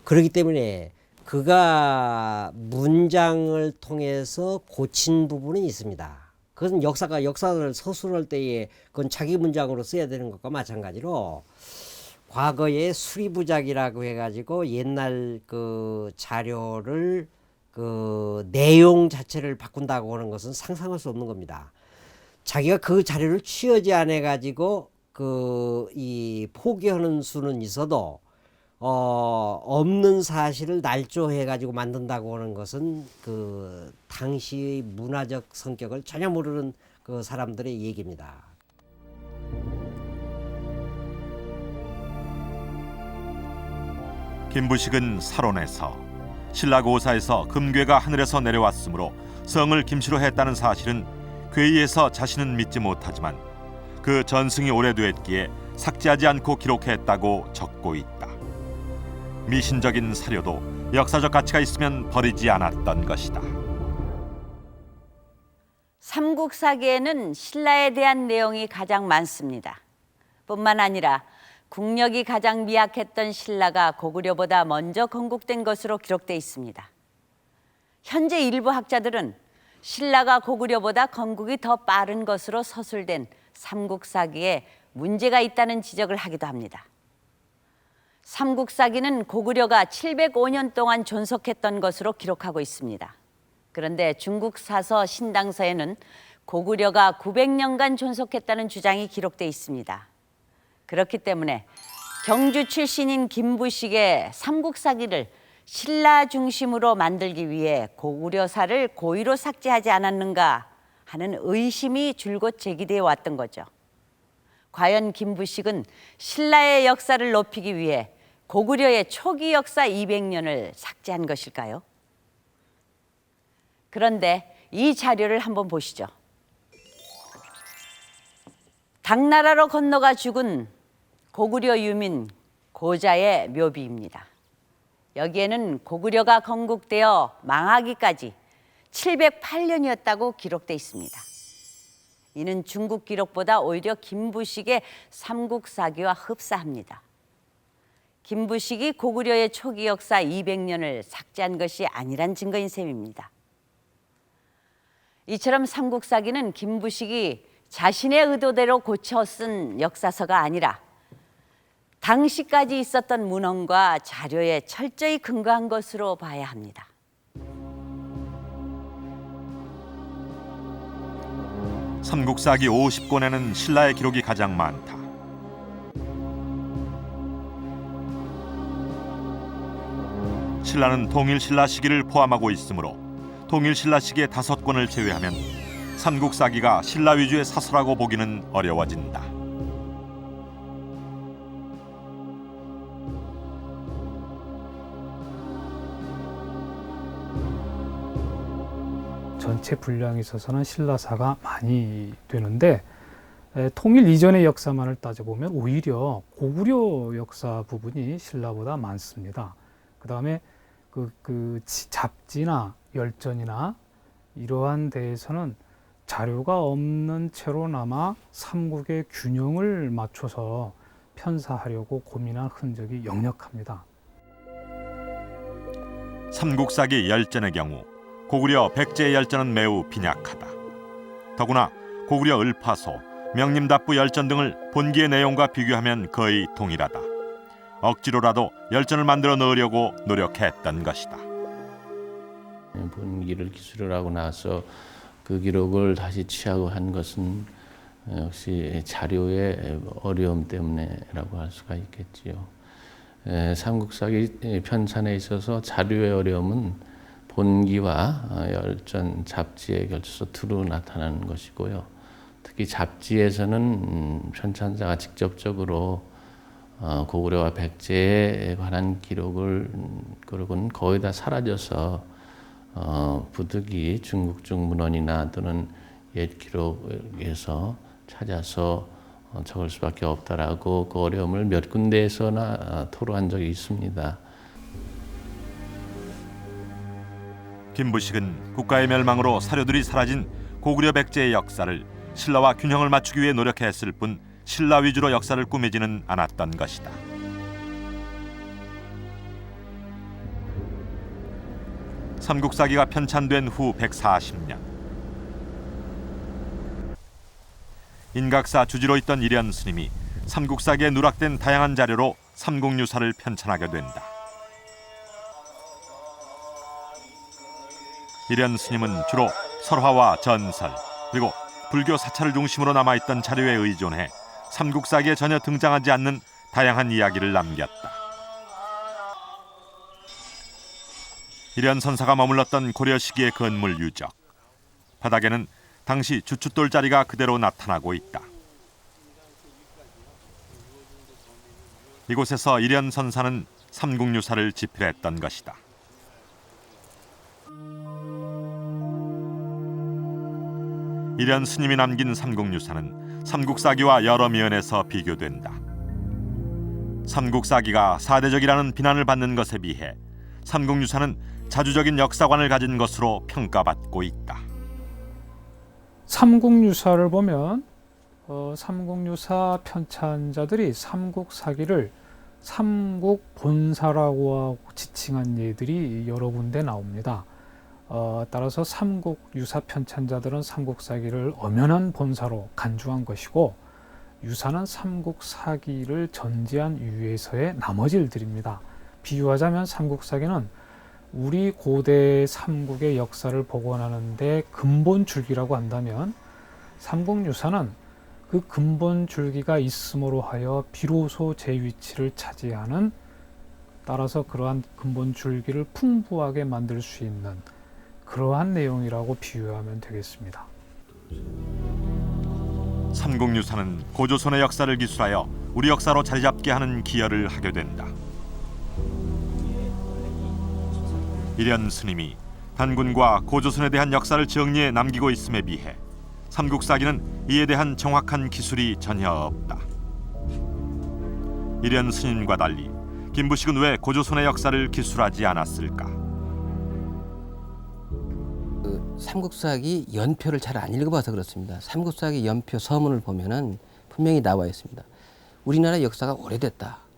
Speaker 3: 그렇기 때문에 그가 문장을 통해서 고친 부분이 있습니다. 그것은 역사를 서술할 때에 그건 자기 문장으로 써야 되는 것과 마찬가지로 과거에 수리부작이라고 해가지고 옛날 그 자료를 그 내용 자체를 바꾼다고 하는 것은 상상할 수 없는 겁니다. 자기가 그 자료를 취하지 않아 가지고 이 포기하는 수는 있어도 없는 사실을 날조해 가지고 만든다고 하는 것은 그 당시의 문화적 성격을 전혀 모르는 그 사람들의 얘기입니다.
Speaker 1: 김부식은 사론에서 신라고사에서 금괴가 하늘에서 내려왔으므로 성을 김씨로 했다는 사실은 괴이해서 자신은 믿지 못하지만 그 전승이 오래됐기에 삭제하지 않고 기록했다고 적고 있다. 미신적인 사료도 역사적 가치가 있으면 버리지 않았던 것이다.
Speaker 20: 삼국사기에는 신라에 대한 내용이 가장 많습니다. 뿐만 아니라 국력이 가장 미약했던 신라가 고구려보다 먼저 건국된 것으로 기록돼 있습니다. 현재 일부 학자들은 신라가 고구려보다 건국이 더 빠른 것으로 서술된 삼국사기에 문제가 있다는 지적을 하기도 합니다. 삼국사기는 고구려가 705년 동안 존속했던 것으로 기록하고 있습니다. 그런데 중국 사서 신당서에는 고구려가 900년간 존속했다는 주장이 기록돼 있습니다. 그렇기 때문에 경주 출신인 김부식의 삼국사기를 신라 중심으로 만들기 위해 고구려사를 고의로 삭제하지 않았는가 하는 의심이 줄곧 제기되어 왔던 거죠. 과연 김부식은 신라의 역사를 높이기 위해 고구려의 초기 역사 200년을 삭제한 것일까요? 그런데 이 자료를 한번 보시죠. 당나라로 건너가 죽은 고구려 유민 고자의 묘비입니다. 여기에는 고구려가 건국되어 망하기까지 708년이었다고 기록돼 있습니다. 이는 중국 기록보다 오히려 김부식의 삼국사기와 흡사합니다. 김부식이 고구려의 초기 역사 200년을 삭제한 것이 아니란 증거인 셈입니다. 이처럼 삼국사기는 김부식이 자신의 의도대로 고쳐 쓴 역사서가 아니라 당시까지 있었던 문헌과 자료에 철저히 근거한 것으로 봐야 합니다.
Speaker 1: 삼국사기 50권에는 신라의 기록이 가장 많다. 신라는 통일신라 시기를 포함하고 있으므로 통일신라 시기의 5권을 제외하면 삼국사기가 신라 위주의 사서라고 보기는 어려워진다.
Speaker 9: 전체 분량에 있어서는 신라사가 많이 되는데 통일 이전의 역사만을 따져보면 오히려 고구려 역사 부분이 신라보다 많습니다. 그 다음에 그 잡지나 열전이나 이러한 데에서는 자료가 없는 채로나마 삼국의 균형을 맞춰서 편사하려고 고민한 흔적이 역력합니다.
Speaker 1: 삼국사기 열전의 경우 고구려 백제의 열전은 매우 빈약하다. 더구나 고구려 을파소, 명림답부 열전 등을 본기의 내용과 비교하면 거의 동일하다. 억지로라도 열전을 만들어 넣으려고 노력했던 것이다.
Speaker 12: 본기를 기술을 하고 나서 그 기록을 다시 취하고 한 것은 역시 자료의 어려움 때문에라고 할 수가 있겠지요. 삼국사기 편찬에 있어서 자료의 어려움은 본기와 열전 잡지에 걸쳐서 두루 나타나는 것이고요. 특히 잡지에서는 편찬자가 직접적으로 고구려와 백제에 관한 기록은 거의 다 사라져서 부득이 중국적 문헌이나 또는 옛 기록에서 찾아서 적을 수밖에 없다라고 그 어려움을 몇 군데에서나 토로한 적이 있습니다.
Speaker 1: 김부식은 국가의 멸망으로 사료들이 사라진 고구려 백제의 역사를 신라와 균형을 맞추기 위해 노력했을 뿐 신라 위주로 역사를 꾸미지는 않았던 것이다. 삼국사기가 편찬된 후 140년 인각사 주지로 있던 일현 스님이 삼국사기에 누락된 다양한 자료로 삼국유사를 편찬하게 된다. 일현 스님은 주로 설화와 전설 그리고 불교 사찰을 중심으로 남아있던 자료에 의존해 삼국사기에 전혀 등장하지 않는 다양한 이야기를 남겼다. 일현 선사가 머물렀던 고려 시기의 건물 유적. 바닥에는 당시 주춧돌 자리가 그대로 나타나고 있다. 이곳에서 일현 선사는 삼국유사를 집필했던 것이다. 일현 스님이 남긴 삼국유사는 삼국사기와 여러 면에서 비교된다. 삼국사기가 사대적이라는 비난을 받는 것에 비해 삼국유사는 자주적인 역사관을 가진 것으로 평가받고 있다.
Speaker 9: 삼국유사를 보면 삼국유사 편찬자들이 삼국사기를 삼국본사라고 하고 지칭한 예들이 여러 군데 나옵니다. 따라서 삼국유사 편찬자들은 삼국사기를 엄연한 본사로 간주한 것이고 유사는 삼국사기를 전제한 유에서의 나머지 일들입니다. 비유하자면 삼국사기는 우리 고대 삼국의 역사를 복원하는 데 근본 줄기라고 한다면 삼국유사는 그 근본 줄기가 있음으로 하여 비로소 제 위치를 차지하는, 따라서 그러한 근본 줄기를 풍부하게 만들 수 있는 그러한 내용이라고 비유하면 되겠습니다.
Speaker 1: 삼국유사는 고조선의 역사를 기술하여 우리 역사로 자리 잡게 하는 기여를 하게 된다. 이련 스님이 단군과 고조선에 대한 역사를 정리해 남기고 있음에 비해 삼국사기는 이에 대한 정확한 기술이 전혀 없다. 이련 스님과 달리 김부식은 왜 고조선의 역사를 기술하지 않았을까?
Speaker 22: 삼국사기 연표를 잘 안 읽어봐서 그렇습니다. 삼국사기 연표 서문을 보면은 분명히 나와 있습니다. 우리나라 역사가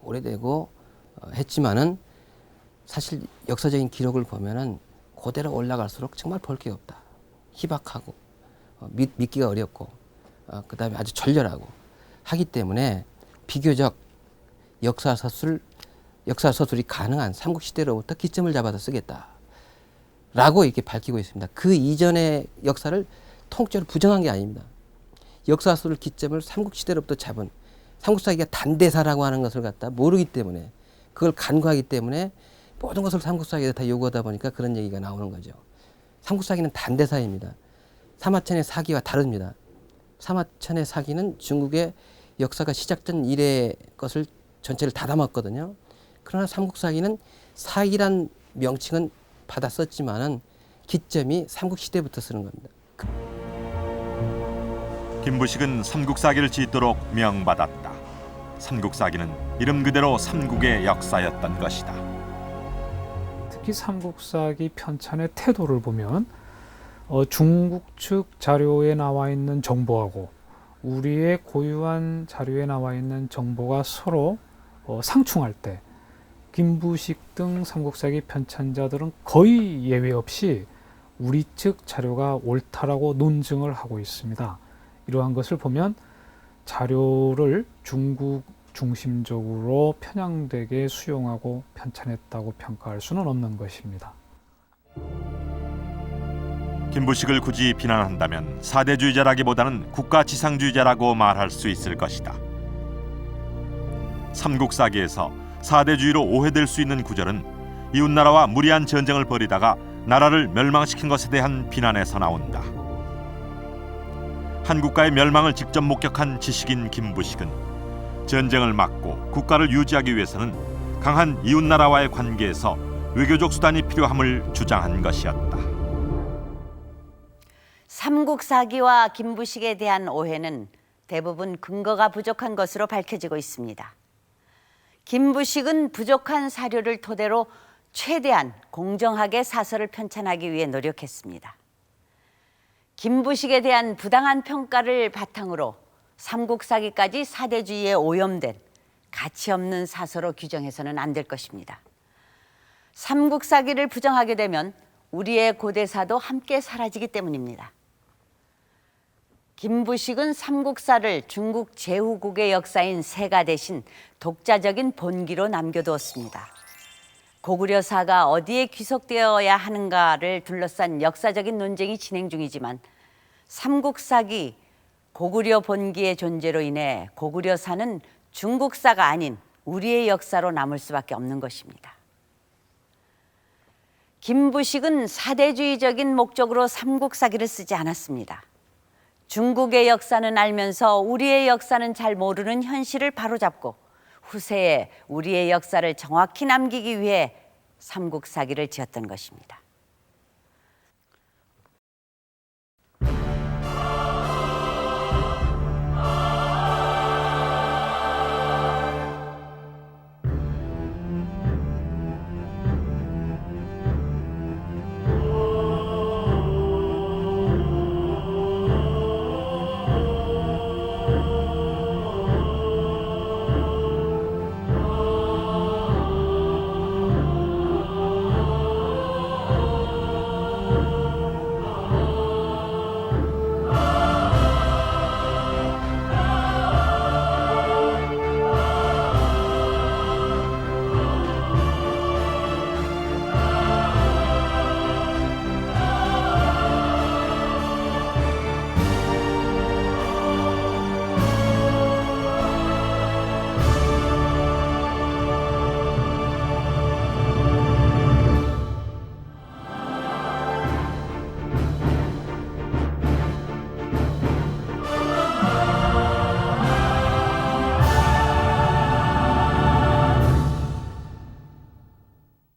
Speaker 22: 오래되고 했지만은 사실 역사적인 기록을 보면은 그대로 올라갈수록 정말 볼 게 없다. 희박하고 믿기가 어렵고 그다음에 아주 절렬하고 하기 때문에 비교적 역사 서술이 가능한 삼국시대로부터 기점을 잡아서 쓰겠다 라고 이렇게 밝히고 있습니다. 그 이전의 역사를 통째로 부정한 게 아닙니다. 역사 서술 기점을 삼국시대로부터 잡은, 삼국사기가 단대사라고 하는 것을 갖다 모르기 때문에, 그걸 간과하기 때문에 모든 것을 삼국사기에 다 요구하다 보니까 그런 얘기가 나오는 거죠. 삼국사기는 단대사입니다. 사마천의 사기와 다릅니다. 사마천의 사기는 중국의 역사가 시작된 이래 것을 전체를 다 담았거든요. 그러나 삼국사기는 사기란 명칭은 받아 썼지만은 기점이 삼국시대부터 쓰는 겁니다.
Speaker 1: 김부식은 삼국사기를 짓도록 명받았다. 삼국사기는 이름 그대로 삼국의 역사였던 것이다.
Speaker 9: 특히 삼국사기 편찬의 태도를 보면 중국 측 자료에 나와 있는 정보하고 우리의 고유한 자료에 나와 있는 정보가 서로 상충할 때 김부식 등 삼국사기 편찬자들은 거의 예외 없이 우리 측 자료가 옳다라고 논증을 하고 있습니다. 이러한 것을 보면 자료를 중국 중심적으로 편향되게 수용하고 편찬했다고 평가할 수는 없는 것입니다.
Speaker 1: 김부식을 굳이 비난한다면 사대주의자라기보다는 국가지상주의자라고 말할 수 있을 것이다. 삼국사기에서 사대주의로 오해될 수 있는 구절은 이웃나라와 무리한 전쟁을 벌이다가 나라를 멸망시킨 것에 대한 비난에서 나온다. 한 국가의 멸망을 직접 목격한 지식인 김부식은 전쟁을 막고 국가를 유지하기 위해서는 강한 이웃나라와의 관계에서 외교적 수단이 필요함을 주장한 것이었다.
Speaker 20: 삼국사기와 김부식에 대한 오해는 대부분 근거가 부족한 것으로 밝혀지고 있습니다. 김부식은 부족한 사료를 토대로 최대한 공정하게 사설을 편찬하기 위해 노력했습니다. 김부식에 대한 부당한 평가를 바탕으로 삼국사기까지 사대주의에 오염된 가치 없는 사서로 규정해서는 안 될 것입니다. 삼국사기를 부정하게 되면 우리의 고대사도 함께 사라지기 때문입니다. 김부식은 삼국사를 중국 제후국의 역사인 세가 대신 독자적인 본기로 남겨두었습니다. 고구려사가 어디에 귀속되어야 하는가를 둘러싼 역사적인 논쟁이 진행 중이지만 삼국사기 고구려 본기의 존재로 인해 고구려사는 중국사가 아닌 우리의 역사로 남을 수밖에 없는 것입니다. 김부식은 사대주의적인 목적으로 삼국사기를 쓰지 않았습니다. 중국의 역사는 알면서 우리의 역사는 잘 모르는 현실을 바로잡고 후세에 우리의 역사를 정확히 남기기 위해 삼국사기를 지었던 것입니다.